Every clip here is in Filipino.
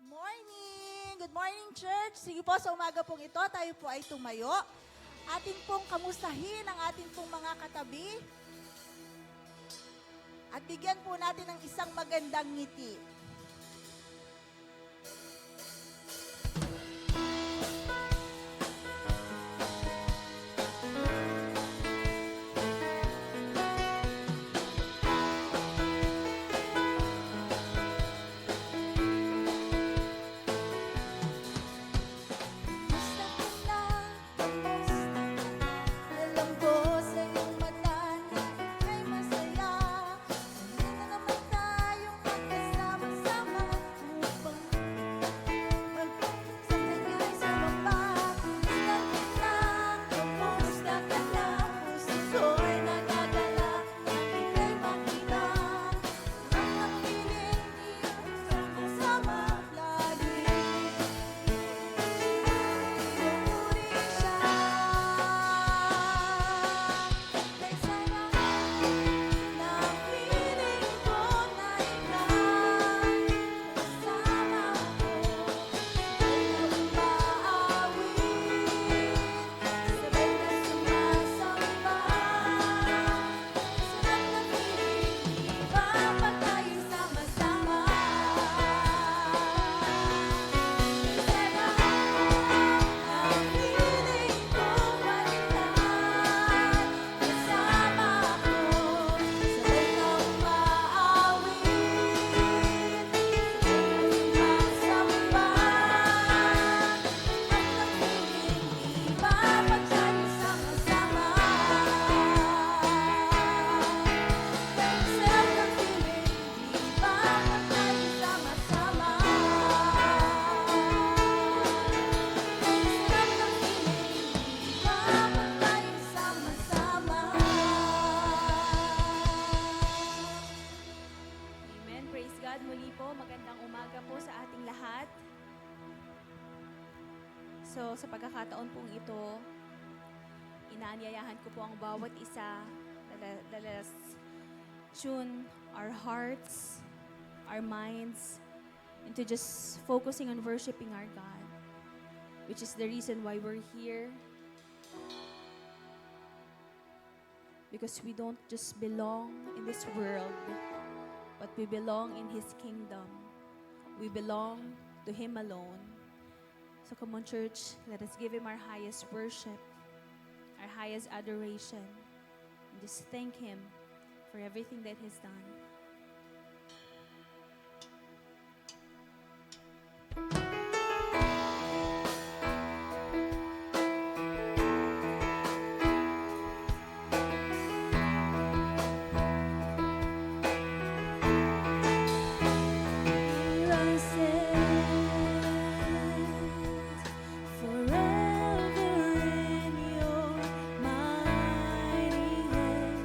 Morning! Good morning, church! Sige po, sa umaga pong ito, tayo po ay tumayo. Atin pong kamustahin ang ating pong mga katabi. At bigyan po natin ng isang magandang ngiti. Alam ko sa iyong mata na ika'y masaya. Hindi na naman tayong magkasama-sama upang magsasayay sa baba. Kamusta ka na? Puso'y nagdadala na ika'y makita. Ang piling iyong sama-sama lagi. Pinupuri siya. May sarap na piling ko na ikaw kasama ko. Sabay na umaawit, sabay na sumasamba. Sarap na piling, iba pa tayo sama-sama. Ang piling ko balikan kasama ko. Sabay na umaawit, sabay na sumasamba. Ang piling, iba pa tayo sama-sama. Sarap ng piling, iba pa tayo sama-sama. Sarap ng piling, iba pa tayo sama-sama. Amen. Praise God. Muli po, magandang umaga po sa ating lahat. So, sa pagkakataon pong ito, inaanyayahan ko po ang bawat isa. Let us tune our hearts, our minds, into just focusing on worshiping our God, which is the reason why we're here. Because we don't just belong in this world, but we belong in His kingdom. We belong to Him alone. So come on, church, let us give Him our highest worship, our highest adoration, and just thank Him for everything that He's done. Forever in your mighty hand.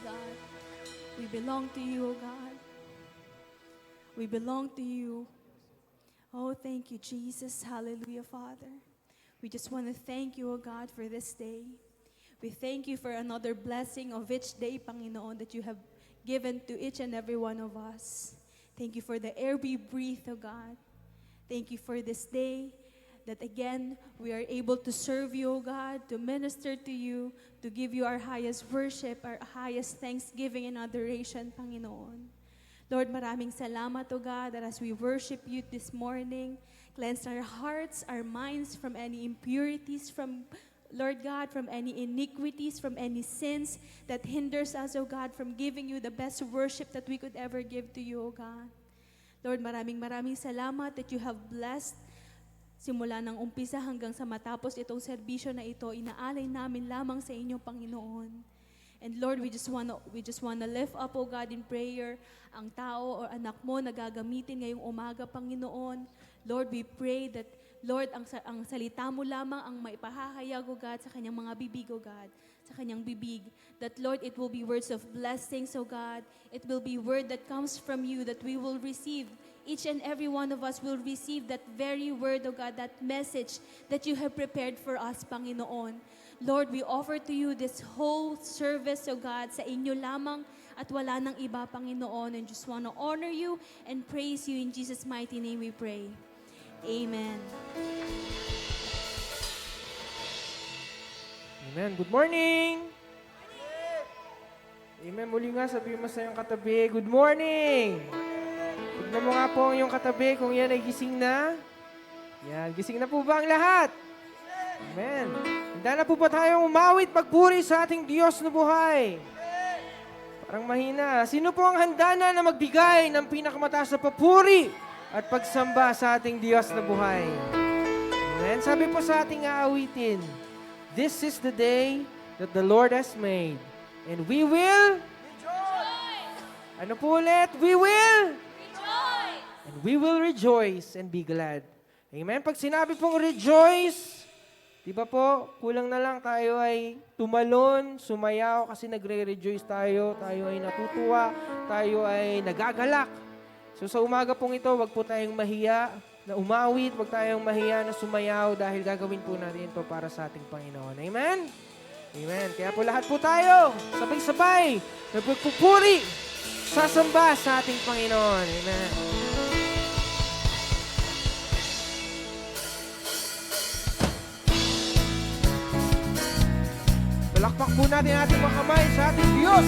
God. We belong to you, O God. We belong to you. Oh, thank you, Jesus. Hallelujah, Father. We just want to thank you, O God, for this day. We thank you for another blessing of each day, Panginoon, that you have given to each and every one of us. Thank you for the air we breathe, O God. Thank you for this day that again we are able to serve you, O God, to minister to you, to give you our highest worship, our highest thanksgiving and adoration, Panginoon. Lord, maraming salamat, O God, that as we worship you this morning, cleanse our hearts, our minds from any impurities, from Lord God, from any iniquities, from any sins that hinders us, O God, from giving you the best worship that we could ever give to you, O God. Lord, maraming salamat that you have blessed simula ng umpisa hanggang sa matapos itong serbisyo na ito, inaalay namin lamang sa inyo, Panginoon. And Lord, we just wanna lift up, O God, in prayer, ang tao o anak mo na gagamitin ngayong umaga, Panginoon. Lord, we pray that Lord, ang salita mo lamang ang maipahahayag, O God, sa kanyang mga bibig, O God, sa kanyang bibig. That, Lord, it will be words of blessings, O God. It will be word that comes from you that we will receive. Each and every one of us will receive that very word, O God, that message that you have prepared for us, Panginoon. Lord, we offer to you this whole service, O God, sa inyo lamang at wala nang iba, Panginoon. And just want to honor you and praise you. In Jesus' mighty name we pray. Amen. Amen. Good morning! Amen. Muli nga, sabihin mo sa iyong katabi, good morning! Tignan mo nga po ang iyong katabi kung yan ay gising na. Yan, gising na po ba ang lahat? Amen. Handa na po ba tayong umawit, magpuri sa ating Diyos na buhay? Parang mahina. Sino po ang handa na magbigay ng pinakamataas na papuri at pagsamba sa ating Diyos na buhay? Amen. Sabi po sa ating aawitin, this is the day that the Lord has made, and we will rejoice. Ano po ulit? We will rejoice. And we will rejoice and be glad. Amen. Pag sinabi pong rejoice, di ba po, kulang na lang tayo ay tumalon, sumayaw kasi nagre-rejoice tayo, tayo ay natutuwa, tayo ay nagagalak. So sa umaga pong ito, wag po tayong mahiya na umawit, wag tayong mahiya na sumayaw dahil gagawin po natin ito para sa ating Panginoon. Amen? Amen. Kaya po lahat po tayo, sabay-sabay, nagpupuri, sasamba sa ating Panginoon. Amen. Palakpak po natin ating mga kamay sa ating Diyos.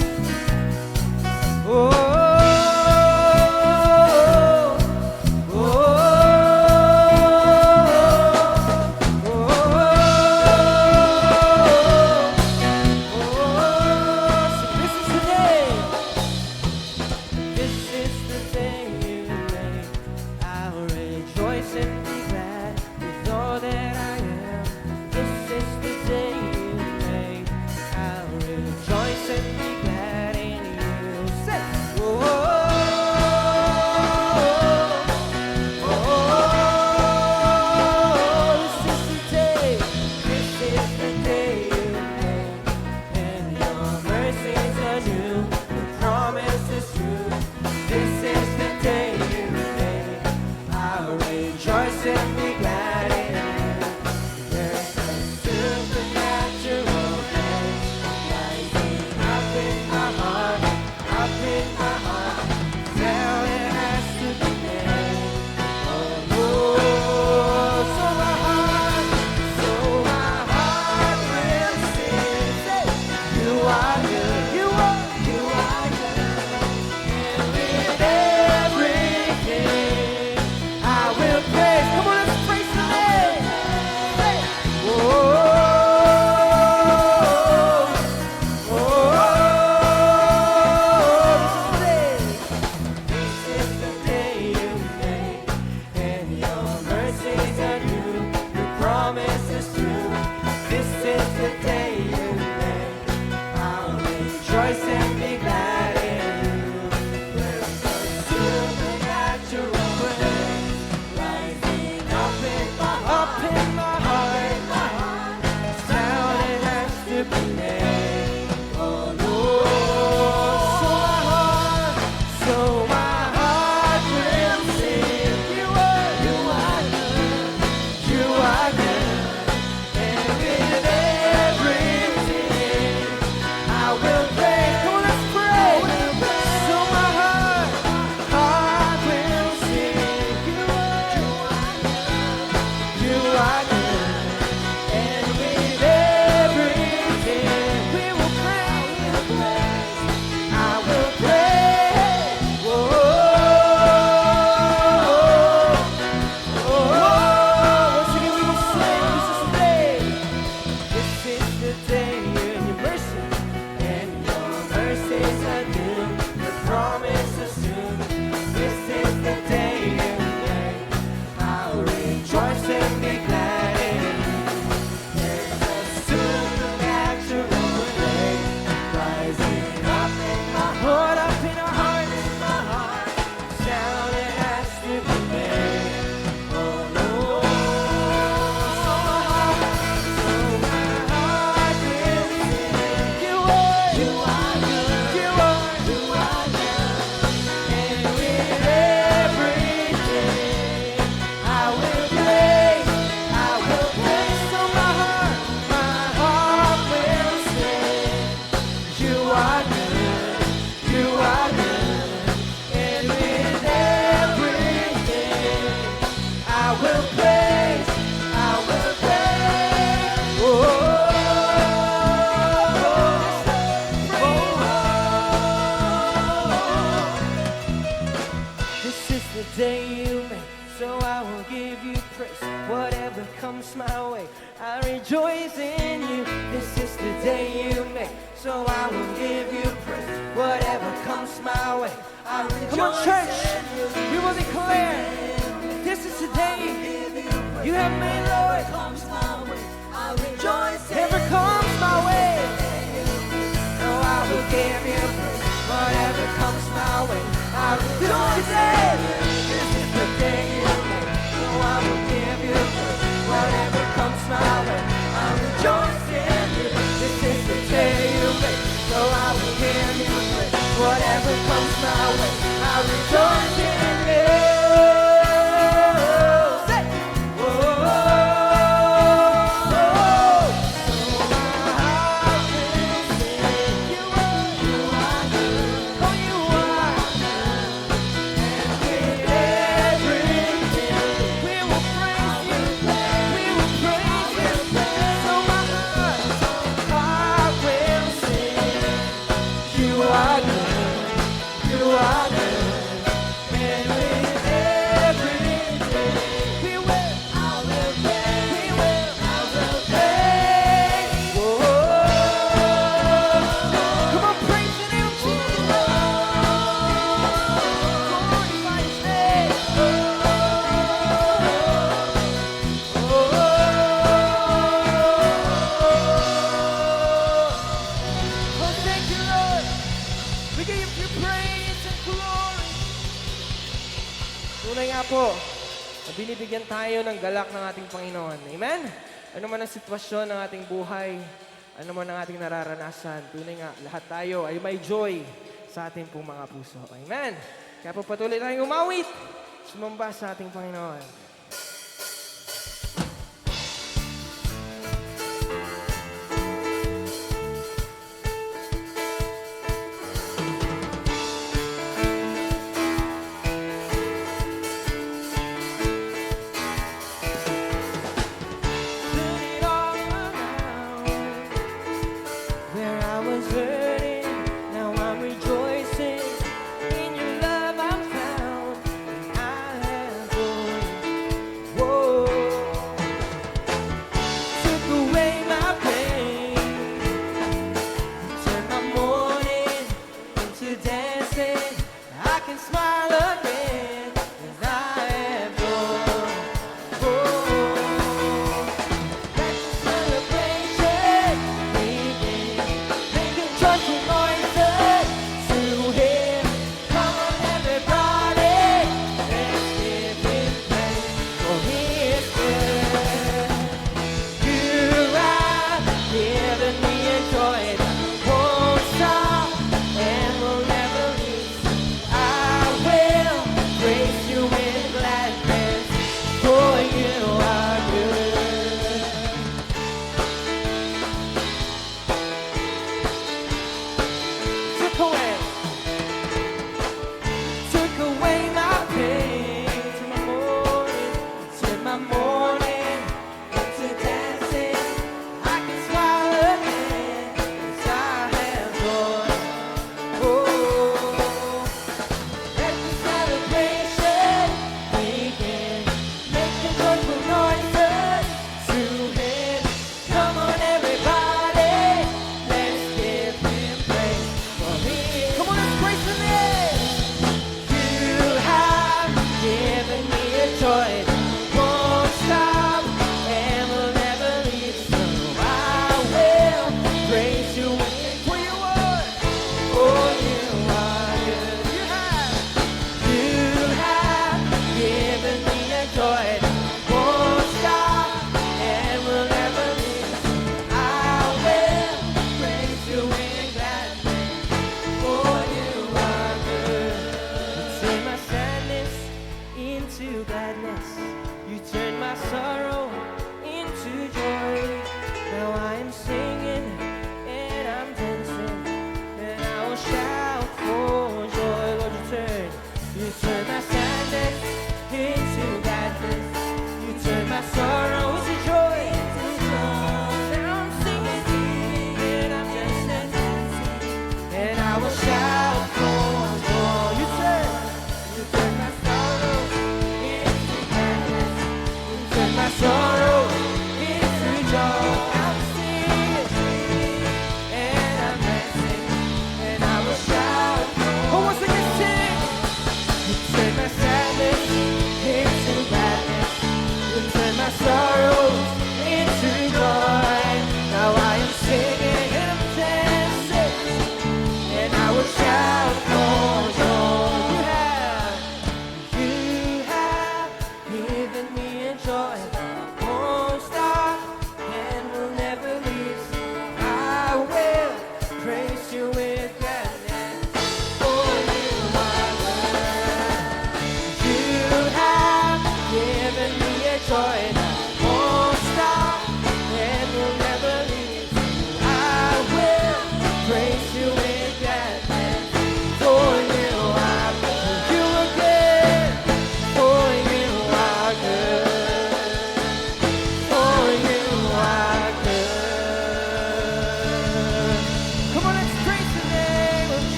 comes my way, I rejoice in you. This is the day you make, so I will give you praise. Whatever comes my way, I rejoice. Come on, church, we will declare, this is the day you have made, Lord. Whatever comes my way, so I will give you praise. Whatever comes my way, I rejoice today. This is the day you make, so I will give you praise. Whatever comes my way, I rejoice in you. This is the day you make, so I will give you praise. Whatever comes my way, I rejoice in you. Say, oh, oh, oh, oh. So my heart will sing. You are good. Oh, you are. And with everything, we will praise you. We will praise you. So my heart will sing. You are good. You are good. And with everything, we will. I will pray. We will. I will pray. Whoa. Come on, praise the name of Jesus. Glorify His name. Oh, thank you, Lord. We give you praise and glory. Tunay nga po, na binibigyan tayo ng galak ng ating Panginoon. Amen? Ano man ang sitwasyon ng ating buhay, ano man ang ating nararanasan, tunay nga, lahat tayo ay may joy sa ating pong mga puso. Amen? Kaya po patuloy tayong umawit, sumamba sa ating Panginoon. Turn it all around. Where I was hurting, now I'm rejoicing. In your love I'm found, and I have joy.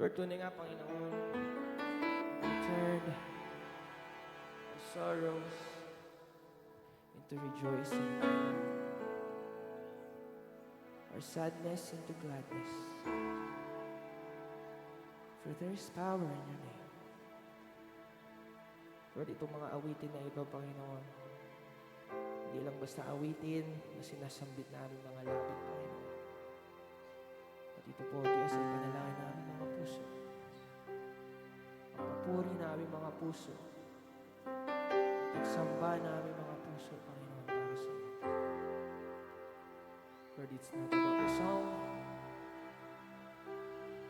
Lord, tunay nga, Panginoon, we turn our sorrows into rejoicing, our sadness into gladness. For there is power in your name. Lord, itong mga awitin na ito, Panginoon, hindi lang basta awitin na sinasambit namin mga lapit, Panginoon. At ito po, Diyos, ay panalangin namin mga puso. Ang papuri namin mga puso. Pagsamba namin mga puso, Panginoon, para sa iyo. Lord, it's not about the song.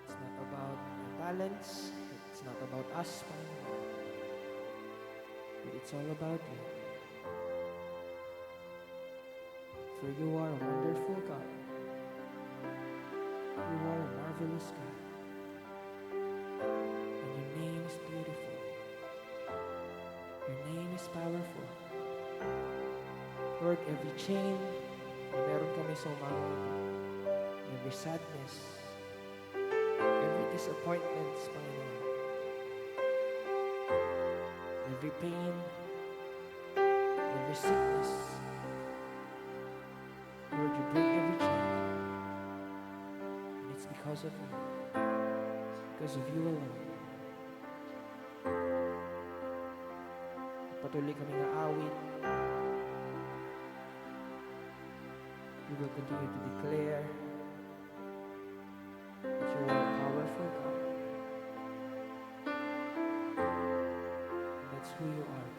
It's not about our talents. It's not about us, Panginoon. But it's all about you. For you are a wonderful God. You are a marvelous God. And your name is beautiful. Your name is powerful. Lord, every chain na meron kami sa umaga ito, every sadness, every disappointments, Panginoon, every pain, every sickness, Lord, you break every chain. And it's because of you. Because of you alone. Patuloy kami nga awit. We will continue to declare that you are a powerful God. And that's who you are.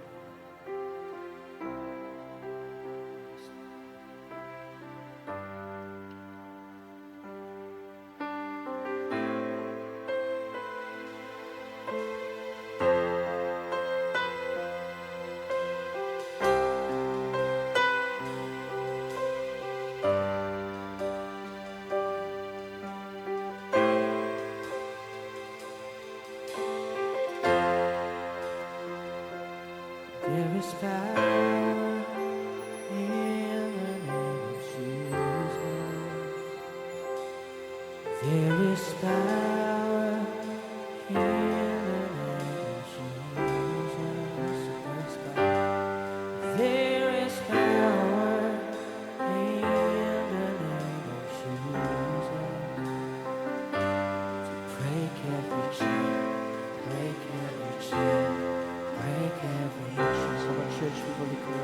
There is power in the name of Jesus. There is power in the name of Jesus. There is power in the name of Jesus to break every chain, break every chain. Break every chain. So, church, we will declare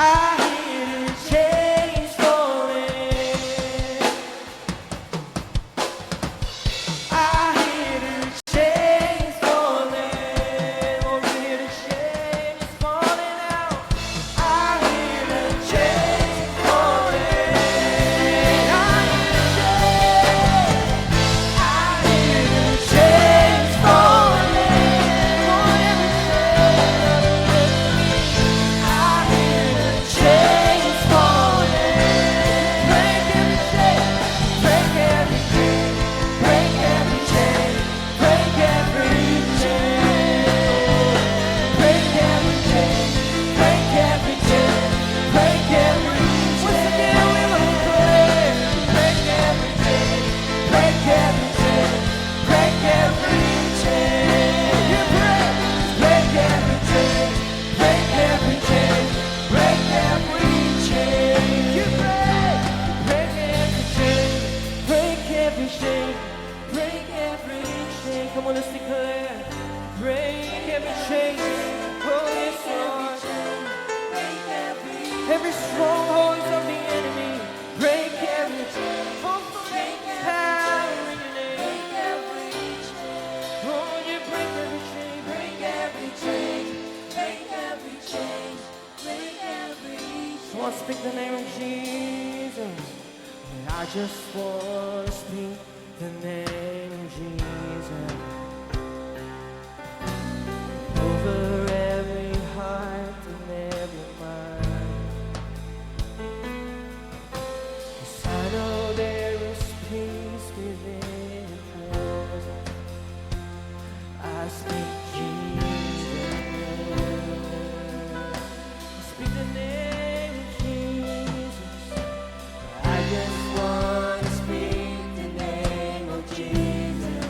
I hear the chains falling. I hear the chains falling. Oh, you hear the chains falling out. I hear the chains falling. I hear the chains falling. On every I hear the chains falling. Break every chain, break every chain, break every chain, break every chain, break every chain, break every chain, break every chain. Once again we will declare, break every chain, break every chain, break every chain. You break every chain, break every chain, break every chain. You break every chain, break every chain, break every chain. Come on, let's declare, break every chain. Oh yes, Lord. Every stronghold of the enemy, break every chain. Oh, break power in your name. Oh, you break every chain, break every chain, break every chain, break every chain. So I speak the name of Jesus. I just want to speak the name of Jesus over every heart and every mind. 'Cause I know there is peace within your presence. I speak Jesus. I speak the name of Jesus. I just want to speak the name of Jesus.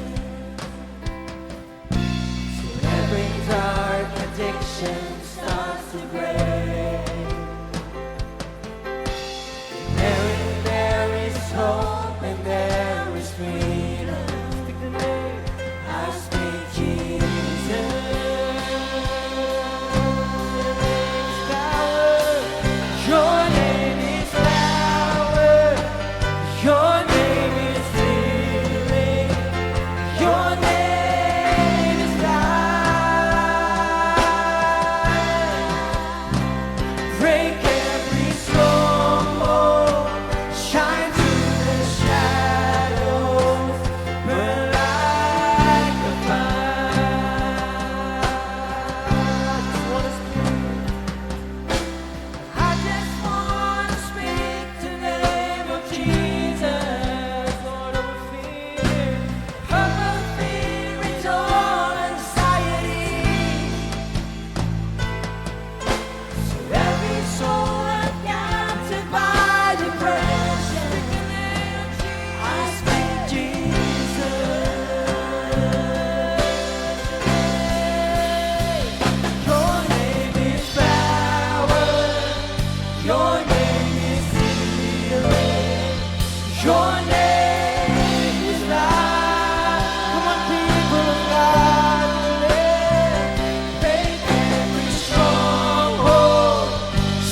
So every dark addiction starts to break. There is hope and there is freedom. Speak the name. I speak Jesus. Your name is power. Your name is healing. Your name is life. Break every stronghold. Shine through the shadows. Burn like a fire. I just wanna speak the name of Jesus. Lord, over fear, it's all anxiety. So every soul captured by depression, I speak Jesus. Your name is power. Your name is healing. Your name is life. Come on, people of God, break every stronghold.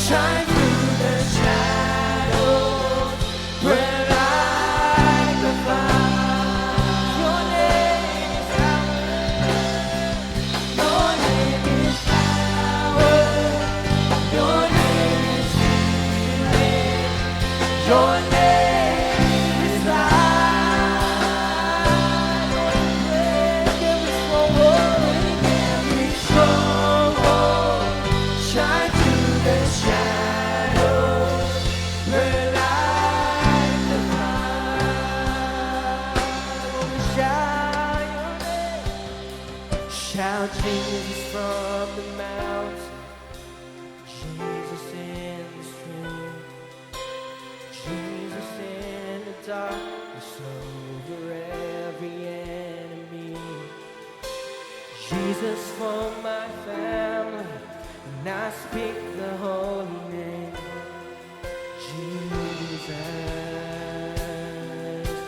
Shine through the shadows. Burn like the fire. Your name is power. Your name is power. Your name is healing. Your name is life. Break every stronghold. Shine through the shadows. Burn like the fire. Shout your name. Shout Jesus from the mountain. Jesus in the stream. Jesus in the darkness over every enemy. Jesus for my family, and I speak the holy name. Jesus.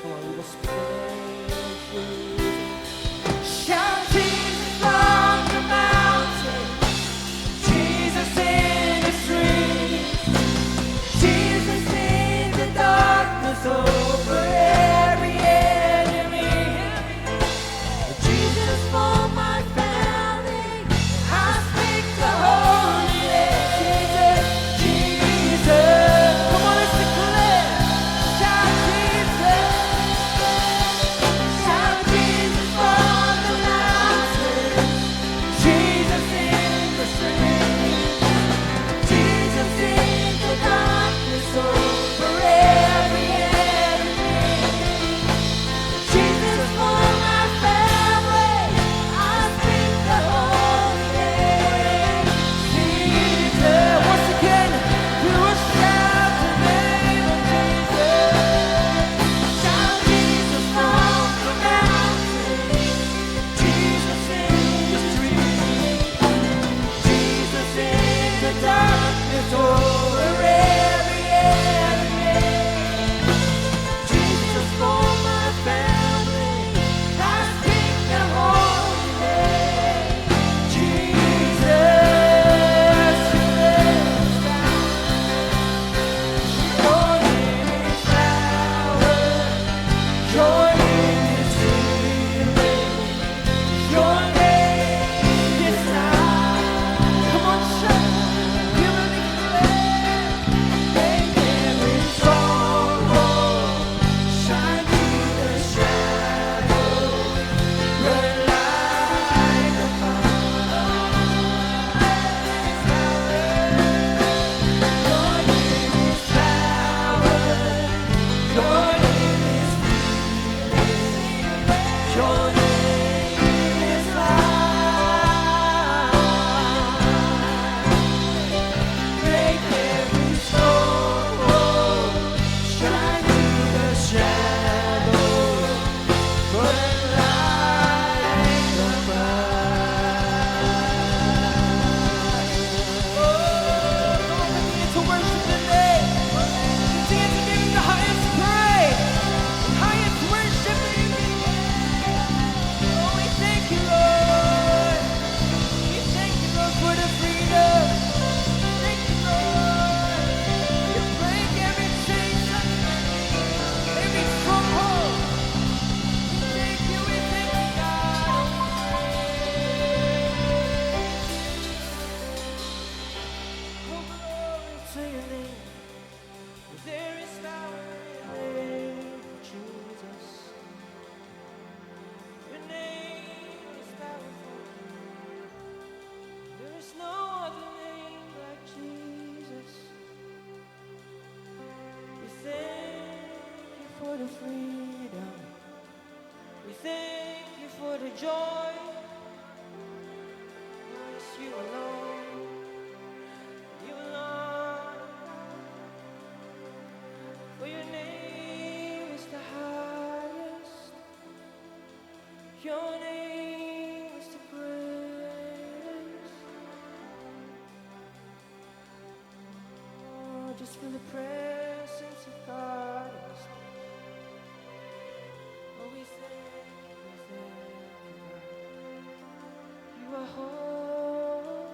Come on, we will speak the name of Jesus. Shout Jesus from the mountain. Jesus in the street. to your name. There is power in the name of Jesus. Your name is powerful. There is no other name like Jesus. We thank you for the freedom. We thank you for the joy. It's you alone. You alone. For your name is the highest. Your name is the greatest. Oh, just feel the presence of God. in this place. Oh, we thank you, God. You are holy.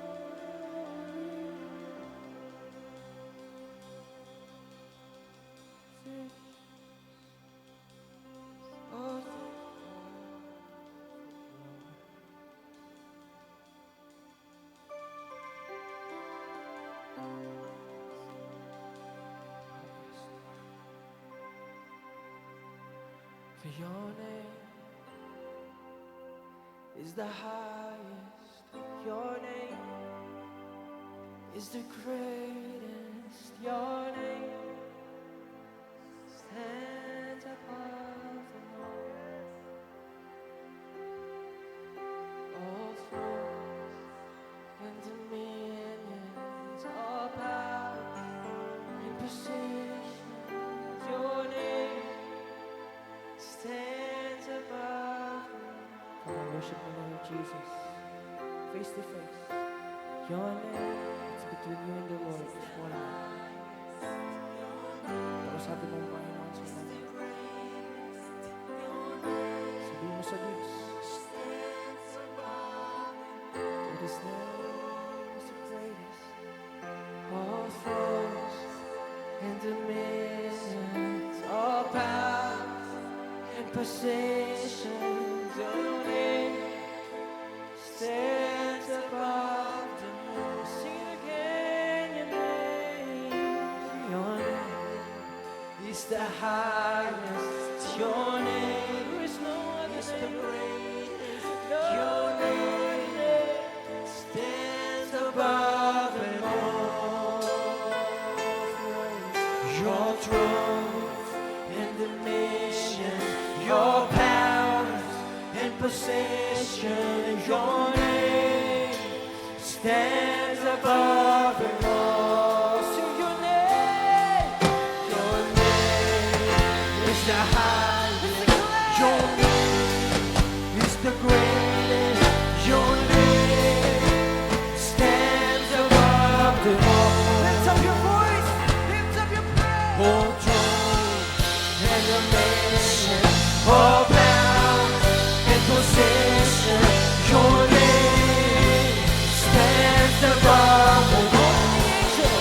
Thank you. Oh, thank you. For your name is the highest. Your name is the greatest. Your name stands above them all thrones and dominions, all power and positions. Your name stands above them. Come on, worship the name of Jesus, face to face. Your name, it's between you and the Lord this morning. Pero sabi mo ang Panginoon sa mga. Sabihin mo sa Diyos. That His name is the greatest. All thrones and dominions, all powers and positions. Your name stands above them all. Sing it again, your name. Your name is the highest. Your name is no other name. Your name stands above them all. Your throne and dominion, your powers and possession. Your name stands above them all. Sing your name. Your name is the highest. Your name is the greatest. Your name stands above them all. Lift up your voice. Lift up your praise. Oh, throne and dominion, all power and possession. Your name stands above them all.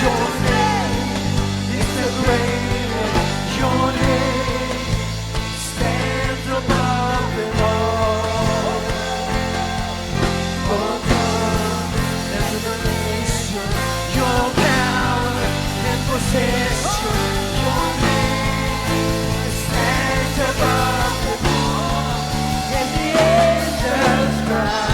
Your name is the greatest. Your name stands above them all. Oh, come and revelation, your power and possession. Your name stands above them all. And the angels cry.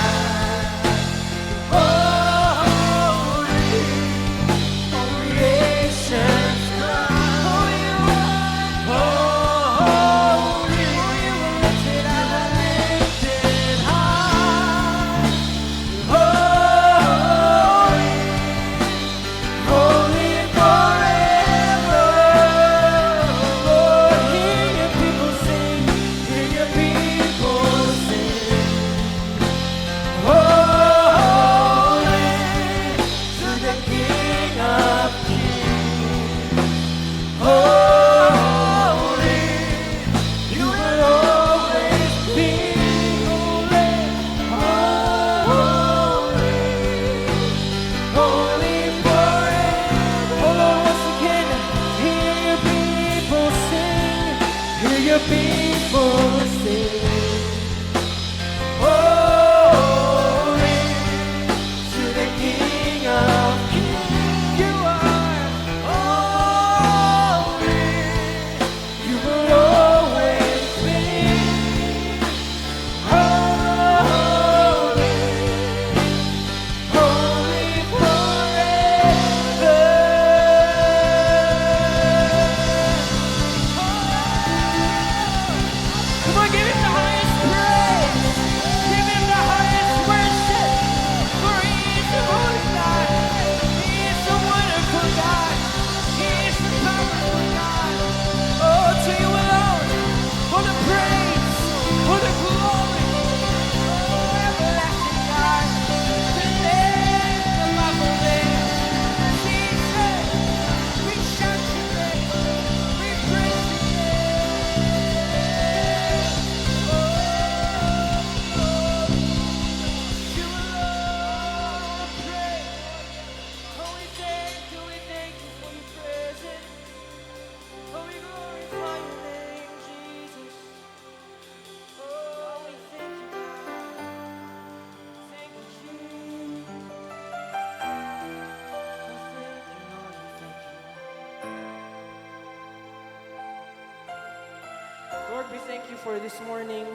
Lord, we thank you for this morning.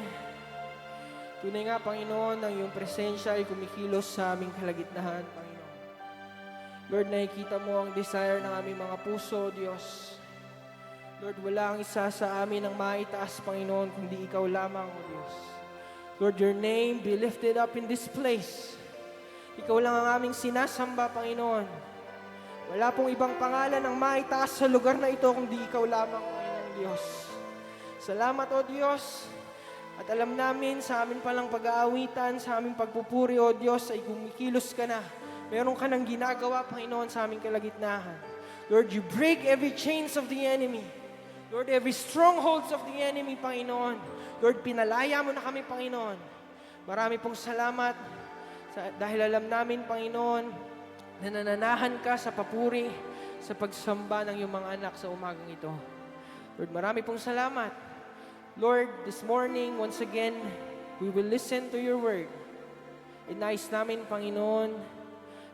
Tunay nga, Panginoon, ang iyong presensya ay kumikilos sa aming kalagitnaan, Panginoon. Lord, nakikita mo ang desire ng aming mga puso, Diyos. Lord, wala ang isa sa amin ang maitaas, Panginoon, kundi ikaw lamang, O Diyos. Lord, your name be lifted up in this place. Ikaw lang ang aming sinasamba, Panginoon. Wala pong ibang pangalan ang maitaas sa lugar na ito kundi ikaw lamang, Panginoon Diyos. Salamat, O Diyos. At alam namin sa amin palang pag-aawitan, sa aming pagpupuri, O Diyos, ay kumikilos ka na. Meron ka nang ginagawa, Panginoon, sa aming kalagitnaan. Lord, you break every chains of the enemy. Lord, every strongholds of the enemy, Panginoon. Lord, pinalaya mo na kami, Panginoon. Marami pong salamat dahil alam namin, Panginoon, na nananahan ka sa papuri, sa pagsamba ng iyong mga anak sa umagang ito. Lord, marami pong salamat. Lord, this morning, once again, we will listen to your word. Inais namin, Panginoon,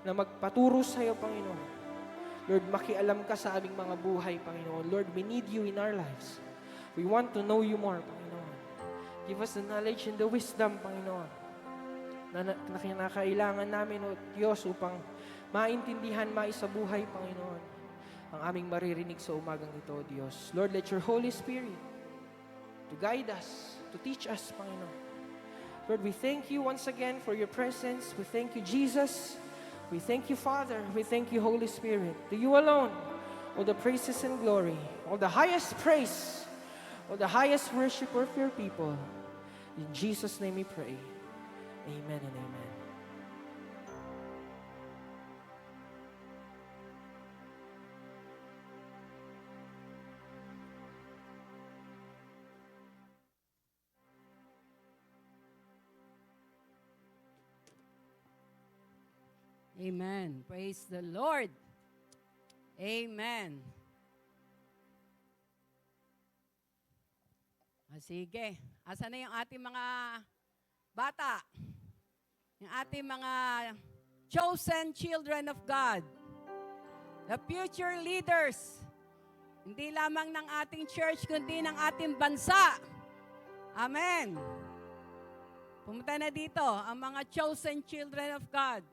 na magpaturo sa iyo, Panginoon. Lord, makialam ka sa aming mga buhay, Panginoon. Lord, we need you in our lives. We want to know you more, Panginoon. Give us the knowledge and the wisdom, Panginoon, na kinakailangan namin, O Diyos, upang maintindihan, maisabuhay, Panginoon, ang aming maririnig sa umagang ito, O Diyos. Lord, let your Holy Spirit to guide us, to teach us, Panginoon. Lord, we thank you once again for your presence. We thank you, Jesus. We thank you, Father. We thank you, Holy Spirit. To you alone, all the praises and glory, all the highest praise, all the highest worship of your people. In Jesus' name we pray. Amen and amen. Amen. Praise the Lord. Amen. Sige. Asa na yung ating mga bata? Yung ating mga chosen children of God. The future leaders. Hindi lamang ng ating church, kundi ng ating bansa. Amen. Pumunta na dito ang mga chosen children of God.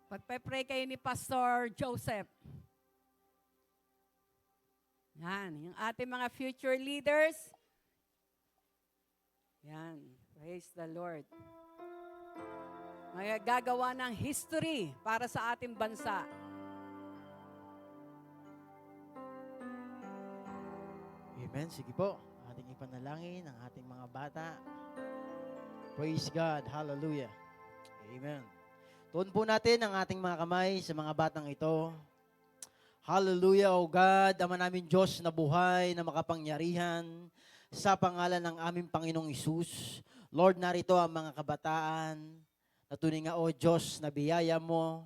Pagpe-pray kayo ni Pastor Joseph. Yan, yung ating mga future leaders. Yan, praise the Lord. May gagawa ng history para sa ating bansa. Amen. Sige po. Ating ipanalangin ang ating mga bata. Praise God. Hallelujah. Amen. Tuon po natin ang ating mga kamay sa mga batang ito. Hallelujah, O God, Ama namin Diyos na buhay, na makapangyarihan, sa pangalan ng aming Panginoong Isus. Lord, narito ang mga kabataan, na tunay nga, O Diyos, na biyaya mo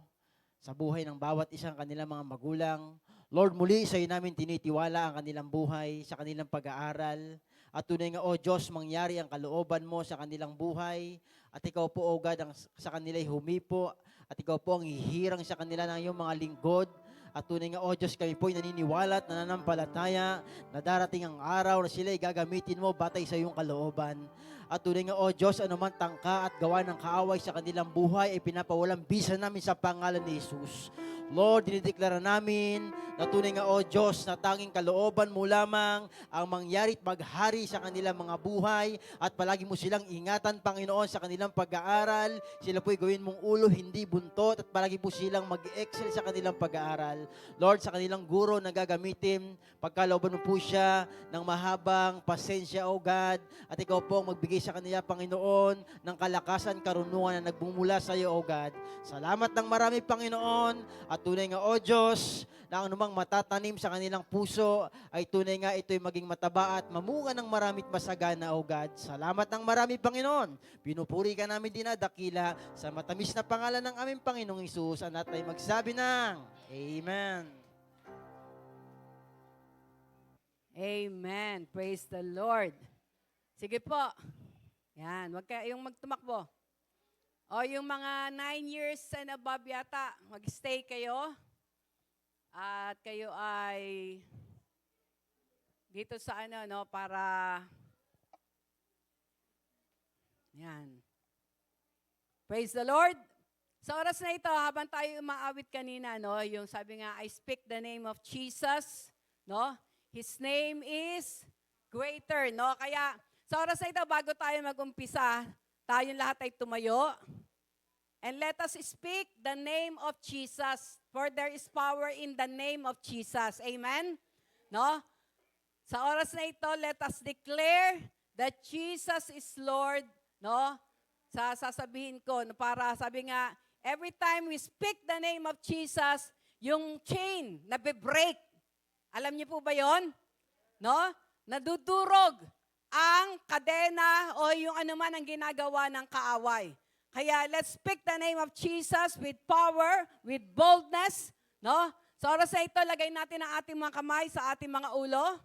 sa buhay ng bawat isang kanilang mga magulang. Lord, muli sa iyo namin tinitiwala ang kanilang buhay, sa kanilang pag-aaral. At tunay nga, O Diyos, mangyari ang kalooban mo sa kanilang buhay. At ikaw po, O God, ang sa kanila'y humipo. At ikaw po ang hihirang sa kanila ng iyong mga lingkod. At tunay nga, O Diyos, kami po'y naniniwala at nananampalataya na darating ang araw na sila'y gagamitin mo batay sa iyong kalooban. At tunay nga, O Diyos, anuman tangka at gawa ng kaaway sa kanilang buhay ay pinapawalang bisa namin sa pangalan ni Jesus. Lord, dinideklara namin na tunay nga, O Diyos, na tanging kalooban mo lamang ang mangyari't maghari sa kanilang mga buhay at palagi mo silang ingatan, Panginoon, sa kanilang pag-aaral. Sila po'y gawin mong ulo, hindi buntot, at palagi po silang mag-excel sa kanilang pag-aaral. Lord, sa kanilang guro na gagamitin, pagkalooban mo po siya ng mahabang pasensya, O God, at ikaw po ang magbigay sa kanila, Panginoon, ng kalakasan, karunungan na nagbumula sa iyo, O God. Salamat ng marami, Panginoon, at tunay nga, O Diyos, na ang anumang matatanim sa kanilang puso ay tunay nga ito'y maging mataba at mamunga ng maramit masagana, O God. Salamat ng marami, Panginoon. Pinupuri ka namin dinadakila sa matamis na pangalan ng aming Panginoong Isus, at ay magsabi ng Amen. Amen. Praise the Lord. Sige po. Yan, wag kayong magtumakbo. O yung mga 9 years and above yata, mag-stay kayo. At kayo ay dito sa para yan. Praise the Lord. Sa oras na ito, habang tayo umaawit kanina, yung sabi nga, I speak the name of Jesus, His name is greater, Kaya sa oras na ito, bago tayo mag-umpisa, tayong lahat ay tumayo. And let us speak the name of Jesus, for there is power in the name of Jesus. Amen? Sa oras na ito, let us declare that Jesus is Lord, sasabihin ko, para sabi nga, every time we speak the name of Jesus, yung chain nabe-break. Alam niyo po ba yon? Nadudurog ang kadena o yung anuman ang ginagawa ng kaaway. Kaya let's speak the name of Jesus with power, with boldness. Sa oras na ito, lagay natin ang ating mga kamay sa ating mga ulo.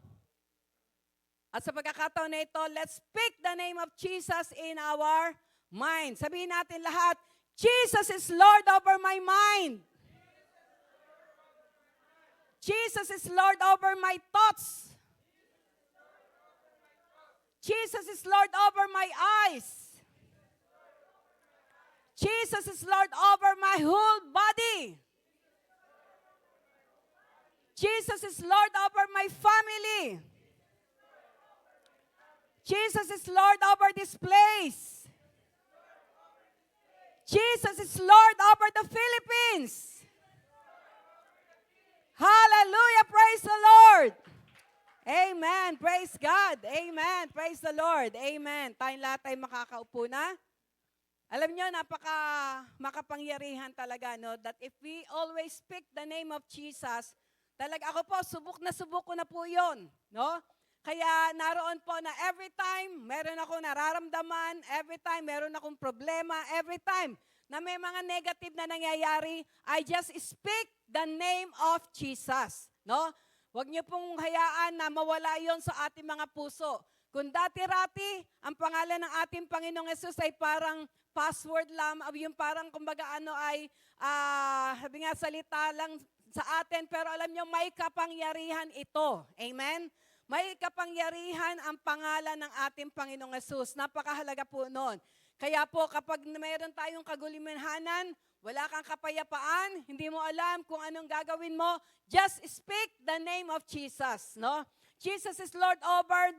At sa pagkakataon na ito, let's speak the name of Jesus in our mind. Sabihin natin lahat, Jesus is Lord over my mind. Jesus is Lord over my thoughts. Jesus is Lord over my eyes. Jesus is Lord over my whole body. Jesus is Lord over my family. Jesus is Lord over this place. Jesus is Lord over the Philippines. Hallelujah, praise the Lord. Amen, praise God. Amen, praise the Lord. Amen. Tayong lahat ay makakaupo na. Alam nyo, makapangyarihan talaga, that if we always speak the name of Jesus, talaga ako po, subok ko na po yun, Kaya naroon po na every time meron ako nararamdaman, every time meron akong problema, every time na may mga negative na nangyayari, I just speak the name of Jesus. No? Huwag niyo pong hayaan na mawala yon sa ating mga puso. Kung dati-rati, ang pangalan ng ating Panginoong Yesus ay parang password lang, yung parang kumbaga sabi nga salita lang sa atin, pero alam niyo may kapangyarihan ito. Amen? May kapangyarihan ang pangalan ng ating Panginoong Yesus. Napakahalaga po noon. Kaya po kapag mayroon tayong kagulimanhanan, wala kang kapayapaan, hindi mo alam kung anong gagawin mo, just speak the name of Jesus, no? Jesus is Lord over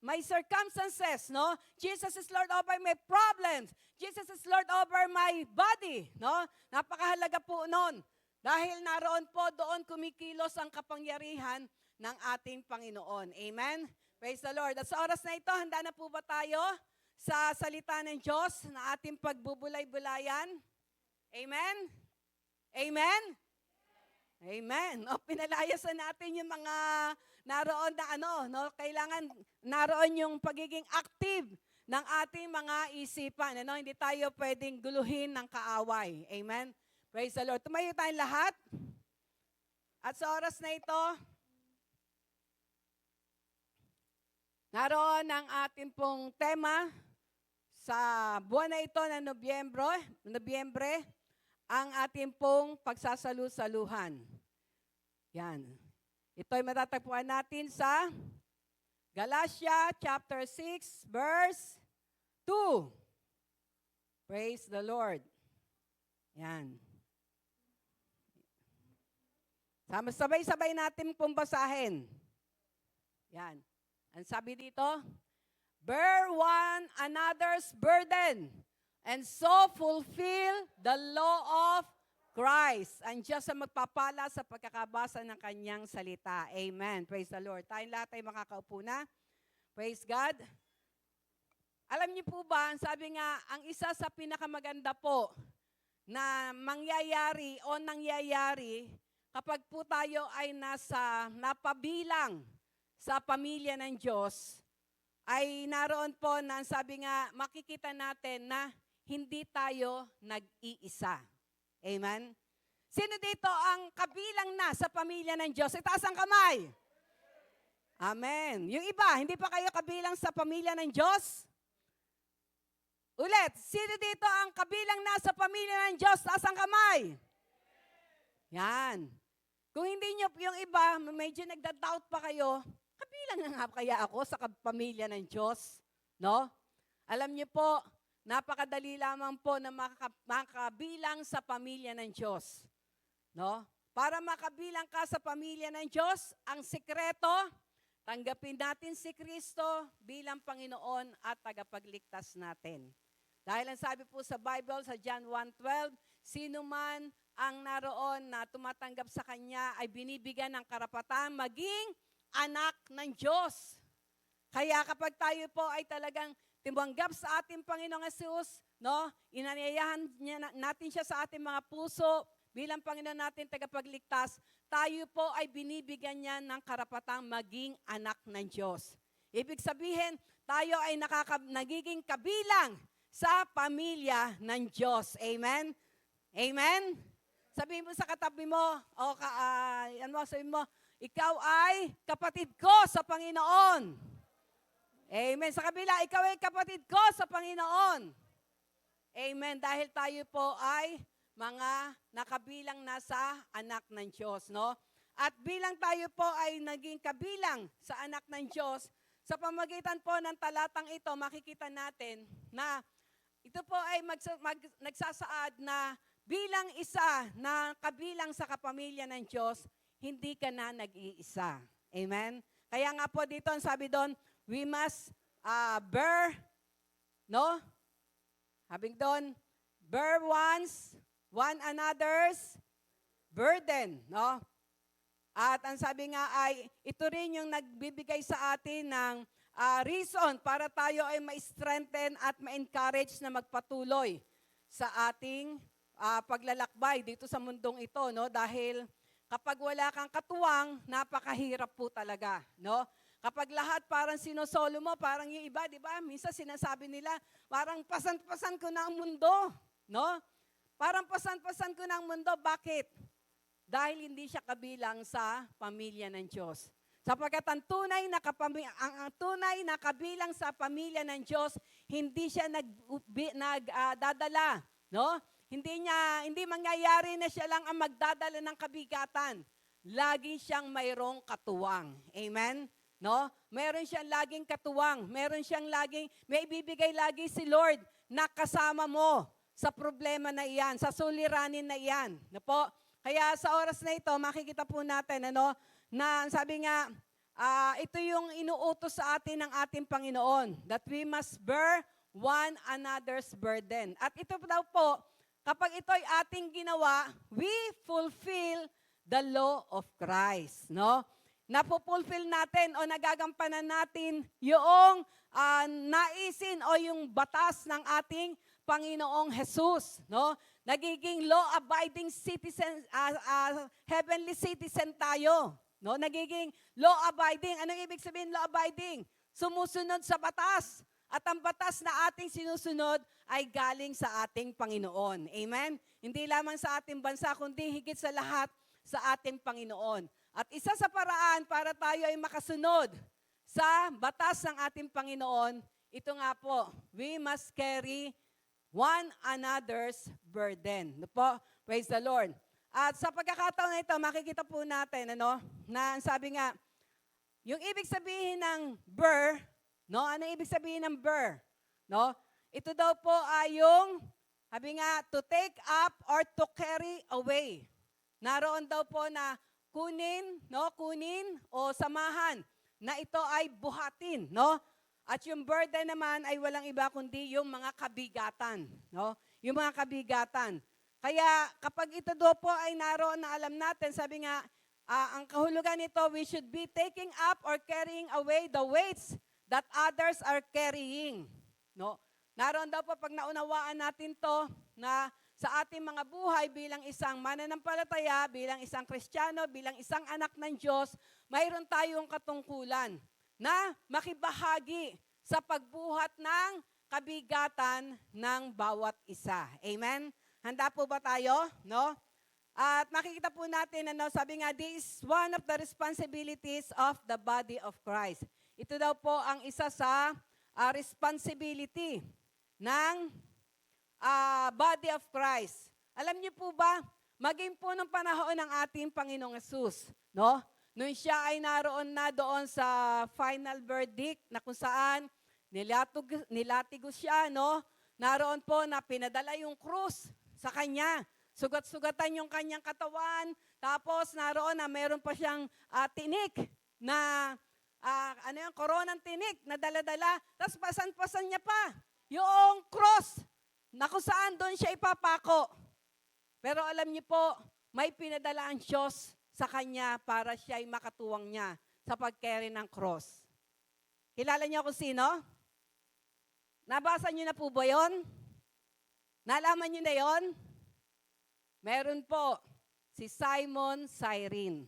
my circumstances, no? Jesus is Lord over my problems. Jesus is Lord over my body, no? Napakahalaga po noon. Dahil naroon po doon kumikilos ang kapangyarihan ng ating Panginoon. Amen? Praise the Lord. At sa oras na ito, handa na po ba tayo sa salita ng Diyos na ating pagbubulay-bulayan? Amen? Amen? Amen. O, pinalayasan natin yung mga naroon na no? Kailangan naroon yung pagiging active ng ating mga isipan. Hindi tayo pwedeng guluhin ng kaaway. Amen? Praise the Lord. Tumayo tayong lahat. At sa oras na ito, naroon ang ating pong tema sa buwan na ito na Nobyembre, ang ating pong pagsasalu-saluhan. Yan. Ito ay matatagpuan natin sa Galatia chapter 6 verse 2. Praise the Lord. Yan. Sabay-sabay natin pong basahin. Yan. Ang sabi dito, bear one another's burden and so fulfill the law of Christ. Ang Diyos ang magpapala sa pagkakabasa ng kanyang salita. Amen. Praise the Lord. Tayong lahat ay makakaupo na. Praise God. Alam niyo po ba, sabi nga, ang isa sa pinakamaganda po na mangyayari o nangyayari kapag po tayo ay napabilang sa pamilya ng Diyos, ay naroon po na sabi nga, makikita natin na hindi tayo nag-iisa. Amen? Sino dito ang kabilang na sa pamilya ng Diyos? Itaas ang kamay. Amen. Yung iba, hindi pa kayo kabilang sa pamilya ng Diyos? Ulit, sino dito ang kabilang na sa pamilya ng Diyos? Taas ang kamay. Yan. Kung hindi nyo yung iba, medyo nagda-doubt pa kayo, kabilang na nga kaya ako sa pamilya ng Diyos? No? Alam niyo po, napakadali lamang po na makabilang sa pamilya ng Diyos. No? Para makabilang ka sa pamilya ng Diyos, ang sikreto, tanggapin natin si Kristo bilang Panginoon at tagapagligtas natin. Dahil ang sabi po sa Bible, sa John 1:12, sino man ang naroon na tumatanggap sa Kanya ay binibigyan ng karapatan maging anak ng Diyos. Kaya kapag tayo po ay talagang tumanggap sa ating Panginoong Yesus, no, inanyayahan natin siya sa ating mga puso bilang Panginoon natin tagapagligtas, tayo po ay binibigyan niya ng karapatang maging anak ng Diyos. Ibig sabihin, tayo ay nagiging kabilang sa pamilya ng Diyos. Amen? Amen? Sabihin mo sa katabi mo, sabihin mo, ikaw ay kapatid ko sa Panginoon. Amen. Sa kabila, ikaw ay kapatid ko sa Panginoon. Amen. Dahil tayo po ay mga nakabilang na sa anak ng Diyos, no? At bilang tayo po ay naging kabilang sa anak ng Diyos, sa pamagitan po ng talatang ito, makikita natin na ito po ay nagsasaad na bilang isa na kabilang sa kapamilya ng Diyos, hindi ka na nag-iisa. Amen? Kaya nga po dito, ang sabi doon, we must bear, no? Habing doon, bear one another's burden, no? At ang sabi nga ay, ito rin yung nagbibigay sa atin ng reason para tayo ay ma-strengthen at ma-encourage na magpatuloy sa ating paglalakbay dito sa mundong ito, no? Dahil kapag wala kang katuwang, napakahirap po talaga, no? Kapag lahat parang sinosolo mo, parang yung iba, di ba? Minsan sinasabi nila, parang pasan-pasan ko na ang mundo, no? Parang pasan-pasan ko ng mundo. Bakit? Dahil hindi siya kabilang sa pamilya ng Diyos. Sapagkat ang tunay na kabilang sa pamilya ng Diyos, hindi siya nagdadala, no? Hindi mangyayari na siya lang ang magdadala ng kabigatan. Lagi siyang mayroong katuwang. Amen? No? Meron siyang laging katuwang. Meron siyang may ibibigay lagi si Lord na kasama mo sa problema na iyan, sa suliranin na iyan. No po? Kaya sa oras na ito, makikita po natin, na sabi nga, ito yung inuutos sa atin ng ating Panginoon, that we must bear one another's burden. At ito daw po, kapag ito'y ating ginawa, we fulfill the law of Christ. No? Napupulfill natin o nagagampanan natin yung naisin o yung batas ng ating Panginoong Jesus, no? Nagiging law-abiding citizen, heavenly citizen tayo, no? Nagiging law-abiding. Anong ibig sabihin law-abiding? Sumusunod sa batas. At ang batas na ating sinusunod ay galing sa ating Panginoon. Amen? Hindi lamang sa ating bansa, kundi higit sa lahat sa ating Panginoon. At isa sa paraan para tayo ay makasunod sa batas ng ating Panginoon, ito nga po, we must carry one another's burden. No po? Praise the Lord. At sa pagkakataon na ito, makikita po natin, na sabi nga, yung ibig sabihin ng bear, no? Ano ibig sabihin ng bear? No? Ito daw po ay yung, sabi nga, to take up or to carry away. Naroon daw po na kunin o samahan, na ito ay buhatin, no? At yung burden naman ay walang iba kundi yung mga kabigatan, no? Yung mga kabigatan. Kaya kapag ito daw po ay naroon na alam natin, sabi nga, ang kahulugan nito, we should be taking up or carrying away the weights that others are carrying, no? Naroon daw po pag naunawaan natin to na sa ating mga buhay bilang isang mananampalataya, bilang isang Kristiyano, bilang isang anak ng Diyos, mayroon tayong katungkulan na makibahagi sa pagbuhat ng kabigatan ng bawat isa. Amen? Handa po ba tayo? No? At makikita po natin, sabi nga, this is one of the responsibilities of the body of Christ. Ito daw po ang isa sa responsibility ng body of Christ. Alam niyo po ba, maging po nung panahon ng ating Panginoong Yesus, no? Nung siya ay naroon na doon sa final verdict na kung saan nilatigos siya, no? Naroon po na pinadala yung krus sa kanya. Sugat-sugatan yung kanyang katawan. Tapos naroon na meron pa siyang tinik na, koronang tinik na dala-dala. Tapos pasan-pasan niya pa yung cross na kung saan doon siya ipapako. Pero alam niyo po, may pinadala ang Diyos sa kanya para siya ay makatuwang niya sa pag-carry ng cross. Kilala niyo kung sino? Nabasa niyo na po ba yun? Nalaman niyo na yon? Meron po si Simon Cyrene.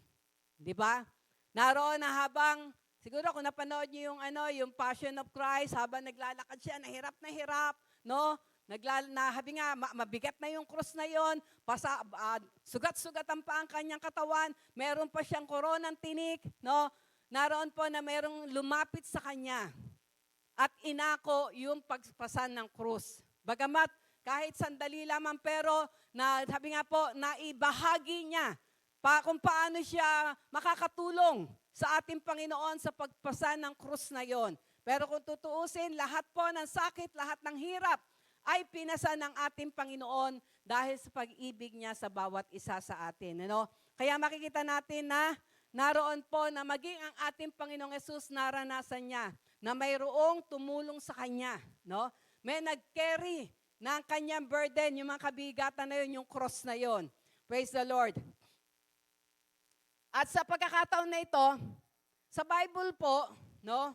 Di ba? Naroon na habang, siguro kung napanood niyo yung Passion of Christ, habang naglalakad siya, nahirap, no? Habi nga, mabigat na yung cross na yon, sugat-sugatan pa ang kanyang katawan, meron pa siyang koronang tinik, no? Naroon po na merong lumapit sa kanya at inako yung pagpasan ng krus. Bagamat kahit sandali lamang, pero sabi nga po, naibahagi niya kung paano siya makakatulong sa ating Panginoon sa pagpasan ng krus na yon. Pero kung tutuusin, lahat po ng sakit, lahat ng hirap, ay pinasa ng ating Panginoon dahil sa pag-ibig niya sa bawat isa sa atin. Kaya makikita natin na naroon po na maging ang ating Panginoong Yesus naranasan niya na mayroong tumulong sa Kanya. No? May nag-carry ng Kanyang burden, yung mga kabigatan na yun, yung cross na yun. Praise the Lord. At sa pagkakataon na ito, sa Bible po, no?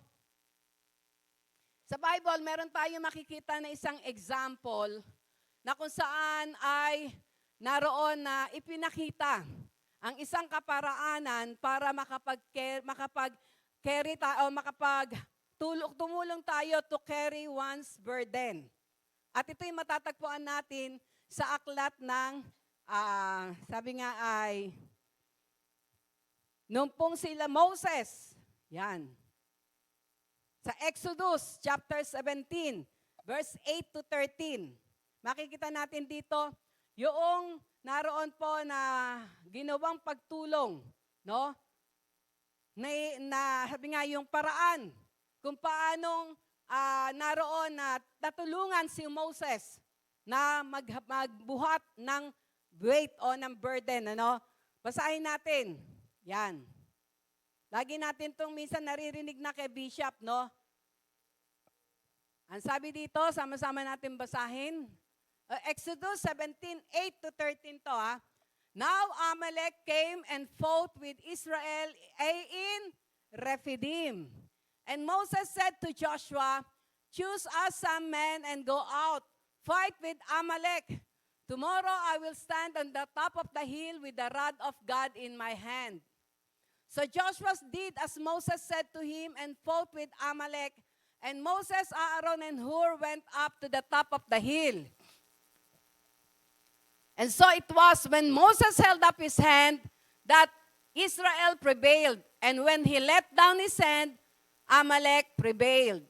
Sa Bible, meron tayo makikita na isang example na kung saan ay naroon na ipinakita ang isang kaparaanan para tumulong tayo to carry one's burden. At ito'y matatagpuan natin sa aklat ng, sabi nga ay, nung pong sila Moses, yan, sa Exodus chapter 17, verse 8 to 13, makikita natin dito yung naroon po na ginawang pagtulong, no? Na sabi nga yung paraan kung paanong naroon na natulungan si Moses na magbuhat ng weight o ng burden, ano? Basahin natin. Yan. Lagi natin itong minsan naririnig na kay Bishop, no? Ang sabi dito, sama-sama natin basahin. Exodus 17, 8 to 13 to, ha? Now Amalek came and fought with Israel in Rephidim. And Moses said to Joshua, choose us some men and go out, fight with Amalek. Tomorrow I will stand on the top of the hill with the rod of God in my hand. So Joshua did as Moses said to him and fought with Amalek. And Moses, Aaron, and Hur went up to the top of the hill. And so it was when Moses held up his hand that Israel prevailed. And when he let down his hand, Amalek prevailed.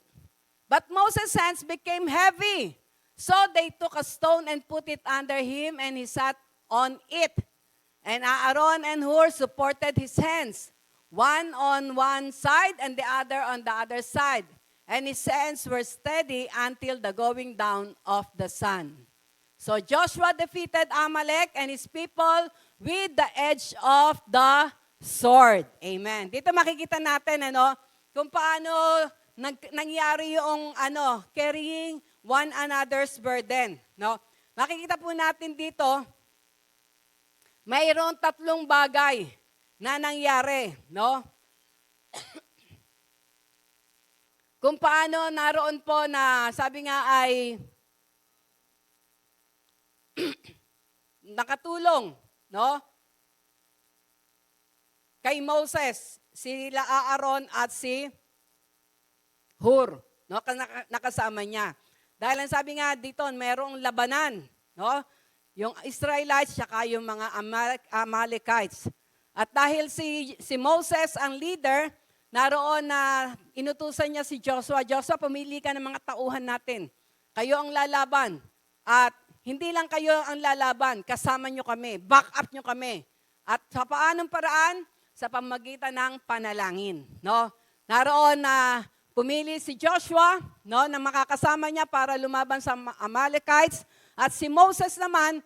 But Moses' hands became heavy. So they took a stone and put it under him, and he sat on it. And Aaron and Hur supported his hands, one on one side and the other on the other side. And his hands were steady until the going down of the sun. So Joshua defeated Amalek and his people with the edge of the sword. Amen. Dito makikita natin kung paano nangyari yung carrying one another's burden, no? Makikita po natin dito mayroon 3 bagay na nangyari, no? Kung paano naroon po na sabi nga ay nakatulong, no? Kay Moses, sila Aaron at si Hur, no? Nakasama niya. Dahil ang sabi nga dito, merong labanan, no? Yung Israelites saka yung mga Amalekites. At dahil si Moses ang leader, naroon na inutusan niya si Joshua, Joshua, pumili ka ng mga tauhan natin. Kayo ang lalaban. At hindi lang kayo ang lalaban, kasama nyo kami, back up nyo kami. At sa paanong paraan? Sa pamagitan ng panalangin. No? Naroon na pumili si Joshua, no, na makakasama niya para lumaban sa Amalekites. At si Moses naman,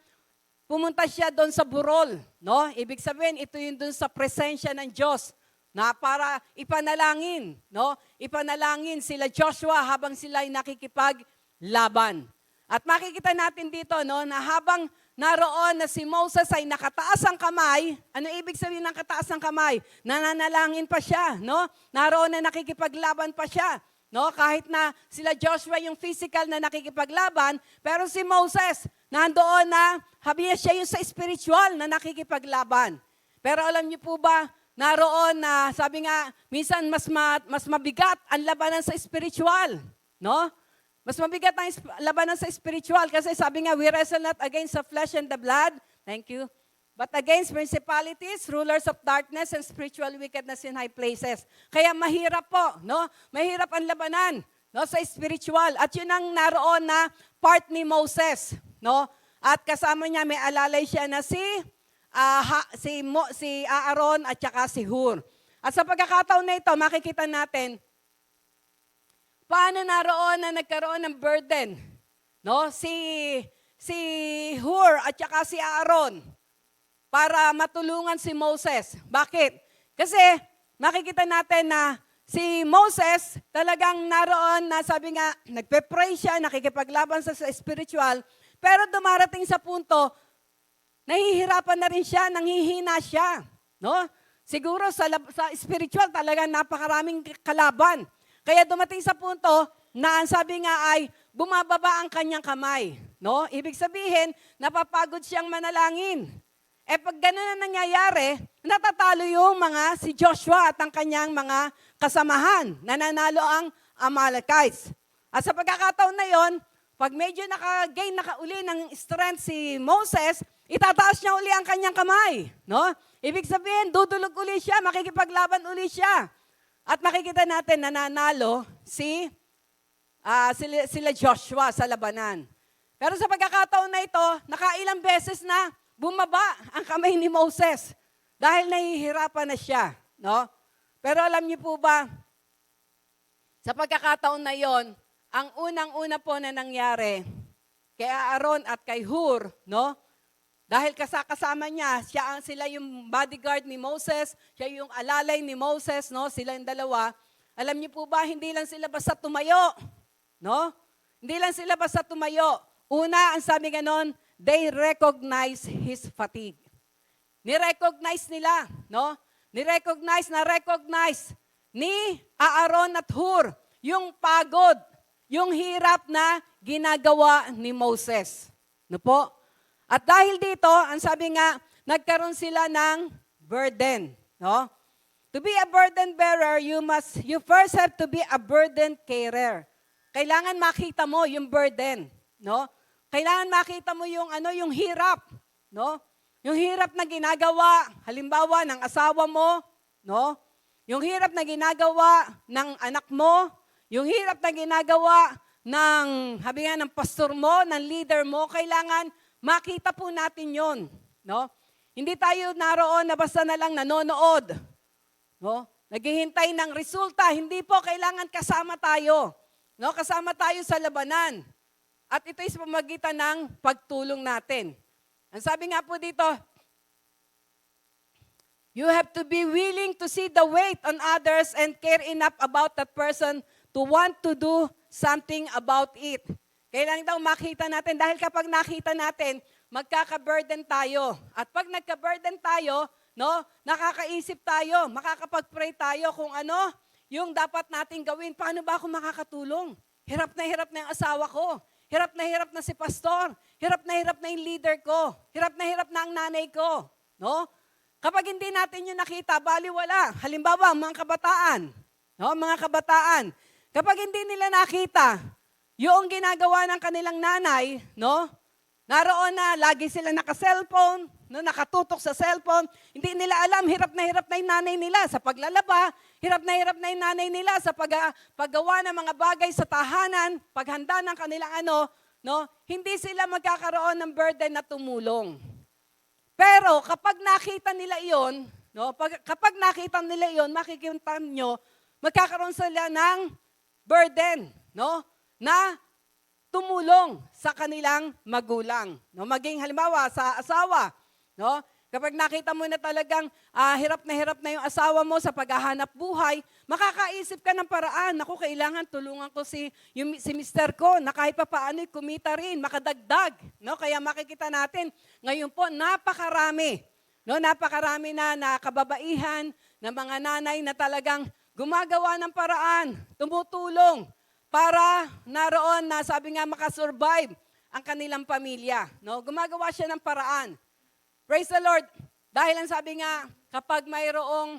pumunta siya doon sa burol. No? Ibig sabihin, ito yung doon sa presensya ng Diyos na para ipanalangin. No? Ipanalangin sila Joshua habang sila ay nakikipaglaban. At makikita natin dito na habang naroon na si Moses ay nakataas ang kamay, ano ibig sabihin ng kataas ang kamay? Nananalangin pa siya, no? Naroon na nakikipaglaban pa siya, no? Kahit na sila Joshua yung physical na nakikipaglaban, pero si Moses, nandoon na, habiya siya yung sa spiritual na nakikipaglaban. Pero alam niyo po ba, naroon na, sabi nga, minsan mas mabigat ang labanan sa spiritual, no? Mas mabigat ang labanan sa spiritual kasi sabi nga, we wrestle not against the flesh and the blood. Thank you. But against principalities, rulers of darkness, and spiritual wickedness in high places. Kaya mahirap po, no? Mahirap ang labanan, no, sa spiritual. At yun ang naroon na part ni Moses, no? At kasama niya may alalay siya na si Aaron at saka si Hur. At sa pagkakataon na ito, makikita natin paano naroon na nagkaroon ng burden, no? Si Hur at saka si Aaron para matulungan si Moses. Bakit? Kasi makikita natin na si Moses talagang naroon na sabi nga, nagpe-pray siya, nakikipaglaban sa spiritual, pero dumarating sa punto, nahihirapan na rin siya, nanghihina siya, no? Siguro sa spiritual talagang napakaraming kalaban. Kaya dumating sa punto na ang sabi nga ay bumababa ang kanyang kamay. No? Ibig sabihin, napapagod siyang manalangin. Pag gano'n na nangyayari, natatalo yung si Joshua at ang kanyang mga kasamahan. Nananalo ang Amalekites. At sa pagkakataon na yon, pag medyo naka-gain uli ng strength si Moses, itataas niya uli ang kanyang kamay. No? Ibig sabihin, dudulog uli siya, makikipaglaban uli siya. At makikita natin nananalo sila Joshua sa labanan. Pero sa pagkakataon na ito, nakailang beses na bumaba ang kamay ni Moses dahil nahihirapan na siya. No? Pero alam niyo po ba, sa pagkakataon na yon, ang unang-una po na nangyari kay Aaron at kay Hur, no? Dahil kasama niya, sila yung bodyguard ni Moses, siya yung alalay ni Moses, no? Sila yung dalawa. Alam niyo po ba, hindi lang sila basta tumayo, no? Hindi lang sila basta tumayo. Una, ang sabi ganon, they recognize his fatigue. Ni-recognize nila, no? Ni-recognize ni Aaron at Hur yung pagod, yung hirap na ginagawa ni Moses. No po? At dahil dito, ang sabi nga, nagkaroon sila ng burden. No? To be a burden bearer, you first have to be a burden carrier. Kailangan makita mo yung burden. No? Kailangan makita mo yung hirap. No? Yung hirap na ginagawa, halimbawa, ng asawa mo. No? Yung hirap na ginagawa ng anak mo, yung hirap na ginagawa ng pastor mo, ng leader mo, kailangan makita po natin yon, no? Hindi tayo naroon na basta na lang nanonood, no? Naghihintay ng resulta, hindi po kailangan kasama tayo, no? Kasama tayo sa labanan. At ito ay sa pamamagitan ng pagtulong natin. Ang sabi nga po dito, you have to be willing to see the weight on others and care enough about that person to want to do something about it. Kailangan daw makita natin dahil kapag nakita natin, magkaka-burden tayo. At pag nagka-burden tayo, no, nakakaisip tayo, makakapag-pray tayo kung ano yung dapat nating gawin. Paano ba ako makakatulong? Hirap na yung asawa ko. Hirap na si pastor. Hirap na yung leader ko. Hirap na ang nanay ko. No? Kapag hindi natin yung nakita, baliwala. Halimbawa, mga kabataan. No, mga kabataan. Kapag hindi nila nakita, yung ginagawa ng kanilang nanay, no? Naroon na, lagi sila naka-cellphone, no? Nakatutok sa cellphone. Hindi nila alam, hirap na yung nanay nila sa paglalaba, hirap na yung nanay nila sa paggawa ng mga bagay sa tahanan, paghanda ng kanilang no? Hindi sila magkakaroon ng burden na tumulong. Pero kapag nakita nila iyon, no? Kapag nakita nila iyon, makikita nyo, magkakaroon sila ng burden, no? Na tumulong sa kanilang magulang. No? Maging halimbawa sa asawa, no? Kapag nakita mo na talagang hirap na yung asawa mo sa paghahanap buhay, makakaisip ka ng paraan. Naku, kailangan tulungan ko si mister ko na kahit pa paano'y kumita rin, makadagdag. No? Kaya makikita natin, ngayon po, napakarami. No? Napakarami na kababaihan, na mga nanay na talagang gumagawa ng paraan, tumutulong para naroon na sabi nga makasurvive ang kanilang pamilya. No? Gumagawa siya ng paraan. Praise the Lord. Dahil ang sabi nga, kapag mayroong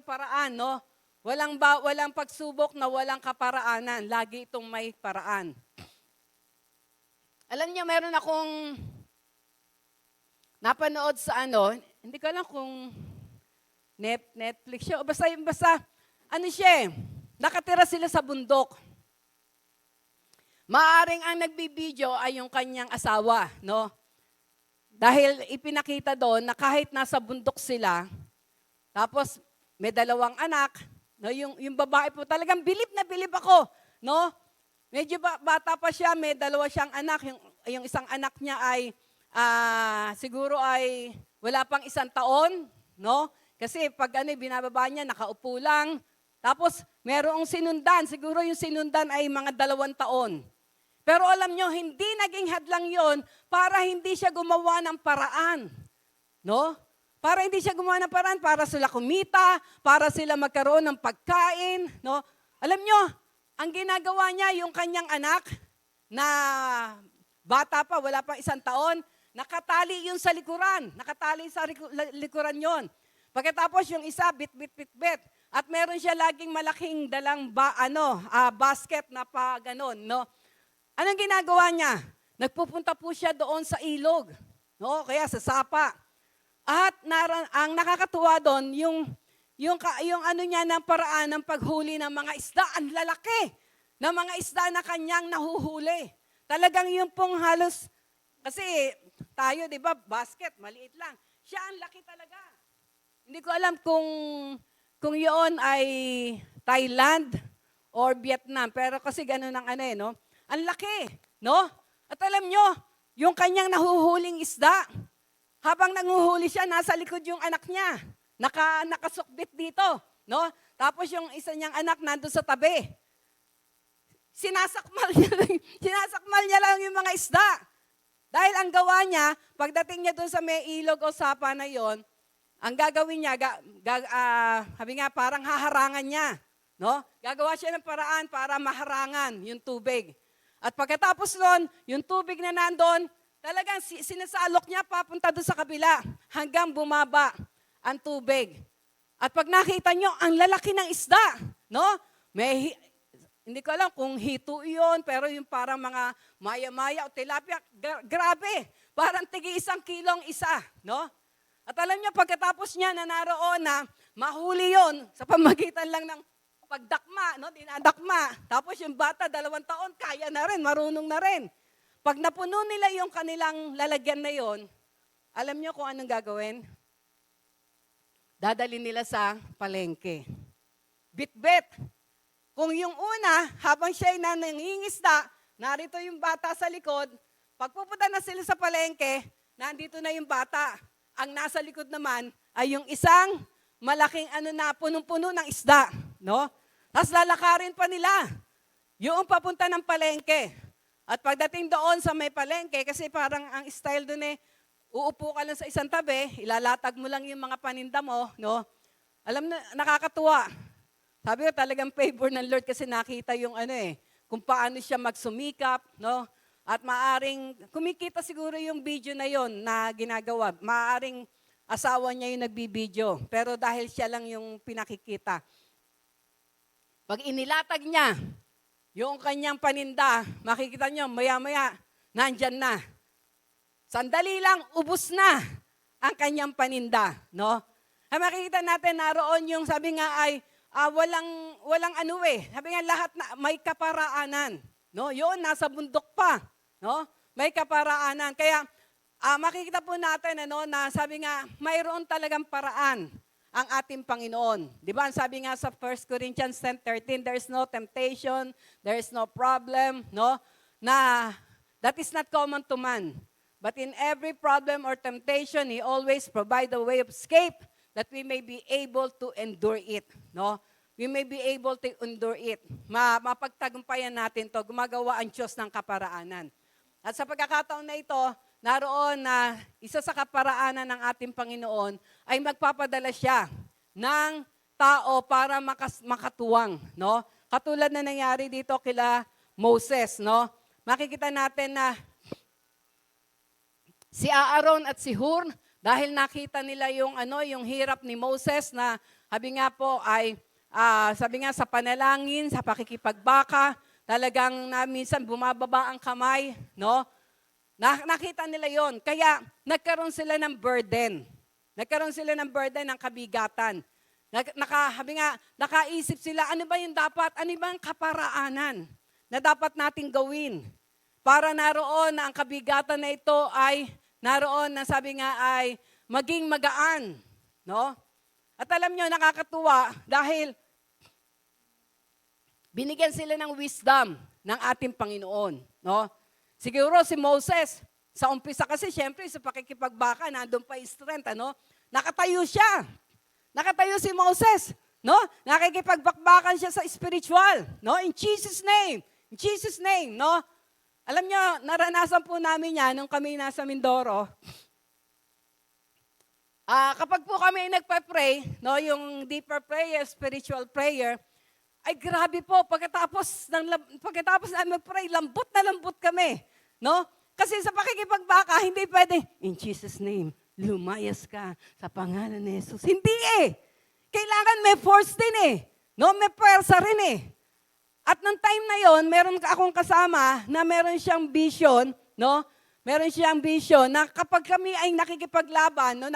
paraan, no? Walang pagsubok na walang kaparaanan. Lagi itong may paraan. Alam niyo, meron akong napanood sa hindi ko alam kung Netflix siya. Basta siya nakatira sila sa bundok. Maaring ang nagbibideo ay yung kanyang asawa, no? Dahil ipinakita doon na kahit nasa bundok sila, tapos may 2 anak, no? Yung babae po talagang bilib na bilib ako, no? Medyo bata pa siya, may 2 siyang anak. Yung isang anak niya ay siguro ay wala pang 1 taon, no? Kasi pag binababa niya, nakaupo lang. Tapos, merong sinundan. Siguro yung sinundan ay mga 2 taon. Pero alam nyo, hindi naging hadlang yon para hindi siya gumawa ng paraan. No? Para hindi siya gumawa ng paraan, para sila kumita, para sila magkaroon ng pagkain. No? Alam nyo, ang ginagawa niya, yung kanyang anak, na bata pa, wala pang 1 taon, nakatali yun sa likuran. Nakatali sa likuran yon. Pagkatapos yung isa, bit. At meron siya laging malaking dalang basket na pa ganon, no? Anong ginagawa niya? Nagpupunta po siya doon sa ilog, no? Kaya sa sapa. At ang nakakatuwa doon, yung ano niya ng paraan ng paghuli ng mga isda, ang lalaki ng mga isda na kanyang nahuhuli. Talagang yung pong halos, kasi tayo, di ba, basket, maliit lang. Siya ang laki talaga. Hindi ko alam kung yun ay Thailand or Vietnam, pero kasi ganun ang no? Ang laki, no? At alam nyo, yung kanyang nahuhuling isda, habang nanguhuli siya, nasa likod yung anak niya. Nakasukbit dito, no? Tapos yung isa niyang anak nandun sa tabi. Sinasakmal niya lang yung mga isda. Dahil ang gawa niya, pagdating niya doon sa may ilog o sapa na yon, ang gagawin niya, sabi nga, parang haharangan niya. No? Gagawa siya ng paraan para maharangan yung tubig. At pagkatapos nun, yung tubig na nandun, talagang sinasalok niya papunta doon sa kabila hanggang bumaba ang tubig. At pag nakita nyo, ang lalaki ng isda. No? Hindi ko alam kung hito yun, pero yung parang mga maya-maya o tilapia, grabe. Parang tigi 1 kilong isa. No? At alam niyo, pagkatapos niya na naroon na mahuli yon sa pamagitan lang ng pagdakma, no? Dinadakma. Tapos yung bata, 2 taon, kaya na rin, marunong na rin. Pag napuno nila yung kanilang lalagyan na yon, alam niyo kung anong gagawin? Dadalhin nila sa palengke. Bit-bit. Kung yung una, habang siya'y nangingisda, narito yung bata sa likod, pagpupunta na sila sa palengke, nandito na yung bata. Ang nasa likod naman ay yung isang malaking punong-puno ng isda. No? Tapos lalakarin pa nila yung papunta ng palengke. At pagdating doon sa may palengke, kasi parang ang style doon uupo ka lang sa isang tabi, ilalatag mo lang yung mga paninda mo. No? Alam na, nakakatuwa. Sabi ko talagang favor ng Lord kasi nakita yung kung paano siya magsumikap. No? At maaring, kumikita siguro yung video na yon na ginagawa. Maaring asawa niya yung nagbibideo. Pero dahil siya lang yung pinakikita. Pag inilatag niya, yung kanyang paninda, makikita niyo, maya-maya, nandyan na. Sandali lang, ubos na ang kanyang paninda. No? Makikita natin, naroon yung sabi nga ay, walang sabi nga lahat na may kaparaanan. No? Yun, nasa bundok pa. No? May kaparaanan. Kaya makikita po natin na sabi nga mayroon talagang paraan ang ating Panginoon. 'Di ba? Sabi nga sa 1 Corinthians 10:13, there is no temptation, there is no problem, no? Na that is not common to man. But in every problem or temptation, He always provide a way of escape that we may be able to endure it, no? We may be able to endure it. Mapagtagumpayan natin to. Gumagawa ang Diyos ng kaparaanan. At sa pagkakataon na ito, naroon na isa sa kaparaanan ng ating Panginoon ay magpapadala siya ng tao para makatuwang. No? Katulad na nangyari dito kila Moses. No? Makikita natin na si Aaron at si Hur, dahil nakita nila yung hirap ni Moses na sabi nga po ay sabi nga sa panalangin, sa pakikipagbaka, talagang minsan bumababa ang kamay, no? Nakita nila yon. Kaya nagkaroon sila ng burden. Nagkaroon sila ng burden ng kabigatan. Nakaisip sila, ano ba yung dapat, ano ba yung kaparaanan na dapat nating gawin para naroon na ang kabigatan na ito ay naroon na sabi nga ay maging magaan, no? At alam nyo, nakakatuwa dahil binigyan sila ng wisdom ng ating Panginoon. No? Siguro si Moses, sa umpisa kasi syempre sa pakikipagbaka, nandun pa yung strength. Nakatayo siya. Nakatayo si Moses. No? Nakikipagbakbakan siya sa spiritual. No? In Jesus' name. In Jesus' name. No? Alam nyo, naranasan po namin yan nung kami nasa Mindoro. Kapag po kami nagpa-pray, no, yung deeper prayer, spiritual prayer, ay grabe po, pagkatapos namin mag-pray, lambot na lambot kami. No? Kasi sa pakikipagbaka, hindi pwede, in Jesus' name, lumayas ka sa pangalan ni Jesus. Hindi kailangan may force din eh. No, may pwersa rin eh. At nung time na yon, meron akong kasama na meron siyang vision, no? Meron siyang vision na kapag kami ay nakikipaglaban, no,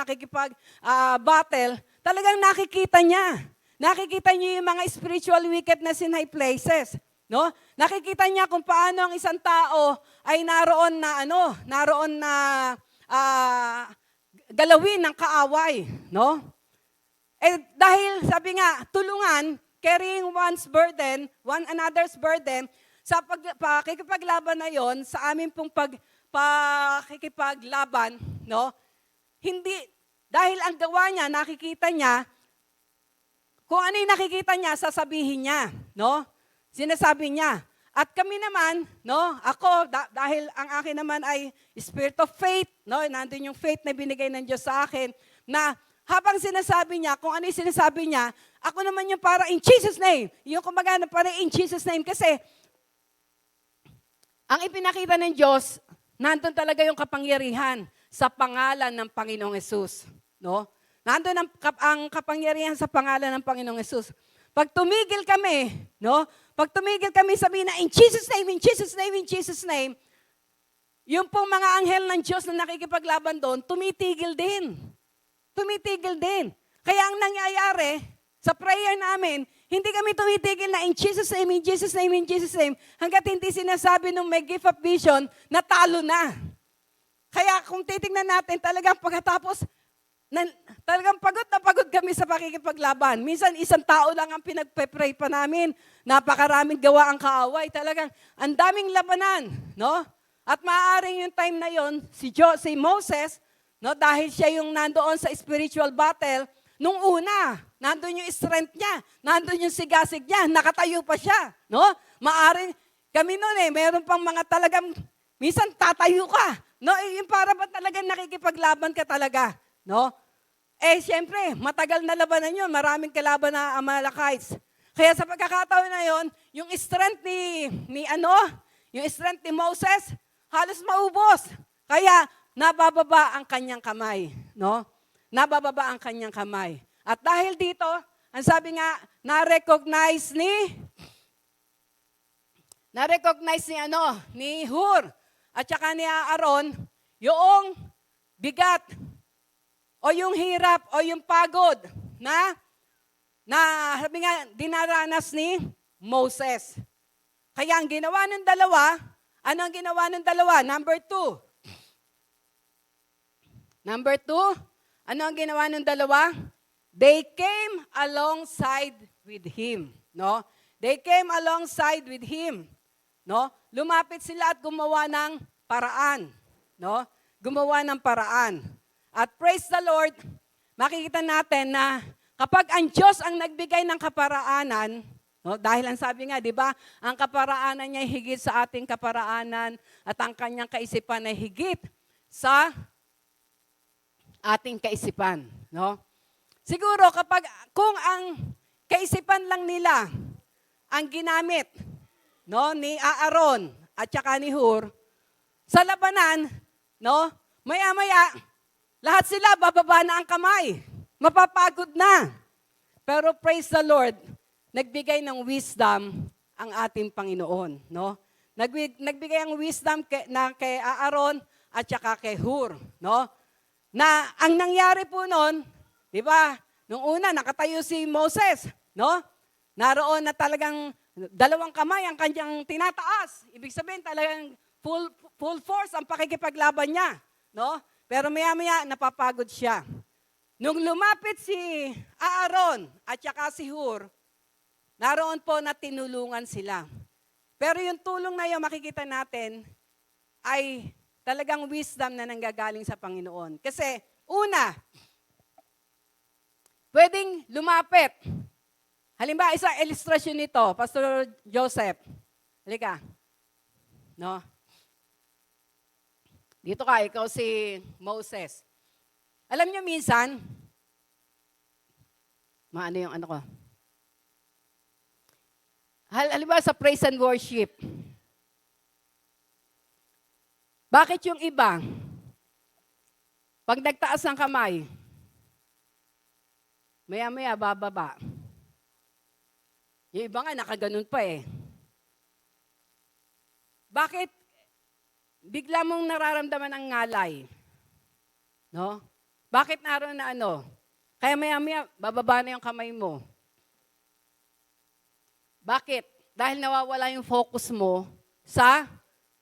battle, talagang nakikita niya. Nakikita niya yung mga spiritual wickedness in high places, no? Nakikita niya kung paano ang isang tao ay naroon na galawin ng kaaway, no? Eh dahil sabi nga, tulungan, carrying one another's burden, sa pakikipaglaban na yon, sa amin pong pakikipaglaban, no? Hindi, dahil ang gawa niya, nakikita niya, kung ano yung nakikita niya, sasabihin niya, no? Sinasabi niya. At kami naman, no, ako, dahil ang akin naman ay spirit of faith, no, nandun yung faith na binigay ng Diyos sa akin, na habang sinasabi niya, kung ano yung sinasabi niya, ako naman yung para in Jesus' name. Yung kumbaga na para in Jesus' name. Kasi, ang ipinakita ng Diyos, nandun talaga yung kapangyarihan sa pangalan ng Panginoong Hesus. No? Nandun ang kapangyarihan sa pangalan ng Panginoong Hesus. Pag tumigil kami, no? Pag tumigil kami, sabihin na in Jesus' name, in Jesus' name, in Jesus' name, yung pong mga anghel ng Diyos na nakikipaglaban doon, tumitigil din. Tumitigil din. Kaya ang nangyayari sa prayer namin, hindi kami tumitigil na in Jesus' name, in Jesus' name, in Jesus' name, hanggat hindi sinasabi nung may gift of vision, natalo na. Kaya kung titingnan natin, talagang pagkatapos, talagang pagod na pagod kami sa pakikipaglaban. Minsan, isang tao lang ang pinagpe-pray pa namin. Napakaraming gawa ang kaaway. Talagang, ang daming labanan, no? At maaaring yung time na yon, si Moses, no, dahil siya yung nandoon sa spiritual battle, nung una, nandun yung strength niya, nandun yung sigasig niya, nakatayo pa siya, no? Maaring, kami noon meron pang mga talagang, minsan tatayo ka, no? Yung para ba talagang nakikipaglaban ka talaga, no? Eh, siyempre, matagal na labanan yun, maraming kalaban na Amalekites. Kaya sa pagkakataon na yon, yung strength yung strength ni Moses, halos maubos. Kaya, nabababa ang kanyang kamay, no? Nabababa ang kanyang kamay. At dahil dito, ang sabi nga, na-recognize ni Hur at saka ni Aaron yung bigat o yung hirap o yung pagod na sabi nga, dinaranas ni Moses. Kaya ang ginawa ng dalawa, ano ang ginawa ng dalawa? Number 2, ano ang ginawa ng dalawa? They came alongside with him, no? They came alongside with him, no? Lumapit sila at gumawa ng paraan, no? Gumawa ng paraan. At praise the Lord, makikita natin na kapag ang Diyos ang nagbigay ng kaparaanan, no? Dahil ang sabi nga, di ba, ang kaparaanan niya ay higit sa ating kaparaanan at ang kanyang kaisipan ay higit sa ating kaisipan, no? Siguro kung ang kaisipan lang nila ang ginamit, no, ni Aaron at saka ni Hur sa labanan, no? Maya-maya lahat sila bababa na ang kamay. Mapapagod na. Pero praise the Lord, nagbigay ng wisdom ang ating Panginoon, no? Nagbigay ang wisdom kay Aaron at saka kay Hur, no? Na ang nangyari po noon, di ba, nung una nakatayo si Moses, no? Naroon na talagang dalawang kamay ang kanyang tinataas. Ibig sabihin talagang full force ang pakikipaglaban niya, no? Pero maya-maya napapagod siya. Nung lumapit si Aaron at saka si Hur, naroon po na tinulungan sila. Pero yung tulong na yun, makikita natin, ay talagang wisdom na nanggagaling sa Panginoon. Kasi, una, pwedeng lumapit. Halimbawa, isang illustration nito, Pastor Joseph. Halika. No? Dito ka, ikaw si Moses. Alam niyo minsan, maano yung ano ko? Halimbawa sa praise and worship, bakit yung iba, pag nagtaas ng kamay, Maya-maya, bababa. Yung iba nga, nakaganon pa eh. Bakit bigla mong nararamdaman ang ngalay? No? Bakit naroon na ano? Kaya maya-maya, bababa na yung kamay mo. Bakit? Dahil nawawala yung focus mo sa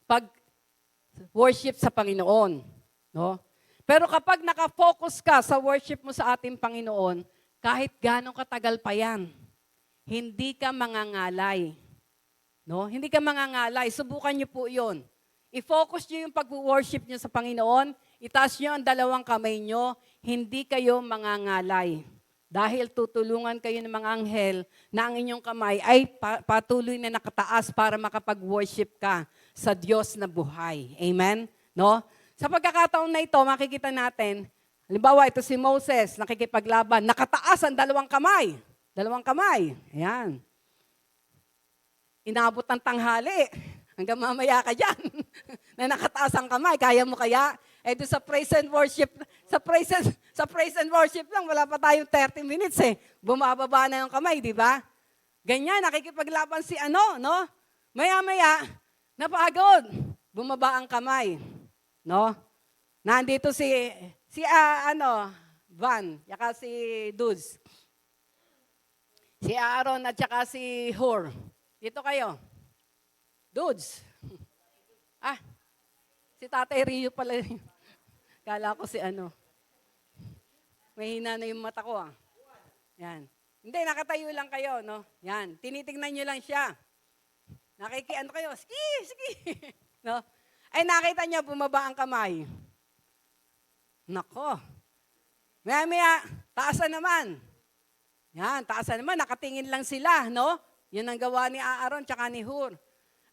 pag-worship sa Panginoon. No? Pero kapag nakafocus ka sa worship mo sa ating Panginoon, kahit ganong katagal pa yan, hindi ka mangangalay. No? Hindi ka mangangalay. Subukan niyo po yun. I-focus niyo yung pag-worship niyo sa Panginoon, itaas niyo ang dalawang kamay niyo, hindi kayo mangangalay. Dahil tutulungan kayo ng mga anghel na ang inyong kamay ay patuloy na nakataas para makapag-worship ka sa Diyos na buhay. Amen? No? Sa pagkakataon na ito, makikita natin, halimbawa ito si Moses, nakikipaglaban, nakataas ang dalawang kamay. Dalawang kamay. Ayan. Inabot ng tanghali. Hanggang mamaya ka dyan. Na nakataas ang kamay. Kaya mo kaya? Eh doon sa praise and worship, sa praise and worship lang, wala pa tayong 30 minutes eh. Bumababa na yung kamay, di ba? Ganyan, nakikipaglaban si ano, no? Maya-maya, napagod. Bumaba ang kamay. No? Nandito Van, yaka si Duz. Si Aaron at saka si Hur. Dito kayo. Dudes. Si Tatay Rio pala. Kala ko si ano. Mahina na yung mata ko Yan. Hindi, nakatayo lang kayo, no? Yan. Tinitingnan nyo lang siya. Nakikiano kayo. Sige. No? Ay, nakita nyo, bumaba ang kamay. Nako. Maya-maya, taasan naman. Yan, taasan naman. Nakatingin lang sila, no? Yun ang gawa ni Aaron tsaka ni Hur.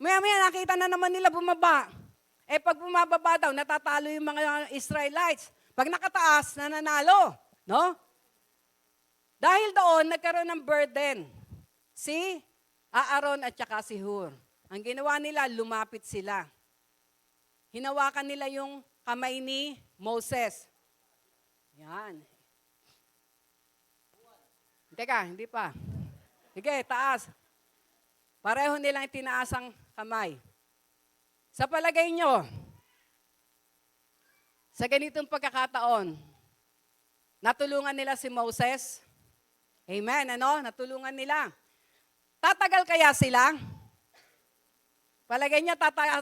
Maya-maya, nakita na naman nila bumaba. Eh, pag bumababa daw, natatalo yung mga Israelites. Pag nakataas, nananalo. No? Dahil doon, nagkaroon ng burden. Si Aaron at saka si Hur. Ang ginawa nila, lumapit sila. Hinawakan nila yung kamay ni Moses. Yan. Teka, hindi pa. Sige, taas. Pareho nilang itinaas ang kamay. Sa palagay nyo, sa ganitong pagkakataon, natulungan nila si Moses? Amen, ano? Natulungan nila. Tatagal kaya sila? Palagay nyo,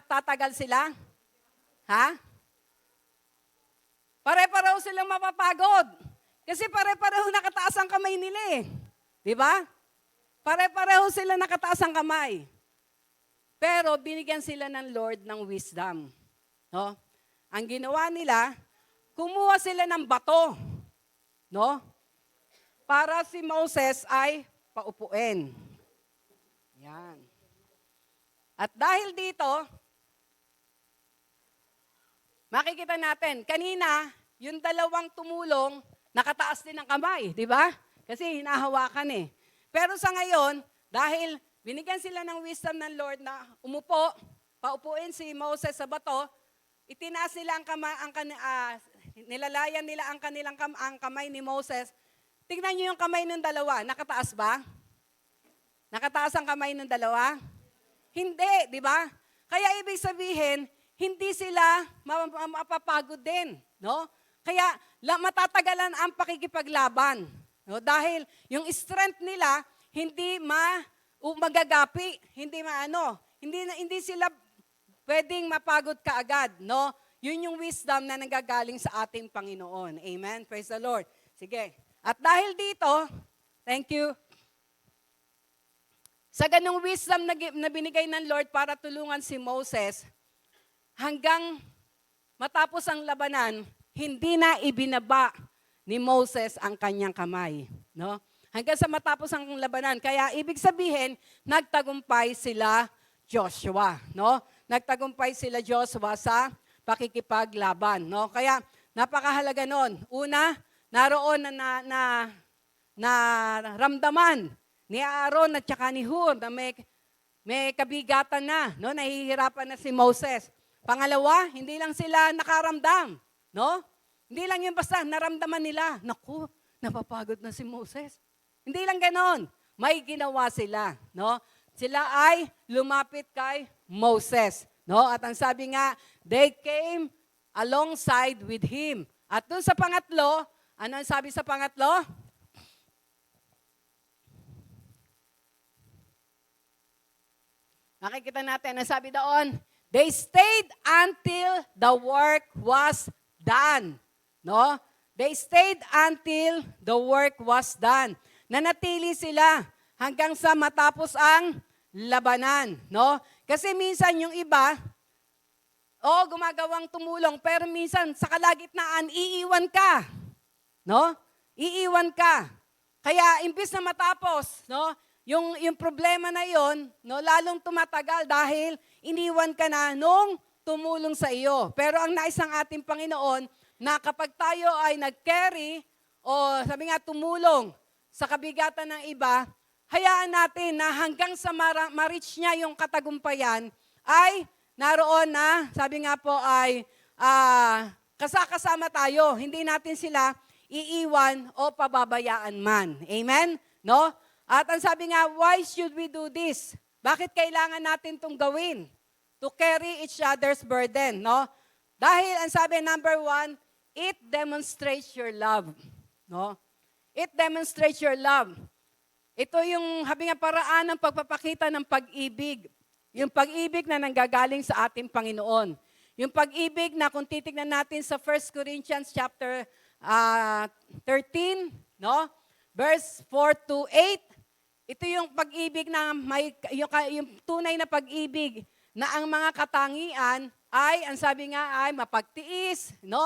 tatagal sila? Ha? Pare-pareho silang mapapagod. Kasi pare-pareho nakataas ang kamay nila eh. Di ba? Pare-pareho sila nakataas ang kamay. Pero binigyan sila ng Lord ng wisdom. No? Ang ginawa nila, kumuha sila ng bato. No? Para si Moses ay paupuin. Yan. At dahil dito, makikita natin, kanina, yung dalawang tumulong, nakataas din ang kamay, di ba? Kasi hinahawakan eh. Pero sa ngayon, dahil binigyan sila ng wisdom ng Lord na umupo, paupuin si Moses sa bato, itinaas nila nilalayan nila ang kamay ni Moses. Tingnan niyo yung kamay ng dalawa, nakataas ba? Nakataas ang kamay ng dalawa? Hindi, di ba? Kaya ibig sabihin, hindi sila mapapagod din, no? Kaya matatagalan ang pakikipaglaban. No? Dahil yung strength nila hindi magagapi, hindi sila pwedeng mapagod kaagad, no? Yun yung wisdom na nanggagaling sa ating Panginoon. Amen. Praise the Lord. Sige. At dahil dito, thank you. Sa ganung wisdom na binigay ng Lord para tulungan si Moses, hanggang matapos ang labanan, hindi na ibinaba ni Moses ang kanyang kamay. No? Hanggang sa matapos ang labanan. Kaya ibig sabihin, nagtagumpay sila Joshua. No? Nagtagumpay sila Joshua sa pakikipaglaban. No? Kaya napakahalaga nun. Una, naroon na ramdaman ni Aaron at saka ni Hur na may kabigatan na. No? Nahihirapan na si Moses. Pangalawa, hindi lang sila nakaramdam. No? Hindi lang yung basta naramdaman nila. Naku, napapagod na si Moses. Hindi lang ganon. May ginawa sila, no? Sila ay lumapit kay Moses, no? At ang sabi nga, they came alongside with him. At dun sa pangatlo, ano ang sabi sa pangatlo? Nakikita natin, ang sabi doon, they stayed until the work was done. No? They stayed until the work was done. Nanatili sila hanggang sa matapos ang labanan. No? Kasi minsan yung iba, gumagawang tumulong, pero minsan sa kalagitnaan, iiwan ka. No? Iiwan ka. Kaya imbis na matapos, no? Yung problema na yon, no, lalong tumatagal dahil iniwan ka na nung tumulong sa iyo. Pero ang nais ng ating Panginoon, na kapag tayo ay nag-carry o sabi nga tumulong sa kabigatan ng iba, hayaan natin na hanggang sa ma-reach niya yung katagumpayan, ay naroon na, sabi nga po ay kasakasama tayo. Hindi natin sila iiwan o pababayaan man. Amen? No? At ang sabi nga, why should we do this? Bakit kailangan natin itong gawin? To carry each other's burden, no? Dahil ang sabi, number 1, it demonstrates your love. No? It demonstrates your love. Ito yung sabi nga paraan ng pagpapakita ng pag-ibig. Yung pag-ibig na nanggagaling sa ating Panginoon. Yung pag-ibig na kung titignan natin sa 1 Corinthians chapter 13, no? Verse 4 to 8, ito yung pag-ibig na yung tunay na pag-ibig na ang mga katangian ay, ang sabi nga ay mapagtiis, no?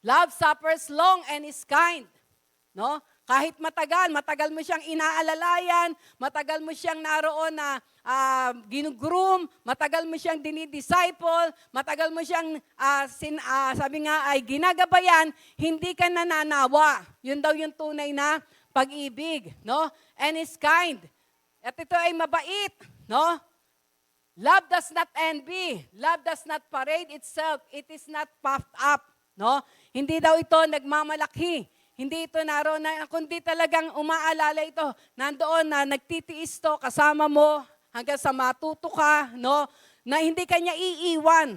Love suffers long and is kind, no? Kahit matagal mo siyang inaalalayan, matagal mo siyang naroon na ginugroom, matagal mo siyang dinidisciple, matagal mo siyang sabi nga ay ginagabayan, hindi ka nananawa. Yun daw yung tunay na pag-ibig, no? And is kind. At ito ay mabait, no? Love does not envy. Love does not parade itself. It is not puffed up, no? Hindi daw ito nagmamalaki. Hindi ito naroon na, kundi talagang umaalala ito. Nandoon na nagtitiis to kasama mo hanggang sa matuto ka, no? Na hindi kanya iiwan.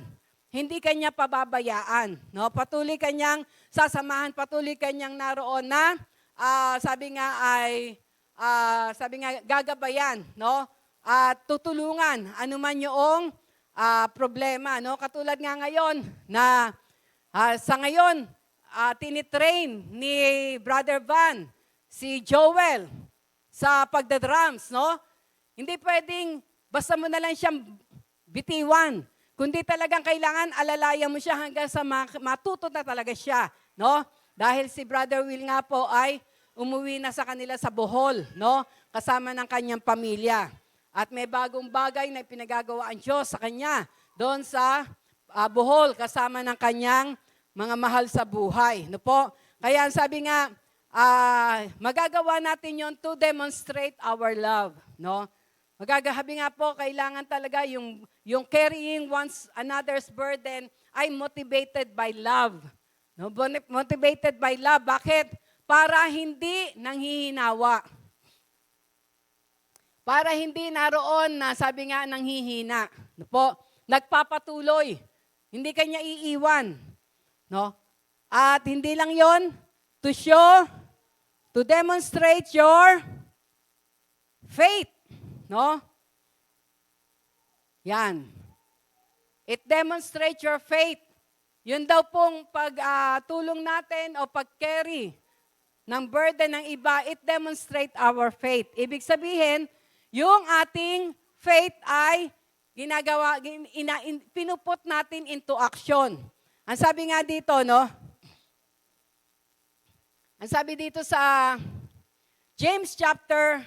Hindi kanya pababayaan, no? Patuloy kanyang sasamahan, patuloy kanyang naroon na sabi nga gagabayan, no? At tutulungan anuman yung problema, no? Katulad nga ngayon na sa ngayon tinitrain ni Brother Van si Joel sa pagdadrums, no? Hindi pwedeng basta mo na lang siyang bitiwan, kundi talagang kailangan alalayan mo siya hanggang sa matuto na talaga siya, no? Dahil si Brother Will nga po ay umuwi na sa kanila sa Bohol, no? Kasama ng kanyang pamilya. At may bagong bagay na pinagagawa ang Diyos sa kanya doon sa Bohol kasama ng kanyang mga mahal sa buhay. No po? Kaya ang sabi nga, magagawa natin yon to demonstrate our love. No? Magagahabi nga po, kailangan talaga yung carrying another's burden ay motivated by love. No? Motivated by love. Bakit? Para hindi nanghihinawa. Para hindi naroon na sabi nga nanghihina. No po? Nagpapatuloy. Hindi kanya iiwan. No? At hindi lang yon, to show, to demonstrate your faith. No? Yan. It demonstrates your faith. Yun daw pong pagtulong natin o pag-carry ng burden ng iba, it demonstrates our faith. Ibig sabihin, yung ating faith ay pinuput natin into action. Ang sabi nga dito, no? Ang sabi dito sa James chapter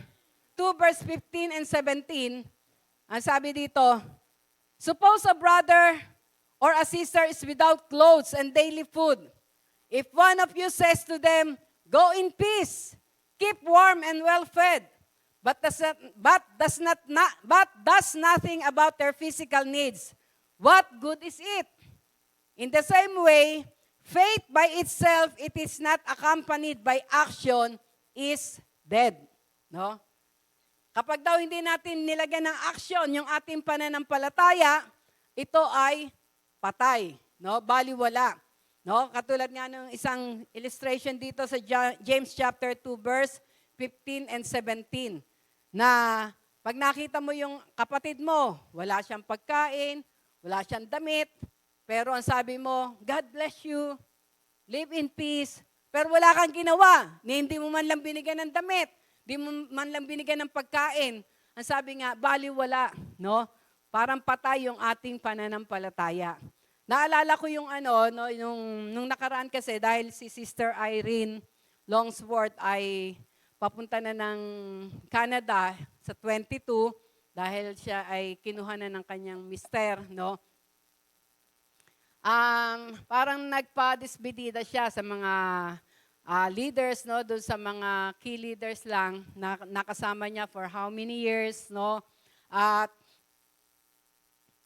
2 verse 15 and 17, ang sabi dito, suppose a brother or a sister is without clothes and daily food. If one of you says to them, go in peace, keep warm and well fed, but does nothing about their physical needs, what good is it? In the same way, Faith by itself, it is not accompanied by action, is dead. No? Kapag daw hindi natin nilagyan ng action yung ating pananampalataya, ito ay patay. No? Baliwala. No? Katulad nga ng isang illustration dito sa James chapter 2 verse 15 and 17 na pag nakita mo yung kapatid mo, wala siyang pagkain, wala siyang damit, pero ang sabi mo, God bless you, live in peace, pero wala kang ginawa, hindi mo man lang binigyan ng damit, di mo man lang binigyan ng pagkain. Ang sabi nga, baliwala, no? Parang patay yung ating pananampalataya. Naalala ko yung no, nung nakaraan kasi dahil si Sister Irene Longsworth ay papunta na ng Canada sa 22 dahil siya ay kinuha na ng kanyang mister, no? Parang nagpa-disbedida siya sa mga leaders, no, doon sa mga key leaders lang na nakasama niya for how many years, no? At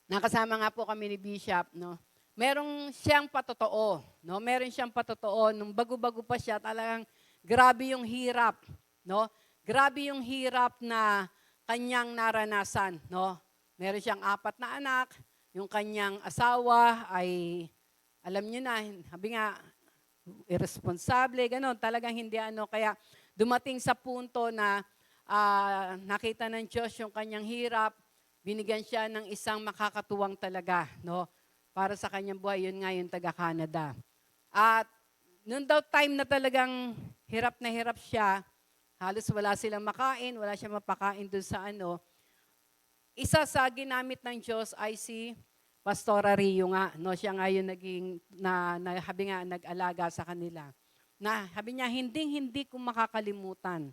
nakasama nga po kami ni Bishop, no? Merong siyang patotoo, no? Meron siyang patotoo nung bago-bago pa siya, talagang grabe yung hirap, no? Grabe yung hirap na kanyang naranasan, no? Meron siyang 4 na anak, yung kanyang asawa ay alam niyo na, sabi nga irresponsible, gano'n, talagang hindi kaya dumating sa punto na nakita ng Diyos yung kanyang hirap, binigyan siya ng isang makakatuwang talaga, no? Para sa kanyang buhay, yun nga yung taga-Canada. At noon daw time na talagang hirap na hirap siya, halos wala silang makain, wala siyang mapakain doon sa isa sa ginamit ng Diyos ay si Pastora Rio nga, no? Siya nga yung sabi nga, nag-alaga sa kanila. Na, sabi niya, hindi ko makakalimutan.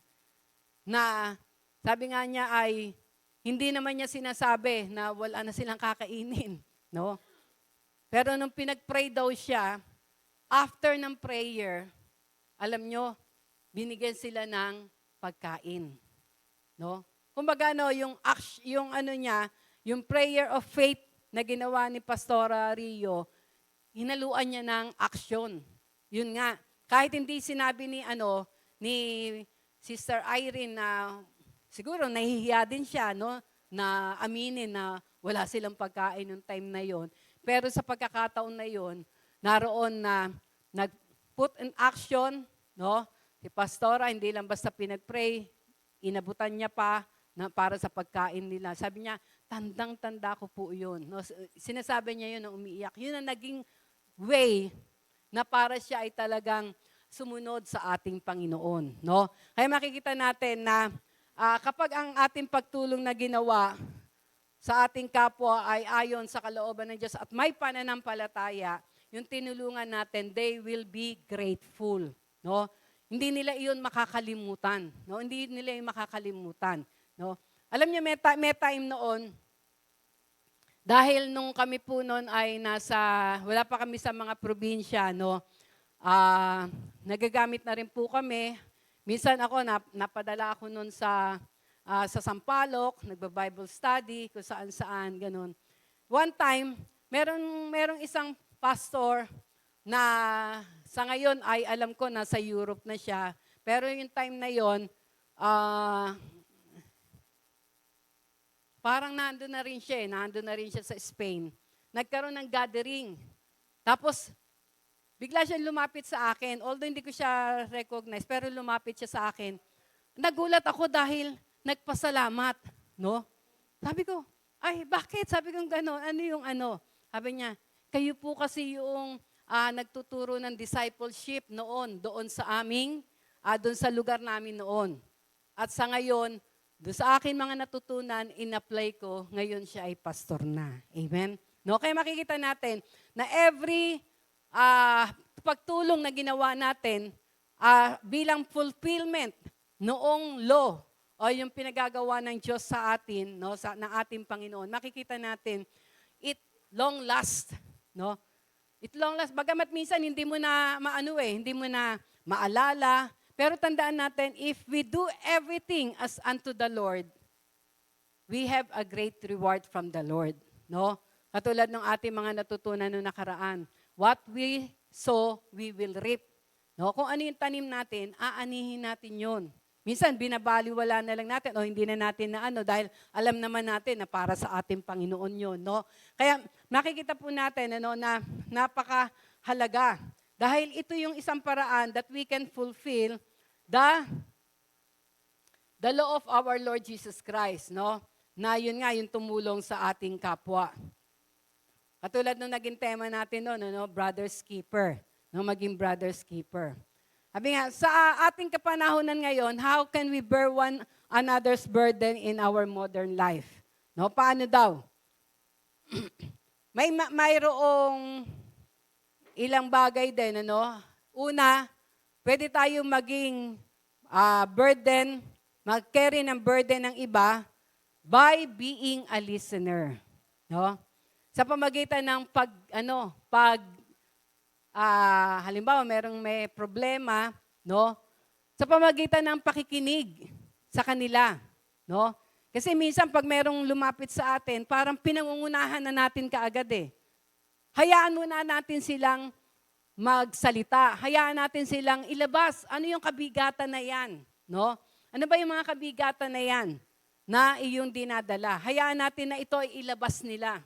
Na, sabi nga niya ay, hindi naman niya sinasabi na wala na silang kakainin, no? Pero nung pinag-pray daw siya, after ng prayer, alam nyo, binigyan sila ng pagkain, no? Kumbaga yung prayer of faith na ginawa ni Pastora Rio, hinaluan niya ng action. Yun nga, kahit hindi sinabi ni Sister Irene na siguro nahihiya din siya, no, na aminin na wala silang pagkain yung time na yon. Pero sa pagkakataon na yon, naroon na nag-put in action, no? Si Pastora hindi lang basta pinag-pray, inabutan niya pa para sa pagkain nila. Sabi niya, tandang-tanda ko po yun. No? Sinasabi niya yun na umiiyak. Yun ang naging way na para siya ay talagang sumunod sa ating Panginoon. No? Kaya makikita natin na kapag ang ating pagtulong na ginawa sa ating kapwa ay ayon sa kalooban ng Diyos at may pananampalataya, yung tinulungan natin, they will be grateful. No? Hindi nila iyon makakalimutan. No? Hindi nila iyon makakalimutan. No? Alam niyo, may time noon, dahil nung kami po noon ay wala pa kami sa mga probinsya, no? Nagagamit na rin po kami. Minsan ako, napadala ako noon sa Sampaloc, nagba-Bible study, kung saan-saan, ganun. One time, merong isang pastor na sa ngayon ay alam ko nasa Europe na siya. Pero yung time na yon, parang nandun na rin siya sa Spain. Nagkaroon ng gathering. Tapos, bigla siya lumapit sa akin. Although hindi ko siya recognize, pero lumapit siya sa akin. Nagulat ako dahil nagpasalamat. No? Sabi ko, ay bakit? Sabi ko gano'n, ano yung ano? Sabi niya, kayo po kasi yung nagtuturo ng discipleship doon sa doon sa lugar namin noon. At sa ngayon, doon sa akin mga natutunan, in-apply ko, ngayon siya ay pastor na. Amen? No? Kaya makikita natin na every pagtulong na ginawa natin bilang fulfillment noong law o yung pinagagawa ng Diyos sa atin, no, ng ating Panginoon, makikita natin, it long last. No? It long last. Bagamat minsan hindi mo na hindi mo na maalala, pero tandaan natin, if we do everything as unto the Lord, we have a great reward from the Lord. No? Katulad ng ating mga natutunan noong nakaraan. What we so we will reap. No? Kung ano yung tanim natin, aanihin natin yun. Minsan, binabaliwala na lang natin o hindi na natin na dahil alam naman natin na para sa ating Panginoon yun. No? Kaya makikita po natin na napakahalaga. Dahil ito yung isang paraan that we can fulfill the law of our Lord Jesus Christ. No? Na yun nga, yung tumulong sa ating kapwa. Katulad nung naging tema natin noon, brother's keeper. No, maging brother's keeper. Sabi nga, sa ating kapanahonan ngayon, how can we bear one another's burden in our modern life? No, paano daw? Mayroong ilang bagay din, Una, pwede tayo maging burden, mag-carry ng burden ng iba by being a listener. No? Sa pamagitan ng halimbawa, may problema, sa pamagitan ng pakikinig sa kanila, Kasi minsan pag merong lumapit sa atin, parang pinangungunahan na natin kaagad eh. Hayaan muna natin silang magsalita. Hayaan natin silang ilabas. Ano yung kabigatan na yan, Ano ba yung mga kabigatan na yan na iyong dinadala? Hayaan natin na ito ay ilabas nila,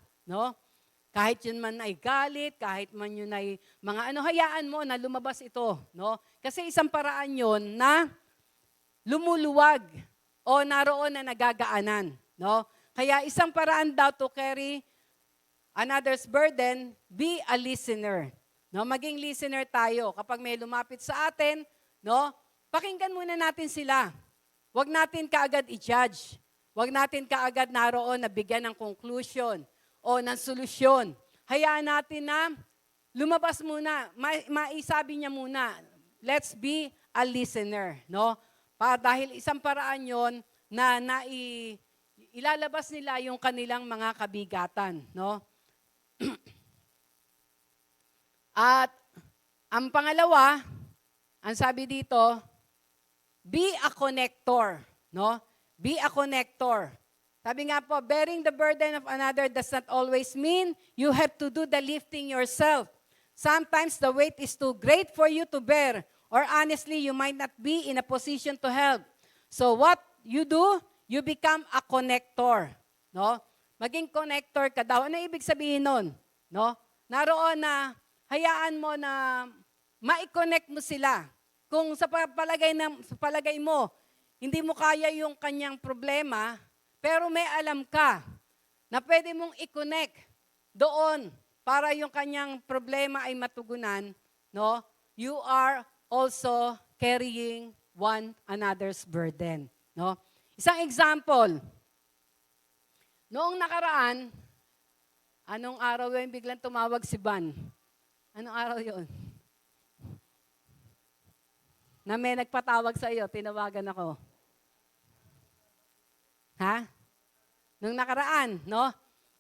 Kahit yun man ay galit, kahit man yun ay hayaan mo na lumabas ito, Kasi isang paraan yun na lumuluwag o naroon na nagagaanan, Kaya isang paraan daw to carry another's burden, be a listener. Maging listener tayo. Kapag may lumapit sa atin, pakinggan muna natin sila. Huwag natin kaagad i-judge. Huwag natin kaagad naroon na bigyan ng conclusion o ng solusyon. Hayaan natin na lumabas muna. Maisabi niya muna, let's be a listener. Dahil isang paraan yon na ilalabas nila yung kanilang mga kabigatan. At ang pangalawa, ang sabi dito, be a connector. Be a connector. Sabi nga po, bearing the burden of another does not always mean you have to do the lifting yourself. Sometimes the weight is too great for you to bear, or honestly, you might not be in a position to help. So what you do, you become a connector. Maging connector ka daw. Ano ibig sabihin nun? Naroon na, hayaan mo na ma-connect mo sila. Kung sa palagay mo, hindi mo kaya yung kanyang problema, pero may alam ka na pwede mong i-connect doon para yung kanyang problema ay matugunan, you are also carrying one another's burden. Isang example, noong nakaraan, anong araw yun biglang tumawag si Van? Anong araw yun? Na may nagpatawag sa iyo, tinawagan ako. Ha? Nung nakaraan,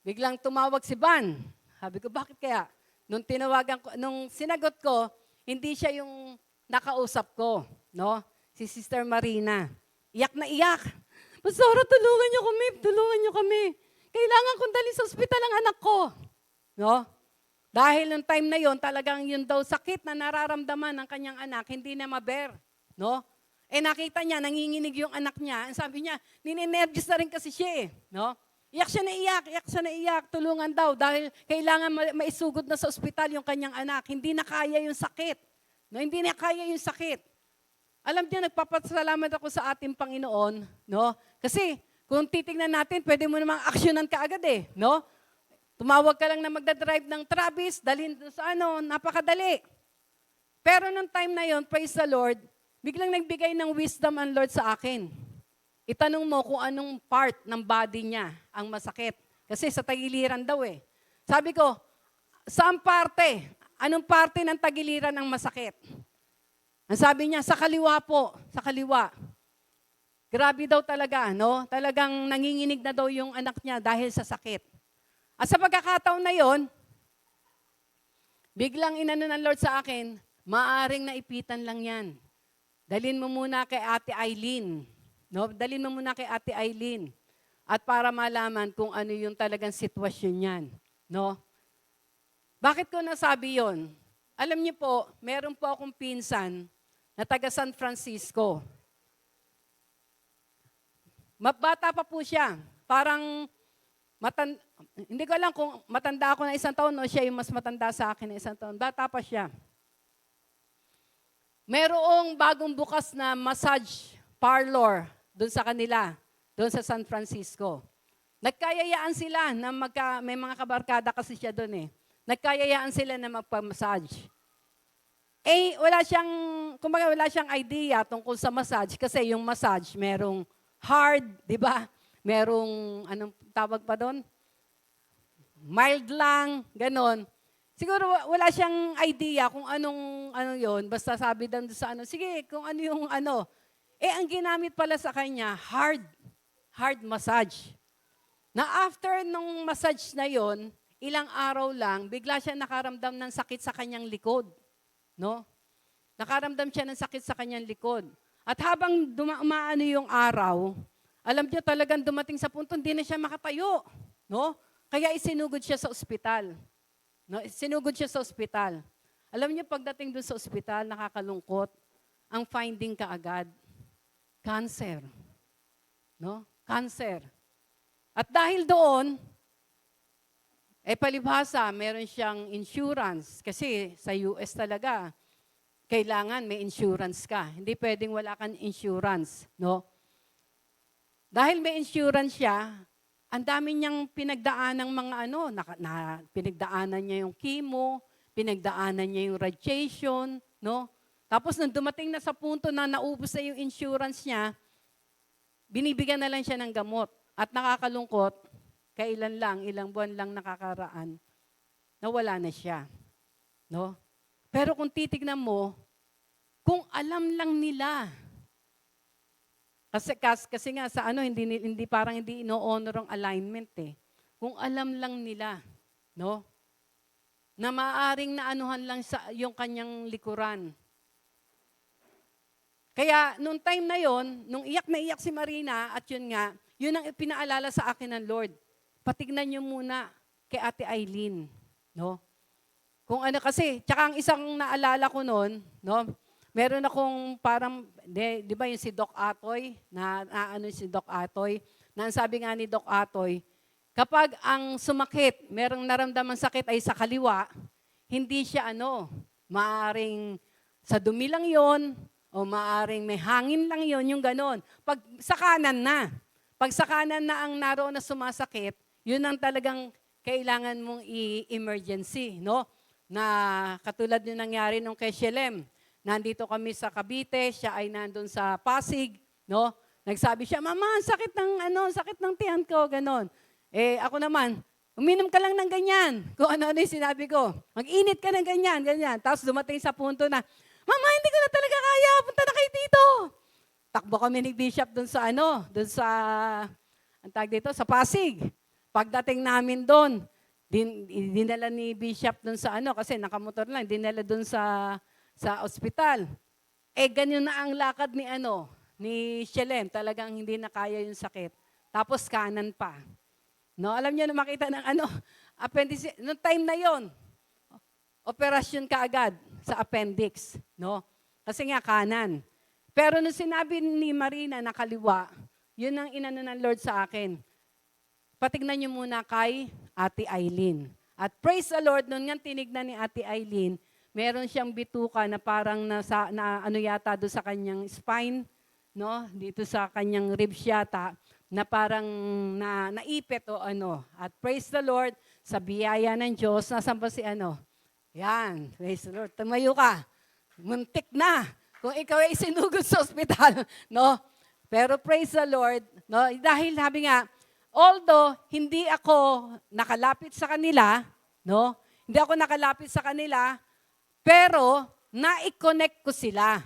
biglang tumawag si Van. Sabi ko, bakit kaya? Nung sinagot ko, hindi siya yung nakausap ko, Si Sister Marina. Iyak na iyak. Pastora, tulungan niyo kami. Kailangan kong dalhin sa ospital ang anak ko. Dahil nung time na yon, talagang yun daw sakit na nararamdaman ng kanyang anak, hindi na mabear. Nakita niya, nanginginig yung anak niya. Sabi niya, ninenervous na rin kasi siya Iyak siya na iyak, tulungan daw dahil kailangan maisugod na sa ospital yung kanyang anak. Hindi na kaya yung sakit. Hindi na kaya yung sakit. Alam niyo, nagpapasalamat ako sa ating Panginoon, Kasi kung titingnan natin, pwede mo namang aksyonan ka agad Tumawag ka lang na magdadrive ng Travis, dalhin sa napakadali. Pero nung time na yon, praise the Lord, biglang nagbigay ng wisdom ang Lord sa akin. Itanong mo kung anong part ng body niya ang masakit. Kasi sa tagiliran daw Sabi ko, saan parte? Anong parte ng tagiliran ang masakit? Ang sabi niya, sa kaliwa po, sa kaliwa. Grabe daw talaga, Talagang nanginginig na daw yung anak niya dahil sa sakit. At sa pagkakataon na yon, biglang inano ng Lord sa akin, maaring naipitan lang yan. Dalhin mo muna kay Ate Eileen. Dalhin mo muna kay Ate Eileen. At para malaman kung ano yung talagang sitwasyon niyan. Bakit ko nasabi yon? alam niyo po, meron po akong pinsan na taga San Francisco. Bata pa po siya. Parang, hindi ko alam kung matanda ako na 1 taon o siya yung mas matanda sa akin na 1 taon. Bata pa siya. Merong bagong bukas na massage parlor doon sa kanila, doon sa San Francisco. Nagkayayaan sila na may mga kabarkada kasi siya doon eh. Nagkayayaan sila na magpa-massage. Eh, kumbaga wala siyang idea tungkol sa massage kasi yung massage merong hard, di ba? Merong, anong tawag pa doon? Mild lang, ganon. Siguro wala siyang idea kung ano yon. Basta sabi doon sa sige, kung ano yung ano. Eh, ang ginamit pala sa kanya, hard massage. Na after nung massage na yon, ilang araw lang, bigla siya nakaramdam ng sakit sa kanyang likod. No? Nakaramdam siya ng sakit sa kanyang likod. At habang umaano yung araw, alam niyo talagang dumating sa punto, hindi na siya makatayo. No? Kaya isinugod siya sa ospital. No? Sinugod siya sa ospital. Alam niyo, pagdating doon sa ospital, nakakalungkot, ang finding kaagad, cancer. No? Cancer. At dahil doon, palibhasa, meron siyang insurance. Kasi sa US talaga, kailangan may insurance ka. Hindi pwedeng wala kang insurance. No? Dahil may insurance siya, ang dami niyang pinagdaanan ng mga pinagdaanan niya yung chemo, pinagdaanan niya yung radiation. No? Tapos nung dumating na sa punto na naubos na yung insurance niya, binibigyan na lang siya ng gamot. At nakakalungkot, ilang buwan lang nakakaraan, nawala na siya. No? Pero kung titignan mo, kung alam lang nila, kasi nga sa hindi parang hindi ino-honor ang alignment eh. Kung alam lang nila, no? Na maaring naanuhan lang sa yung kanyang likuran. Kaya nung time na yon, nung iyak na iyak si Marina at yun nga, yun ang pinaalala sa akin ng Lord. Patignan niyo muna kay Ate Eileen, no? Kung ano kasi, tsaka ang isang naalala ko noon, no? Meron akong parang, di ba yung si Doc Atoy, si Doc Atoy, na ang sabi nga ni Doc Atoy, kapag ang sumakit, merong naramdaman sakit ay sa kaliwa, hindi siya maaring sa dumi lang yon o maaring may hangin lang yon yung ganon. Pag sa kanan na, ang naroon na sumasakit, yun ang talagang kailangan mong i-emergency, no? Na katulad yung nangyari nung kay Shelem. Nandito kami sa Cavite, siya ay nandun sa Pasig, no? Nagsabi siya, "Mama, sakit ng tiyan ko," ganon. Eh ako naman, uminom ka lang ng ganyan. Kung ano yung sinabi ko. Mag-init ka ng ganyan, ganyan. Tapos dumating sa punto na, "Mama, hindi ko na talaga kaya, punta na kayo dito." Takbo kami ni Bishop dun sa sa Pasig. Pagdating namin doon, dinala ni Bishop doon sa kasi nakamotor lang, dinala doon sa ospital. Eh, ganyan na ang lakad ni Shelem. Talagang hindi na kaya yung sakit. Tapos kanan pa. No, alam niyo na makita ng appendix. Noong time na yon, operasyon kaagad sa appendix. No? Kasi nga kanan. Pero nung sinabi ni Marina na kaliwa, yun ang inano ng Lord sa akin. Patignan niyo muna kay Ate Eileen. At praise the Lord, nung nga tinignan ni Ate Eileen, meron siyang bituka na parang yata doon sa kanyang spine, no? Dito sa kanyang ribs yata, na parang naipit o At praise the Lord, sa biyaya ng Diyos, nasan ba si Yan, praise the Lord. Tumayo ka. Muntik na. Kung ikaw ay sinugod sa ospital, no? Pero praise the Lord, no? Dahil sabi nga, although hindi ako nakalapit sa kanila, no? Hindi ako nakalapit sa kanila, pero na-connect ko sila.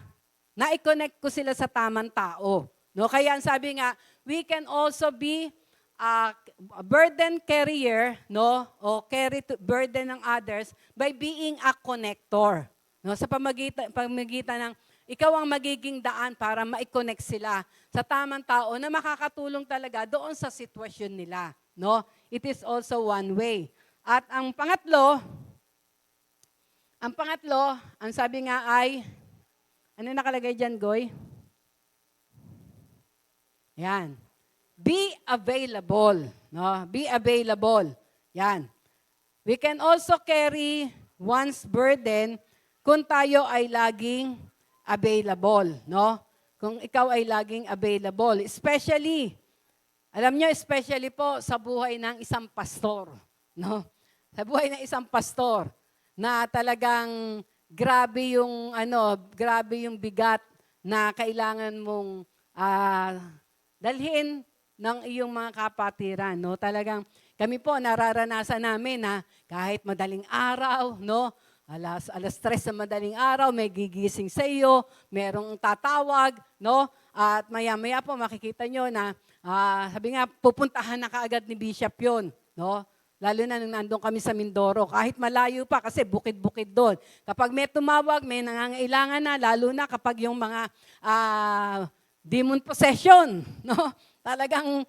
Na-connect ko sila sa tamang tao. No? Kaya ang sabi nga, we can also be a burden carrier, no? O carry to burden ng others by being a connector. No? Sa pamagitan ng ikaw ang magiging daan para ma-connect sila sa tamang tao na makakatulong talaga doon sa sitwasyon nila. No? It is also one way. At ang pangatlo, Ang pangatlo, ang sabi nga ay, ano nakalagay dyan, Goy? Yan. Be available. No? Be available. Yan. We can also carry one's burden kung tayo ay laging available. No? Kung ikaw ay laging available. Especially, alam nyo, especially po sa buhay ng isang pastor. No? Sa buhay ng isang pastor na talagang grabe yung bigat na kailangan mong dalhin ng iyong mga kapatiran, no? Talagang kami po nararanasan namin na kahit madaling araw, no? Alas 3 sa madaling araw, may gigising sa iyo, merong tatawag, no? At maya-maya po makikita nyo na sabi nga pupuntahan na kaagad ni Bishop 'yon, no? Lalo na nung nandun kami sa Mindoro. Kahit malayo pa kasi bukid-bukid doon. Kapag may tumawag, may nangangailangan na, lalo na kapag yung mga demon possession. No? Talagang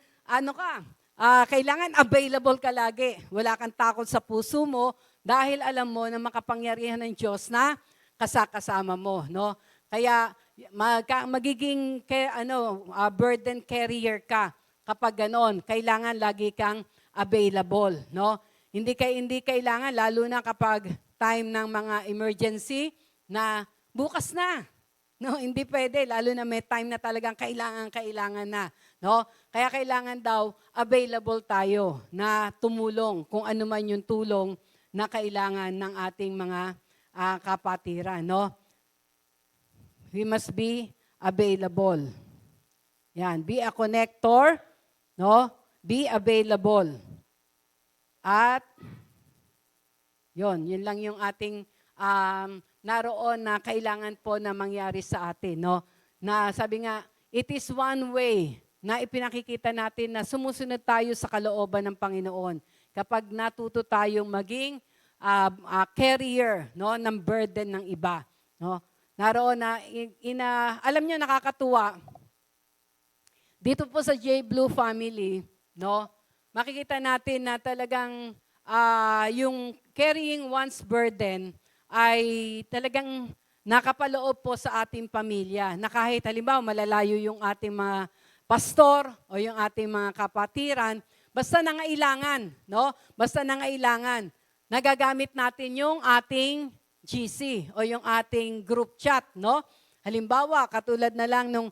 kailangan available ka lagi. Wala kang takot sa puso mo dahil alam mo na makapangyarihan ng Diyos na kasama mo. No? Kaya magiging burden carrier ka kapag ganon. Kailangan lagi kang available, no? Hindi kailangan, lalo na kapag time ng mga emergency na bukas na. No, hindi pwede, lalo na may time na talagang kailangan na, no? Kaya kailangan daw available tayo na tumulong kung ano man yung tulong na kailangan ng ating mga kapatiran, no? We must be available. Yan, be a connector, no? Be available. At yun lang yung ating naroon na kailangan po na mangyari sa atin, no? Na sabi nga, it is one way na ipinakikita natin na sumusunod tayo sa kalooban ng Panginoon. Kapag natuto tayong maging carrier, no, ng burden ng iba, no? Naroon na alam niyo, nakakatuwa. Dito po sa J. Blue family, no? Makikita natin na talagang yung carrying one's burden ay talagang nakapaloob po sa ating pamilya. Na kahit halimbawa malalayo yung ating mga pastor o yung ating mga kapatiran, basta nangailangan, no? Basta nangailangan, nagagamit natin yung ating GC o yung ating group chat, no? Halimbawa, katulad na lang nung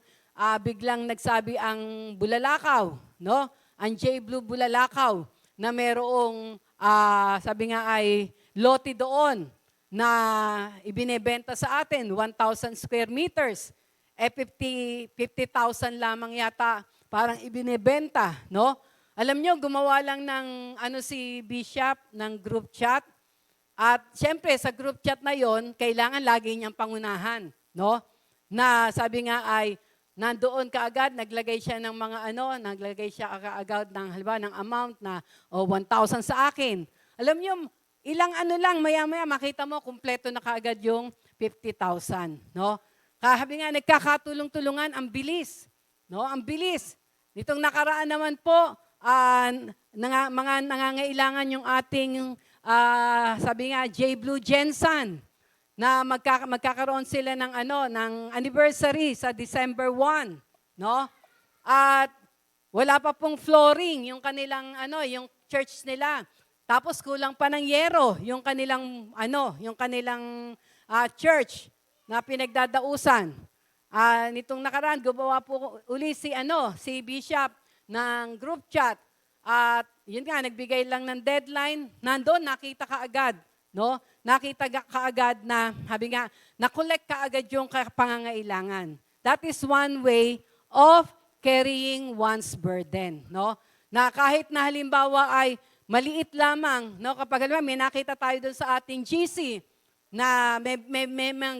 biglang nagsabi ang Bulalakaw, no? Ang J. Blue Bulalakaw na merong, sabi nga ay, lote doon na ibinebenta sa atin, 1,000 square meters. 50,000 lamang yata parang ibinebenta, no? Alam nyo, gumawa lang ng si Bishop ng group chat. At siyempre, sa group chat na yon, kailangan lagi niyang pangunahan, no? Na sabi nga ay, nandoon kaagad, naglagay siya ng mga naglagay siya kaagad ng halimbawa ng amount na 1,000 sa akin. Alam niyo, ilang lang, maya-maya makita mo, kumpleto na kaagad yung 50,000. No? Sabi nga, nagkakatulong-tulungan, ang bilis. No? Ang bilis. Nitong nakaraan naman po, mga nangangailangan yung ating, sabi nga, J. Blue Jensen, na magkakaroon sila ng ng anniversary sa December 1, no? At wala pa pong flooring yung kanilang yung church nila. Tapos kulang pa ng yero yung kanilang church na pinagdadausan. Nitong nakaraan gumawa po uli si Bishop ng group chat. At yun nga, nagbigay lang ng deadline. Nandoon, nakita kaagad, no? Nakita kaagad na, sabi nga, na-collect kaagad yung pangangailangan. That is one way of carrying one's burden, no? Na kahit na halimbawa ay maliit lamang, no? Kapag halimbawa may nakita tayo doon sa ating GC na may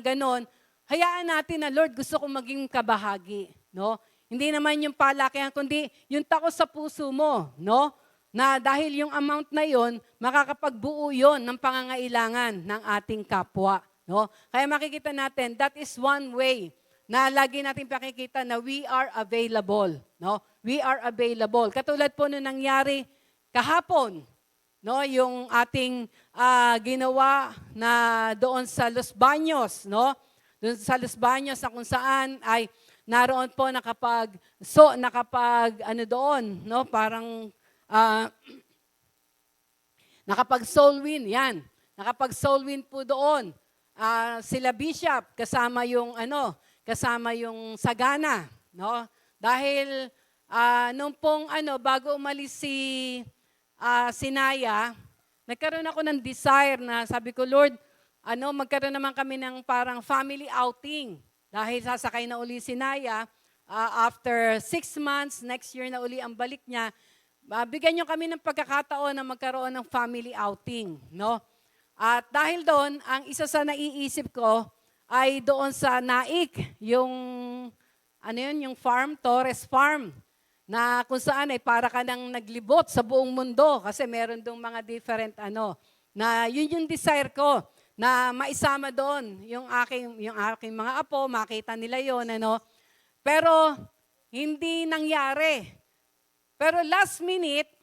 ganon, hayaan natin na, Lord, gusto kong maging kabahagi, no? Hindi naman yung palakihan, kundi yung takot sa puso mo, no? Na dahil yung amount na yon, makakapagbuo yon ng pangangailangan ng ating kapwa, no? Kaya makikita natin, that is one way na lagi natin pakikita na we are available, no? We are available. Katulad po nung nangyari kahapon, no, yung ating ginawa na doon sa Los Baños, no? Doon sa Los Baños na kung saan ay naroon po nakapag ano doon, no? Parang nakapag soul win, yan. Nakapag soul win po doon. Sila Bishop kasama yung Sagana, no? Dahil nung pong bago umalis si Naya, nagkaroon ako ng desire na sabi ko, Lord, magkaroon naman kami ng parang family outing. Dahil sasakay na uli si Naya, after 6 months, next year na uli ang balik niya, bigyan niyo kami ng pagkakataon na magkaroon ng family outing, no? At dahil doon, ang isa sa naiisip ko ay doon sa Naik, yung farm, Torres Farm, na kung saan ay para ka nang naglibot sa buong mundo kasi meron dong mga different na yun yung desire ko na maisama doon yung aking mga apo, makita nila yon Pero hindi nangyari. Pero last minute,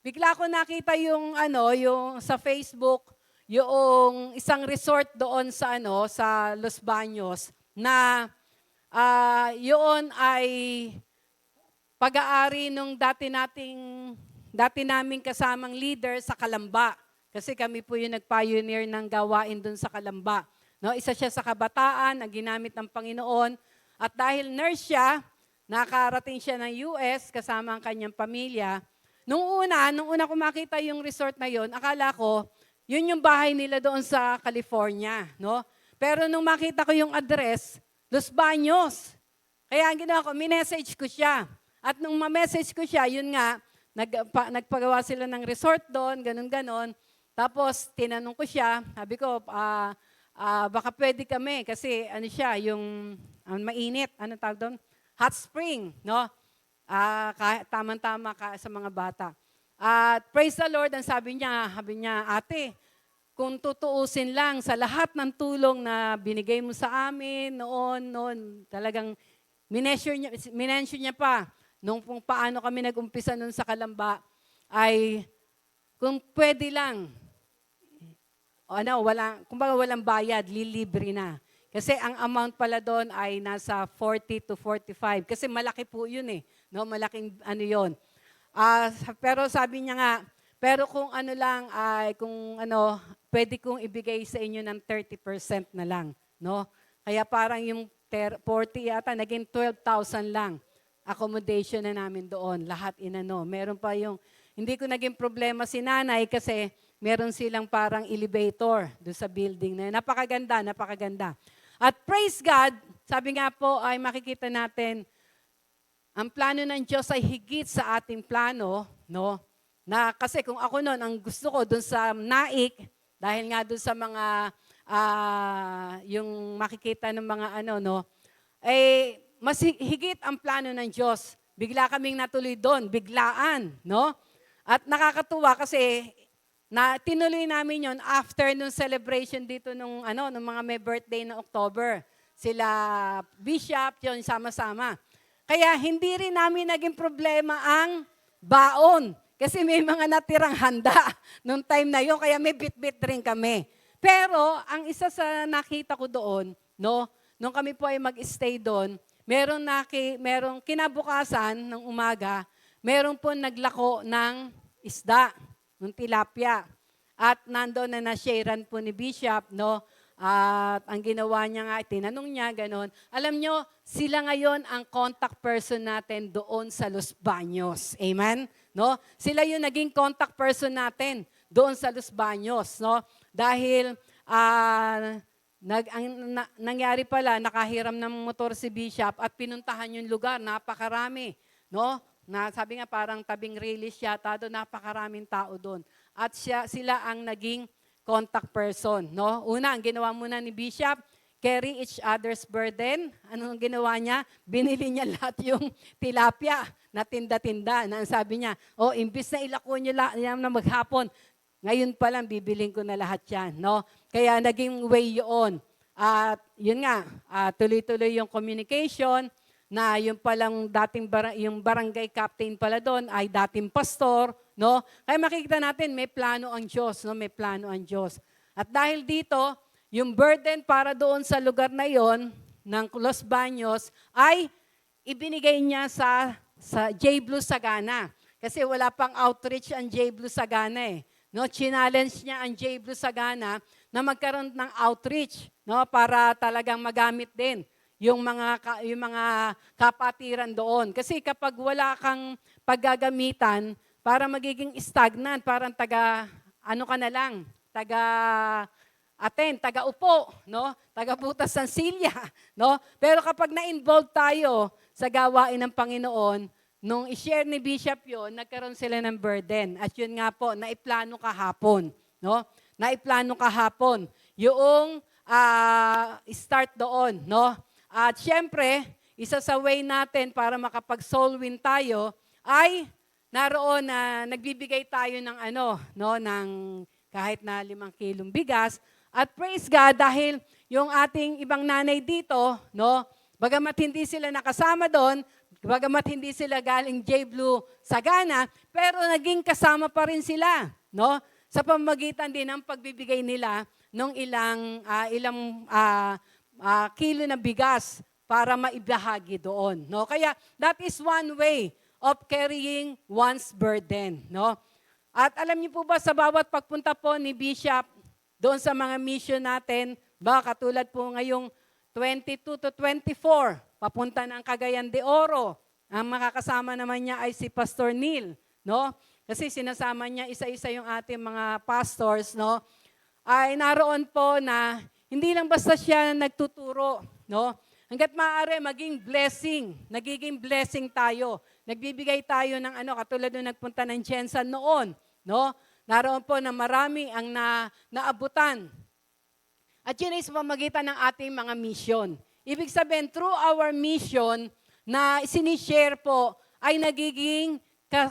bigla ko nakita yung sa Facebook, yung isang resort doon sa sa Los Baños na yun ay pag-aari nung dati naming kasamang leader sa Kalamba. Kasi kami po yung nag-pioneer ng gawain dun sa Kalamba. No, isa siya sa kabataan na ginamit ng Panginoon. At dahil nurse siya, nakarating siya ng US kasama ang kanyang pamilya. Nung una ko makita yung resort na yon, akala ko, yun yung bahay nila doon sa California. No? Pero nung makita ko yung address, Los Baños. Kaya ang ginawa ko, minessage ko siya. At nung ma-message ko siya, yun nga, nagpagawa sila ng resort doon, ganun-ganon. Tapos, tinanong ko siya, sabi ko, baka pwede kami kasi yung mainit, tawag doon? Hot spring, no? Tamang-tama sa mga bata. At praise the Lord, ang sabi niya, ate, kung tutuusin lang sa lahat ng tulong na binigay mo sa amin noon, talagang minention niya pa, nung paano kami nag-umpisa nun sa Kalamba, ay kung pwede lang, kumbaga walang bayad, lilibre na. Kasi ang amount pala doon ay nasa 40 to 45. Kasi malaki po yun no? Malaking yun. Pero sabi niya nga, pero kung pwede kong ibigay sa inyo ng 30% na lang. No? Kaya parang yung 40 yata, naging 12,000 lang. Accommodation na namin doon, lahat Meron pa hindi ko naging problema si nanay kasi meron silang parang elevator doon sa building na yun. Napakaganda. At praise God, sabi nga po ay makikita natin, ang plano ng Diyos ay higit sa ating plano, no? Na kasi kung ako noon, ang gusto ko doon sa Naik, dahil nga doon sa mga, yung makikita ng mga mas higit ang plano ng Diyos. Bigla kaming natuloy doon, biglaan, no? At nakakatuwa kasi tinuloy namin yon after nung celebration dito nung mga may birthday na October. Sila Bishop, yon sama-sama. Kaya hindi rin namin naging problema ang baon. Kasi may mga natirang handa nung time na yon, kaya may bit-bit rin kami. Pero ang isa sa nakita ko doon, no, nung kami po ay mag-stay doon, merong kinabukasan ng umaga, meron po naglako ng isda, ng tilapia. At nandoon na na-sharean po ni Bishop, no? At ang ginawa niya nga, tinanong niya, ganon. Alam nyo, sila ngayon ang contact person natin doon sa Los Baños. Amen? No? Sila yung naging contact person natin doon sa Los Baños. No? Dahil nangyari pala, nakahiram ng motor si Bishop at pinuntahan yung lugar, napakarami. No? Sabi nga parang tabing release yata doon, napakaraming tao doon. At sila ang naging contact person. No? Una, ang ginawa muna ni Bishop, carry each other's burden. Anong ginawa niya? Binili niya lahat yung tilapia na tinda-tinda. Na sabi niya, imbis na ilako niyo lang na maghapon, ngayon pa lang bibiling ko na lahat yan. No? Kaya naging way yun. At yun nga, tuloy-tuloy yung communication na yung palang yung barangay captain pala doon ay dating pastor, no? Kaya makikita natin, may plano ang Diyos, no? May plano ang Diyos. At dahil dito, yung burden para doon sa lugar na yon ng Los Baños ay ibinigay niya sa J. Blue Sagana. Kasi wala pang outreach ang J. Blue Sagana eh. No, challenge niya ang J. Blue Sagana na magkaroon ng outreach, no, para talagang magamit din yung mga kapatiran doon. Kasi kapag wala kang paggagamitan, para magiging stagnant, parang taga-upo, no? Taga-butas ng silya, no? Pero kapag na-involve tayo sa gawain ng Panginoon, nung i-share ni Bishop yon, nagkaroon sila ng burden. At yun nga po, naiplano kahapon, no? Naiplano kahapon yung start doon, no? At syempre, isa sa way natin para makapag-soul win tayo ay naroon na nagbibigay tayo ng ng kahit na 5 kilong bigas. At praise God dahil yung ating ibang nanay dito, no, bagamat hindi sila nakasama doon, bagamat hindi sila galing J. Blue Sagana, pero naging kasama pa rin sila, no? Sa pamamagitan din ng pagbibigay nila ng ilang kilo na bigas para maibahagi doon, no? Kaya that is one way of carrying one's burden, no? At alam niyo po ba sa bawat pagpunta po ni Bishop doon sa mga mission natin, katulad po ngayong 22 to 24, papunta ng Cagayan de Oro. Ang makakasama naman niya ay si Pastor Neil, no? Kasi sinasama niya isa-isa yung ating mga pastors, no? Ay naroon po na hindi lang basta siya nagtuturo, no? Hangga't maaari maging blessing, nagiging blessing tayo. Nagbibigay tayo ng katulad nung nagpunta ng Jensen noon, no? Naroon po na marami ang naabutan. At yun ay sa pamagitan ng ating mga mission. Ibig sabihin, through our mission na sinishare po, ay nagiging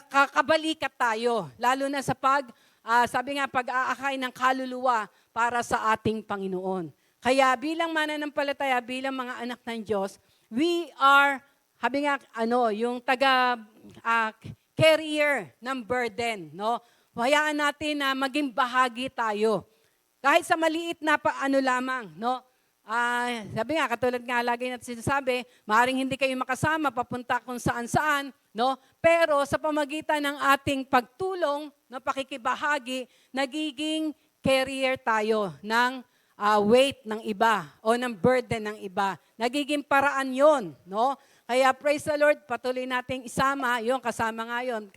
kabalikat tayo. Lalo na sa pag-aakay ng kaluluwa para sa ating Panginoon. Kaya bilang mananampalataya, bilang mga anak ng Diyos, we are, yung carrier ng burden, no? Hayaan natin na maging bahagi tayo. Kahit sa maliit na lamang, no? Katulad nga lagi natin sinasabi, maaaring hindi kayo makasama papunta kung saan-saan, no? Pero sa pamagitan ng ating pagtulong, no, pakikibahagi, nagiging carrier tayo ng weight ng iba o ng burden ng iba. Nagiging paraan yon, no? Kaya praise the Lord, patuloy nating isama, kasama nga yun,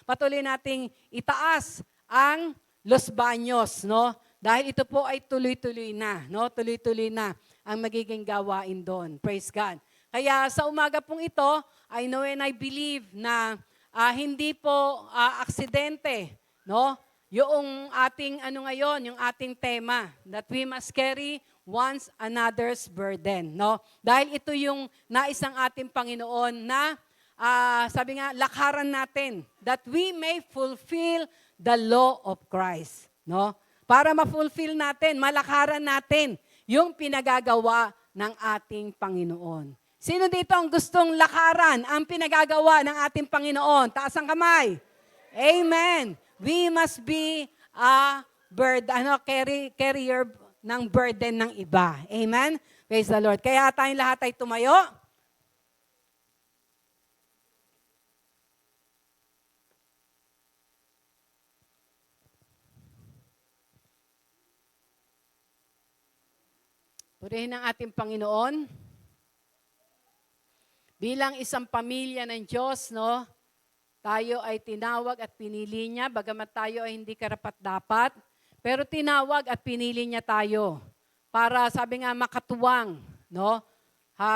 patuloy nating itaas ang Los Baños, no? Dahil ito po ay tuloy-tuloy na, no? Tuloy-tuloy na ang magiging gawain doon. Praise God. Kaya sa umaga pong ito, I know and I believe na hindi po aksidente, no? Yung ating yung ating tema, that we must carry one another's burden, no? Dahil ito yung nais ng ating Panginoon na sabi nga, lakaran natin that we may fulfill the law of Christ, no? Para ma-fulfill natin, malakaran natin yung pinagagawa ng ating Panginoon. Sino dito ang gustong lakaran ang pinagagawa ng ating Panginoon? Taas ang kamay. Amen. We must be a carrier ng burden ng iba. Amen? Praise the Lord. Kaya tayong lahat ay tumayo. Purihin ang ating Panginoon. Bilang isang pamilya ng Diyos, no? Tayo ay tinawag at pinili niya, bagamat tayo ay hindi karapat-dapat, pero tinawag at pinili niya tayo para, sabi nga, makatuwang, no?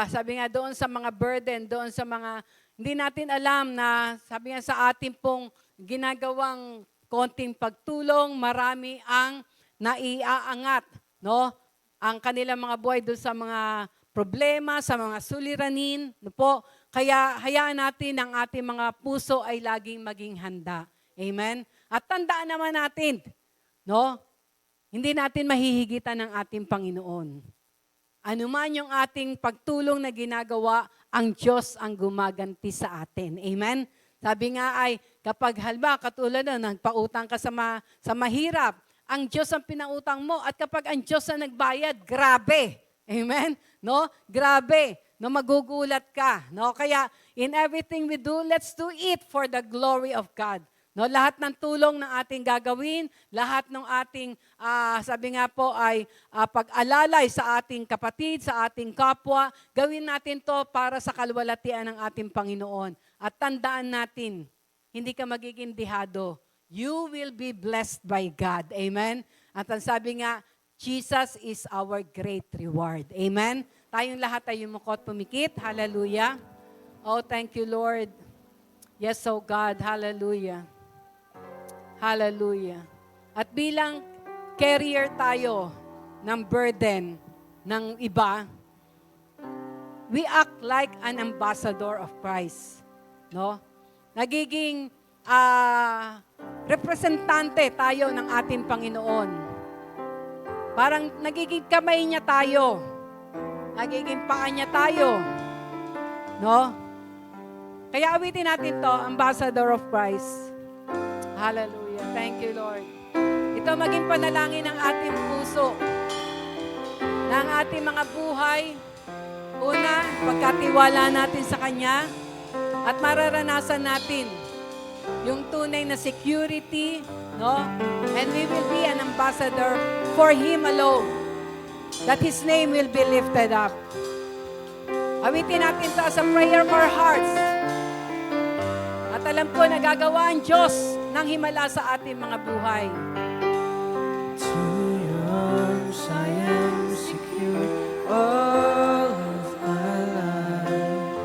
Sabi nga doon sa mga burden, doon sa mga, hindi natin alam na, sabi nga sa ating pong ginagawang konting pagtulong, marami ang naiaangat, no? Ang kanilang mga buhay doon sa mga problema, sa mga suliranin, no po. Kaya hayaan natin ang ating mga puso ay laging maging handa. Amen? At tandaan naman natin, no? Hindi natin mahihigitan ng ating Panginoon. Ano man yung ating pagtulong na ginagawa, ang Diyos ang gumaganti sa atin. Amen? Sabi nga ay, kapag halba, katulad na, nagpautang ka sa mahirap, ang Diyos ang pinautang mo. At kapag ang Diyos ang nagbayad, grabe. Amen? No? Grabe. No, magugulat ka. No? Kaya, in everything we do, let's do it for the glory of God. No, lahat ng tulong ng ating gagawin, lahat ng ating, sabi nga po ay pag-alalay sa ating kapatid, sa ating kapwa, gawin natin to para sa kalwalatian ng ating Panginoon. At tandaan natin, hindi ka magiging dihado. You will be blessed by God. Amen? At ang sabi nga, Jesus is our great reward. Amen? Tayong lahat ay yumukot, pumikit. Hallelujah. Oh, thank you, Lord. Yes, oh God. Hallelujah. Hallelujah. At bilang carrier tayo ng burden ng iba, we act like an ambassador of Christ. No? Nagiging representante tayo ng ating Panginoon. Parang nagiging kamay niya tayo. Nagiging paa niya tayo. No? Kaya awitin natin to, Ambassador of Christ. Hallelujah. Thank you, Lord. Ito maging panalangin ng ating puso, ng ating mga buhay. Una, pagkatiwala natin sa Kanya at mararanasan natin yung tunay na security, no? And we will be an ambassador for Him alone, that His name will be lifted up. Awitin natin ito as a prayer of our hearts. At alam ko, nagagawa ang Diyos ng himala sa ating mga buhay. To your arms I am secure, all of my life.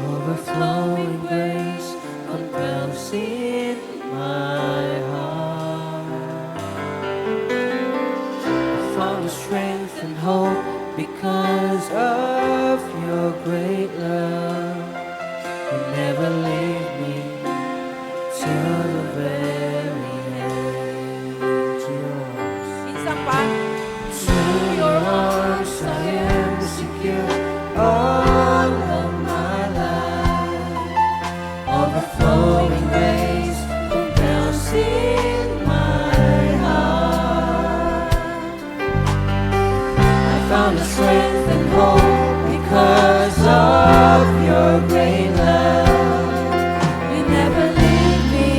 Overflowing grace compels in my heart. I found strength and hope because of your great love. You never leave me till the very end. To your arms. Minsan pa, To your arms I am secure, all of my life. Overflowing grace compels in my heart. I found the strength and hope because of your great love. You never leave me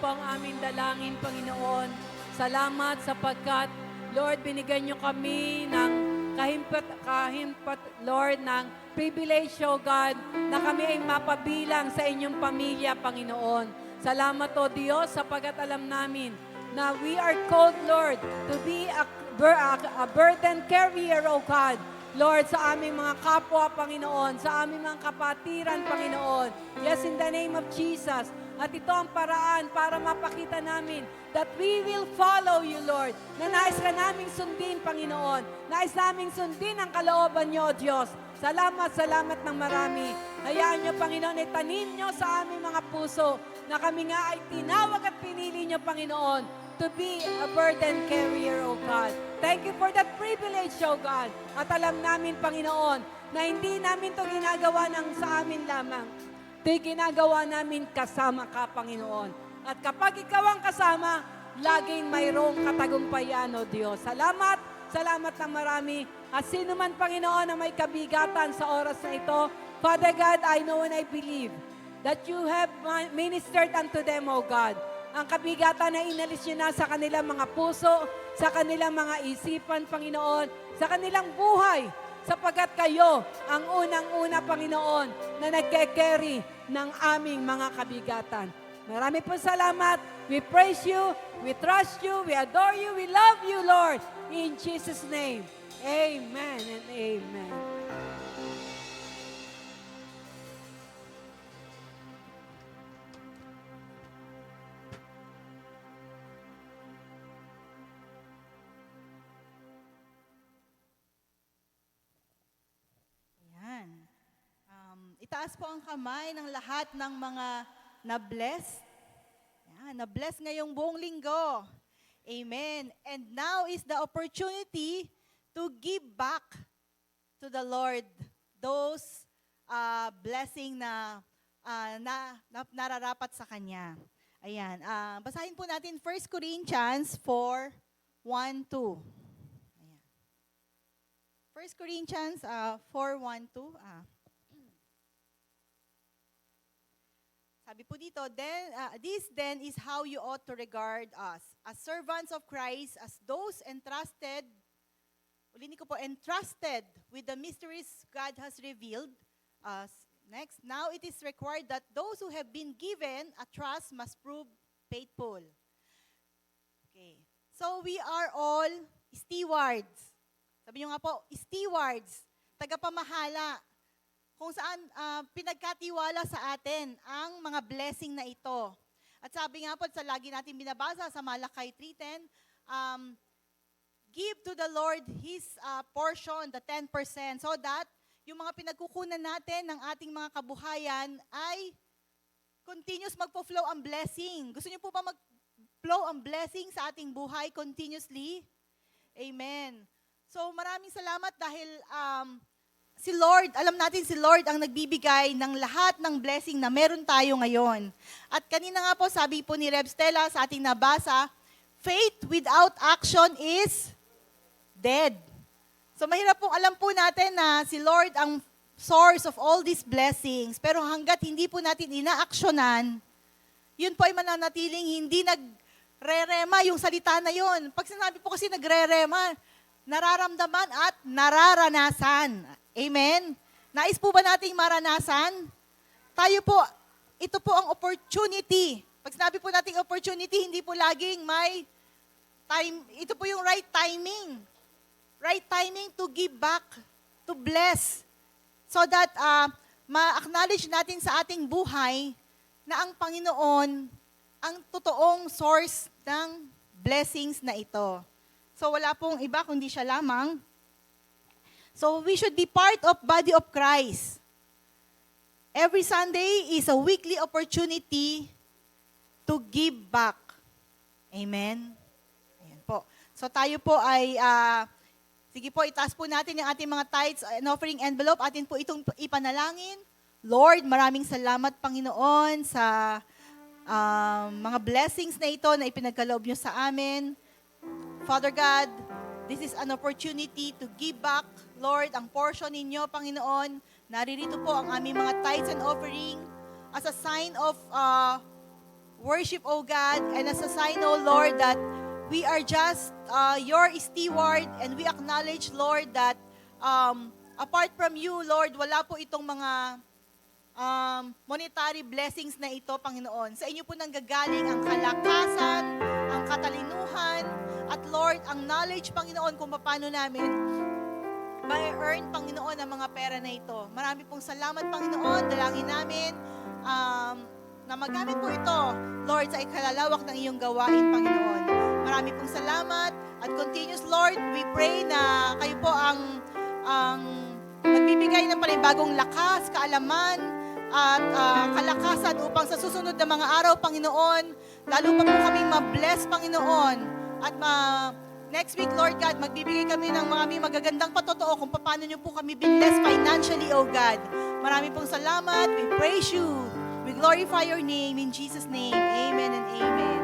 po ang aming dalangin, Panginoon. Salamat sapagkat, Lord, binigyan niyo kami ng kahimpat, Lord, ng privilege, O God, na kami ay mapabilang sa inyong pamilya, Panginoon. Salamat, O Diyos, sapagkat alam namin na we are called, Lord, to be a burden carrier, O God. Lord, sa aming mga kapwa, Panginoon, sa aming mga kapatiran, Panginoon. Yes, in the name of Jesus. At ito ang paraan para mapakita namin that we will follow you, Lord. Na nais ka naming sundin, Panginoon. Nais naming sundin ang kalooban niyo, O Diyos. Salamat, salamat ng marami. Hayaan niyo, Panginoon, itanim niyo sa aming mga puso na kami nga ay tinawag at pinili niyo, Panginoon, to be a burden carrier, O God. Thank you for that privilege, O God. At alam namin, Panginoon, na hindi namin to ginagawa ng sa amin lamang. Ito'y ginagawa namin kasama ka, Panginoon. At kapag ikaw ang kasama, laging mayroong katagumpayan, O Diyos. Salamat, salamat ng marami. At sino man, Panginoon, na may kabigatan sa oras na ito, Father God, I know and I believe that you have ministered unto them, O God. Ang kabigatan na inalis niyo na sa kanilang mga puso, sa kanilang mga isipan, Panginoon, sa kanilang buhay, sapagkat kayo ang unang-una, Panginoon, na nagke-carry ng aming mga kabigatan. Marami po salamat. We praise you, we trust you, we adore you, we love you, Lord. In Jesus' name, amen and amen. Ayan. Itaas po ang kamay ng lahat ng mga na-bless. Ayan, na-bless ngayong buong linggo. Amen. And now is the opportunity to give back to the Lord those blessing na nararapat sa Kanya. Ayan. Basahin po natin 1 Corinthians 4, 1, 2. Ayan. 1 Corinthians 4, 1, 2. Sabi po dito, this then is how you ought to regard us, as servants of Christ, as those entrusted, ulitin ko po, entrusted with the mysteries God has revealed. Next, now it is required that those who have been given a trust must prove faithful. Okay. So we are all stewards. Sabi nyo nga po, stewards, tagapamahala, kung saan pinagkatiwala sa atin ang mga blessing na ito. At sabi nga po, sa lagi natin binabasa sa Malakay 3:10, give to the Lord His portion, the 10%, so that yung mga pinagkukunan natin ng ating mga kabuhayan ay continuous magpo-flow ang blessing. Gusto niyo po ba mag-flow ang blessing sa ating buhay continuously? Amen. So maraming salamat dahil si Lord, alam natin si Lord ang nagbibigay ng lahat ng blessing na meron tayo ngayon. At kanina nga po, sabi po ni Rev Stella sa ating nabasa, faith without action is dead. So mahirap pong alam po natin na si Lord ang source of all these blessings. Pero hanggat hindi po natin inaaksyonan, yun po ay mananatiling hindi nagrerema yung salita na yun. Pag sinabi po kasi nagrerema, nararamdaman at nararanasan. Amen? Nais po ba nating maranasan? Tayo po, ito po ang opportunity. Pag sinabi po nating opportunity, hindi po laging may time. Ito po yung right timing. Right timing to give back, to bless. So that ma-acknowledge natin sa ating buhay na ang Panginoon ang totoong source ng blessings na ito. So wala pong iba kundi siya lamang. So we should be part of body of Christ. Every Sunday is a weekly opportunity to give back. Amen? Ayan po. So tayo po ay, sige po, itaas po natin yung ating mga tithes and offering envelope. Atin po itong ipanalangin. Lord, maraming salamat, Panginoon, sa mga blessings na ito na ipinagkaloob nyo sa amin. Father God, this is an opportunity to give back, Lord, ang portion ninyo, Panginoon. Naririto po ang aming mga tithes and offering as a sign of worship, O God, and as a sign, O Lord, that we are just your steward, and we acknowledge, Lord, that apart from you, Lord, wala po itong mga monetary blessings na ito, Panginoon. Sa inyo po nanggagaling ang kalakasan, ang katalinuhan, at Lord, ang knowledge, Panginoon, kung paano namin ma-earn, Panginoon, ang mga pera na ito. Marami pong salamat, Panginoon. Dalangin namin na magamit po ito, Lord, sa ikalalawak ng iyong gawain, Panginoon. Marami pong salamat at continuous, Lord, we pray na kayo po ang magbibigay ng panibagong lakas, kaalaman, at kalakasan upang sa susunod na mga araw, Panginoon, lalo pa po kaming ma-bless, Panginoon. At next week, Lord God, magbibigay kami ng mga magagandang patotoo kung paano nyo po kami binless financially, O God. Marami pong salamat. We praise you. We glorify your name. In Jesus' name, amen and amen.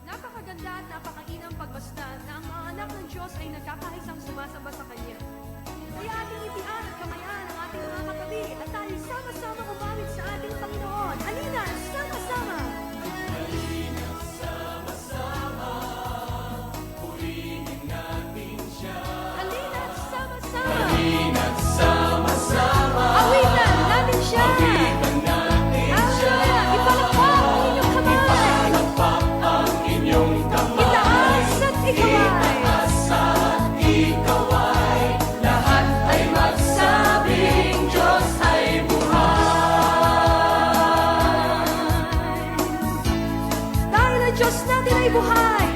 Napakaganda at napakainang pagbastan na ang mga anak ng Diyos ay nagkakaisang sumasamba sa Kanya. Kaya ating itian at kamayan ang ating mga katabi at tayo sama-sama umawit sa ating Panginoon. Halina, sama-sama! Halina, sama-sama, purihin natin siya. Halina, sama-sama! Halina, sama-sama, awitan natin siya! Awitan natin siya! Ipalakpak ang inyong kamay! Ipalakpak ang inyong kamay! Itaas at ikaway! Itaas at ikaway! Lahat ay magsabing Diyos ay buhay! Dahil ang Diyos natin ay buhay,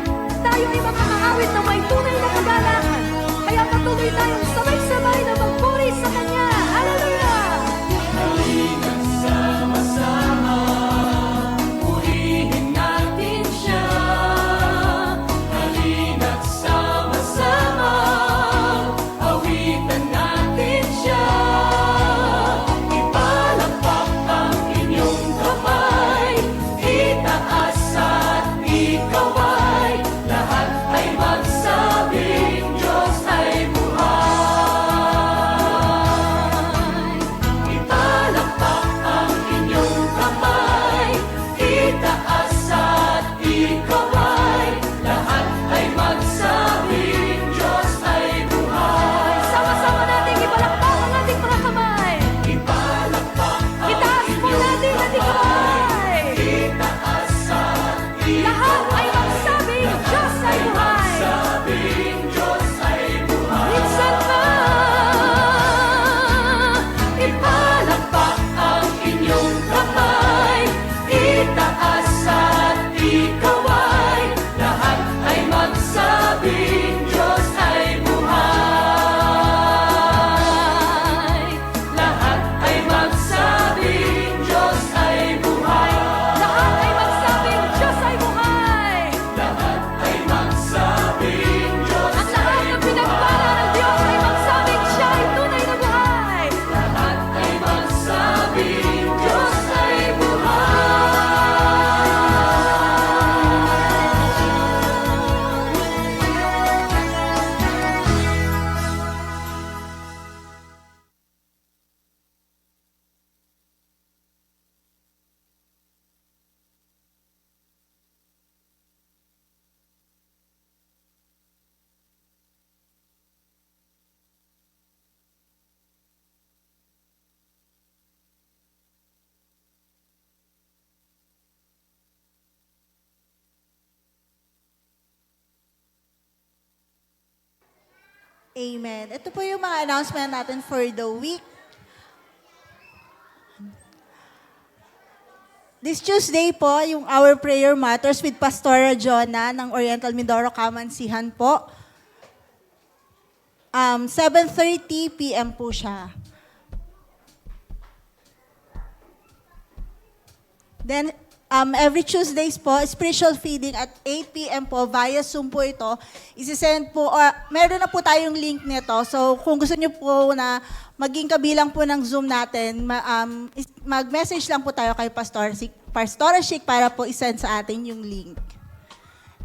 tayo ay makakaawit ng may tunay na kagalangan. Kaya patuloy tayong sabay-sabay na magpuri sa Kanya. Hallelujah! Halina, sama-sama, purihin natin siya. Halina't sama-sama, awitan natin siya. Ipalakpak ang inyong kamay, itaas at ikaway. Lahat ay magsabing Diyos ay buhay. Amen. Ito po yung mga announcement natin for the week. This Tuesday po, yung Our Prayer Matters with Pastora Jonah ng Oriental Mindoro Kamansihan po. 7:30 p.m. po siya. Then, every Tuesdays po, spiritual feeding at 8 p.m. po, via Zoom po ito. Isisend po, meron na po tayong link nito. So, kung gusto niyo po na maging kabilang po ng Zoom natin, mag-message lang po tayo kay Pastora Chic para po isend sa atin yung link.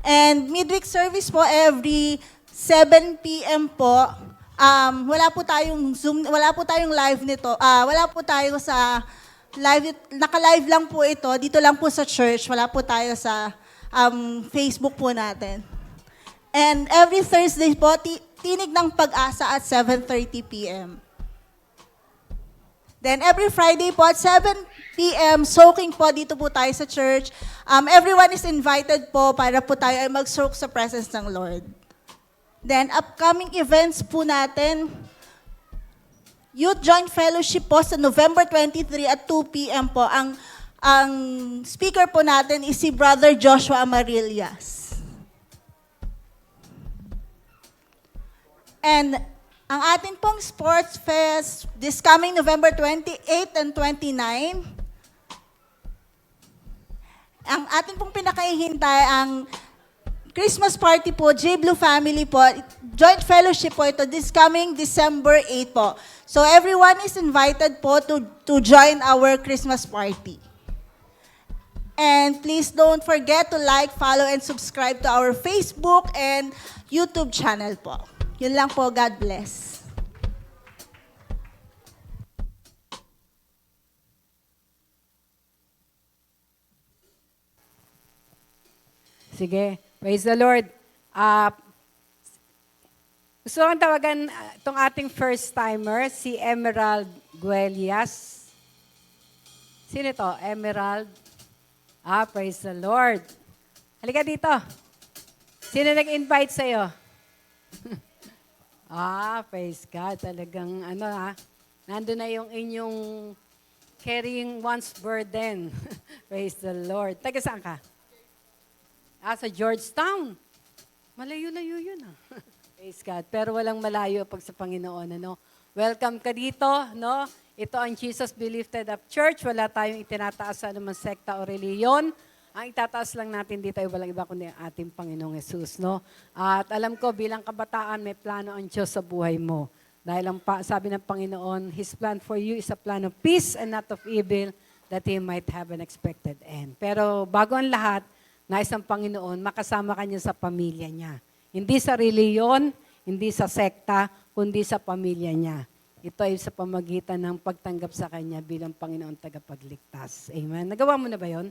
And midweek service po, every 7 p.m. po, wala po tayong Zoom, wala po tayong live nito. Wala po tayo sa live, naka-live lang po ito. Dito lang po sa church. Wala po tayo sa Facebook po natin. And every Thursday po, Tinig ng Pag-asa at 7:30 p.m. Then every Friday po at 7 p.m., soaking po dito po tayo sa church. Everyone is invited po para po tayo ay mag-soak sa presence ng Lord. Then upcoming events po natin, Youth Joint Fellowship po sa November 23 at 2 p.m. po. Ang speaker po natin is si Brother Joshua Amarillas. And ang atin pong Sports Fest this coming November 28 and 29, ang atin pong pinakahihintay ang Christmas party po, J Blue Family po, joint fellowship po ito this coming December 8 po. So everyone is invited po to join our Christmas party. And please don't forget to like, follow, and subscribe to our Facebook and YouTube channel po. Yun lang po. God bless. Sige. Praise the Lord. Gusto kong tawagan itong ating first-timer, si Emerald Guelias. Sino ito? Emerald? Praise the Lord. Halika dito. Sino nag-invite sa'yo? Praise God. Talagang nandun na yung inyong carrying one's burden. Praise the Lord. Taga saan ka? Sa Georgetown. Malayo-layo yun Praise God. Pero walang malayo pag sa Panginoon, Welcome ka dito, Ito ang Jesus Be Lifted Up Church. Wala tayong itinataas sa anumang sekta o reliyon. Ang itataas lang natin dito ay walang iba kundi ang ating Panginoong Jesus, At alam ko, bilang kabataan, may plano ang Diyos sa buhay mo. Dahil sabi ng Panginoon, His plan for you is a plan of peace and not of evil, that He might have an expected end. Pero bago ang lahat, nais ng Panginoon, makasama ka niya sa pamilya niya. Hindi sa reliyon, hindi sa sekta, kundi sa pamilya niya. Ito ay sa pamagitan ng pagtanggap sa Kanya bilang Panginoon tagapagligtas. Amen. Nagawa mo na ba yon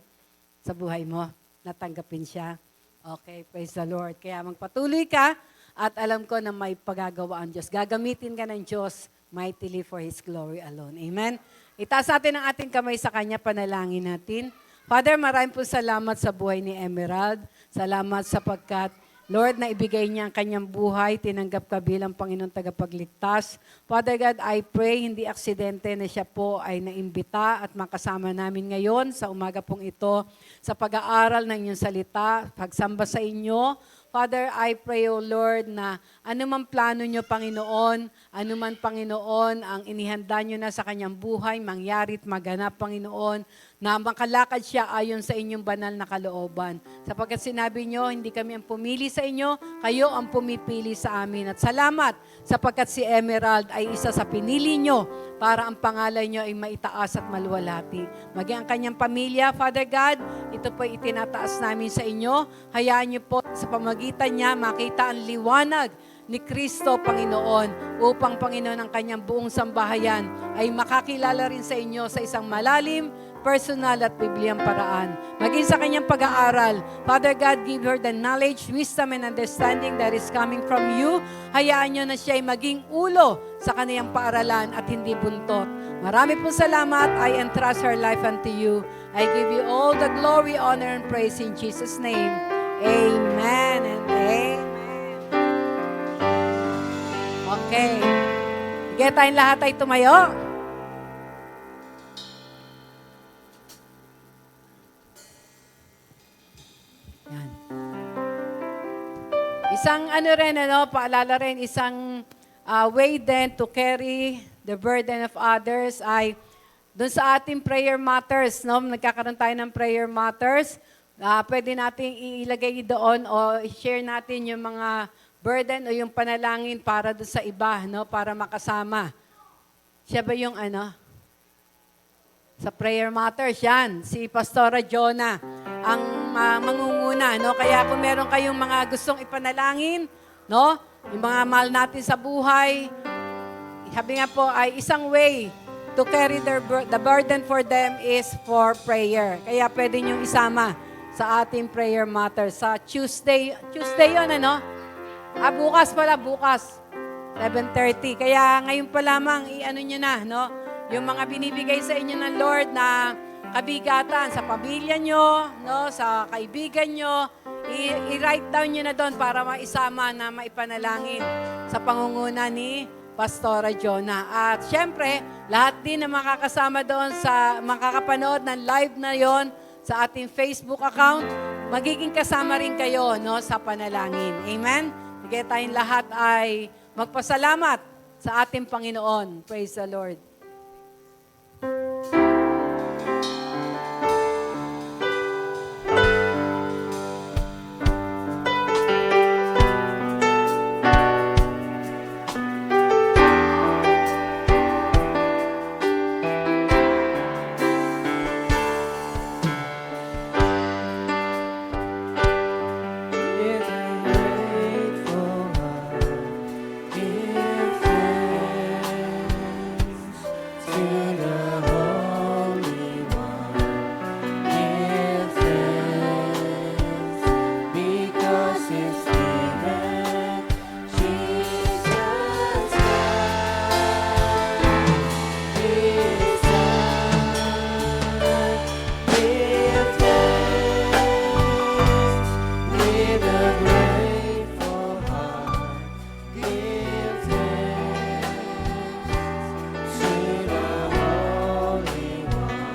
sa buhay mo? Natanggapin siya? Okay, praise the Lord. Kaya magpatuloy ka at alam ko na may pagagawa ang Diyos. Gagamitin ka ng Diyos mightily for His glory alone. Amen. Itaas natin ang ating kamay sa Kanya, panalangin natin. Father, maraming po salamat sa buhay ni Emerald. Salamat sapagkat, Lord, na ibigay niya ang kanyang buhay, tinanggap ka bilang Panginoon tagapagligtas. Father God, I pray, hindi aksidente na siya po ay naimbita at makasama namin ngayon sa umaga pong ito sa pag-aaral ng inyong salita, pagsamba sa inyo. Father, I pray, O Lord, na anumang plano nyo, Panginoon, anuman, Panginoon, ang inihanda nyo na sa kanyang buhay, mangyari't maganap, Panginoon, na makalakad siya ayon sa inyong banal na kalooban. Sapagkat sinabi nyo, hindi kami ang pumili sa inyo, kayo ang pumipili sa amin. At salamat sapagkat si Emerald ay isa sa pinili nyo para ang pangalan nyo ay maitaas at maluwalhati. Maging ang kanyang pamilya, Father God, ito po itinataas namin sa inyo. Hayaan nyo po sa pamagitan niya makita ang liwanag ni Kristo, Panginoon, upang, Panginoon, ang kanyang buong sambahayan ay makakilala rin sa inyo sa isang malalim, personal at bibliyang paraan. Maging sa kanyang pag-aaral, Father God, give her the knowledge, wisdom, and understanding that is coming from you. Hayaan nyo na siya ay maging ulo sa kanyang paaralan at hindi buntot. Marami po salamat. I entrust her life unto you. I give you all the glory, honor, and praise in Jesus' name. Amen and amen. Okay. Sige, tayong lahat ay tumayo. Yan. Isang paalala rin, isang way din to carry the burden of others ay doon sa ating prayer matters, no? Nagkakaroon tayo ng prayer matters. Pwede nating ilagay doon o share natin yung mga burden o yung panalangin para doon sa iba, no? Para makasama. Siya ba yung sa prayer matters, yan. Si Pastora Jonah ang mangunguna, no? Kaya kung meron kayong mga gustong ipanalangin, no? Yung mga mahal natin sa buhay, sabi nga po ay isang way to carry the burden for them is for prayer. Kaya pwede niyong isama sa ating prayer matters. Sa Tuesday yun, bukas 7:30. Kaya ngayon pa lamang, nyo na, no? Yung mga binibigay sa inyo ng Lord na kabigatan sa pamilya nyo, no? Sa kaibigan nyo, i-write down nyo na doon para maisama na maipanalangin sa pangunguna ni Pastora Jonah. At syempre, lahat din na makakasama doon sa makakapanood ng live na yon sa ating Facebook account, magiging kasama rin kayo, no, sa panalangin. Amen? Sige, tayong lahat ay magpasalamat sa ating Panginoon. Praise the Lord. With a grateful heart, give thanks to the Holy One. Give thanks because His given Jesus Christ is Give thanks with a grateful heart. Give thanks to the Holy One.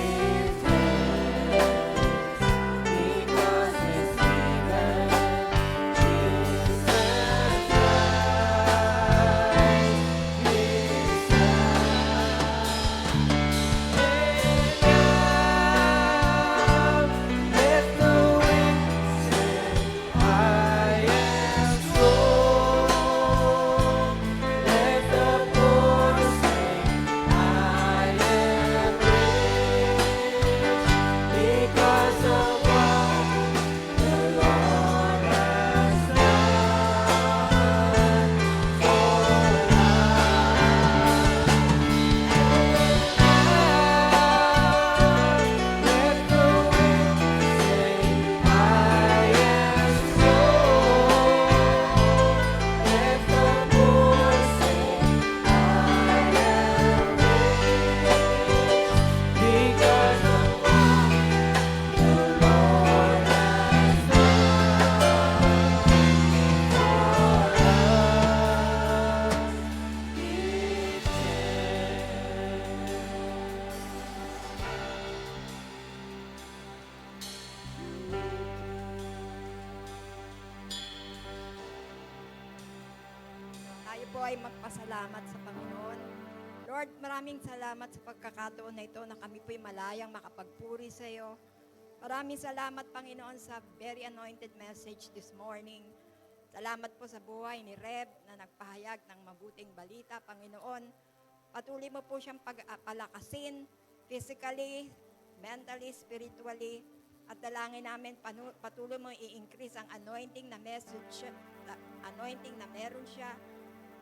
Give thanks because His given Jesus Let the wind say, I am strong. Let the poor say, I am rich because of what the Lord has done for Let the wind say, I am strong. Let the poor say, I am rich because of what the Lord has Tayo po ay magpasalamat sa Panginoon. Lord, maraming salamat sa pagkakataon na ito na kami po'y malayang makapagpuri sa iyo. Maraming salamat, Panginoon, sa very anointed message this morning. Salamat po sa buhay ni Reb na nagpahayag ng mabuting balita, Panginoon. Patuloy mo po siyang palakasin physically, mentally, spiritually, at dalangin namin patuloy mo i-increase ang anointing na message, anointing na meron siya.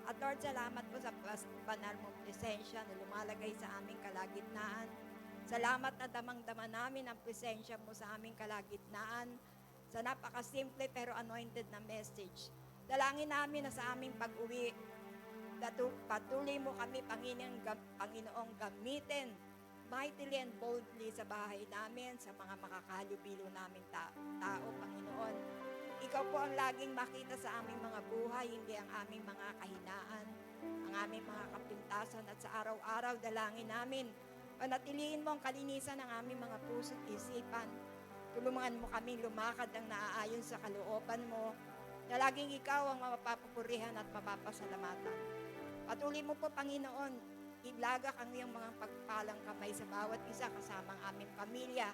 At Lord, salamat po sa banal mong presensya na lumalagay sa aming kalagitnaan. Salamat na damang-dama namin ang presensya mo sa aming kalagitnaan sa napakasimple pero anointed na message. Dalangin namin na sa aming pag-uwi, patuloy mo kami, Panginoong, gamitin mightily and boldly sa bahay namin, sa mga makakalubilo namin tao, Panginoon. ikaw po ang laging makita sa aming mga buhay, hindi ang aming mga kahinaan, ang aming mga kapintasan at sa araw-araw dalangin namin. Panatiliin mo ang kalinisan ng aming mga puso at isipan. Tulungan mo kami lumakad ng naaayon sa kalooban mo, na laging ikaw ang mapapupurihan at mapapasalamatan. Patuloy mo po, Panginoon, ilagak ang iyong mga pagpalang kamay sa bawat isa kasama ang aming pamilya.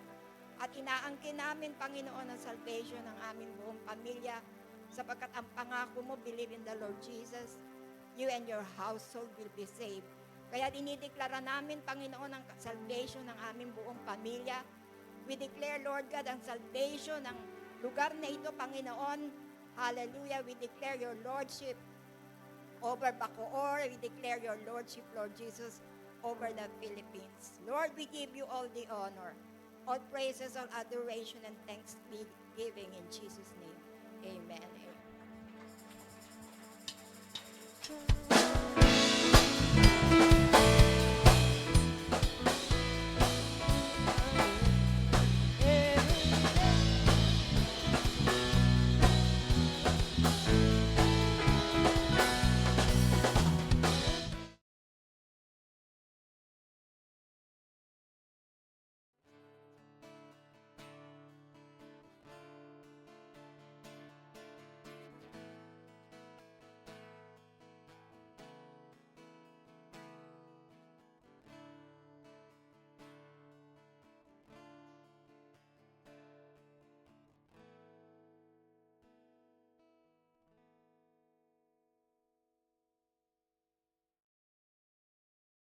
At inaangkin namin, Panginoon, ang salvation ng aming buong pamilya sapagkat ang pangako mo, believe in the Lord Jesus, you and your household will be saved. Kaya dinideklara namin, Panginoon, ang salvation ng aming buong pamilya. We declare, Lord God, ang salvation ng lugar na ito, Panginoon. Hallelujah. We declare your Lordship over Bacoor. We declare your Lordship, Lord Jesus, over the Philippines. Lord, we give you all the honor, all praises, all adoration, and thanksgiving in Jesus' name. Amen.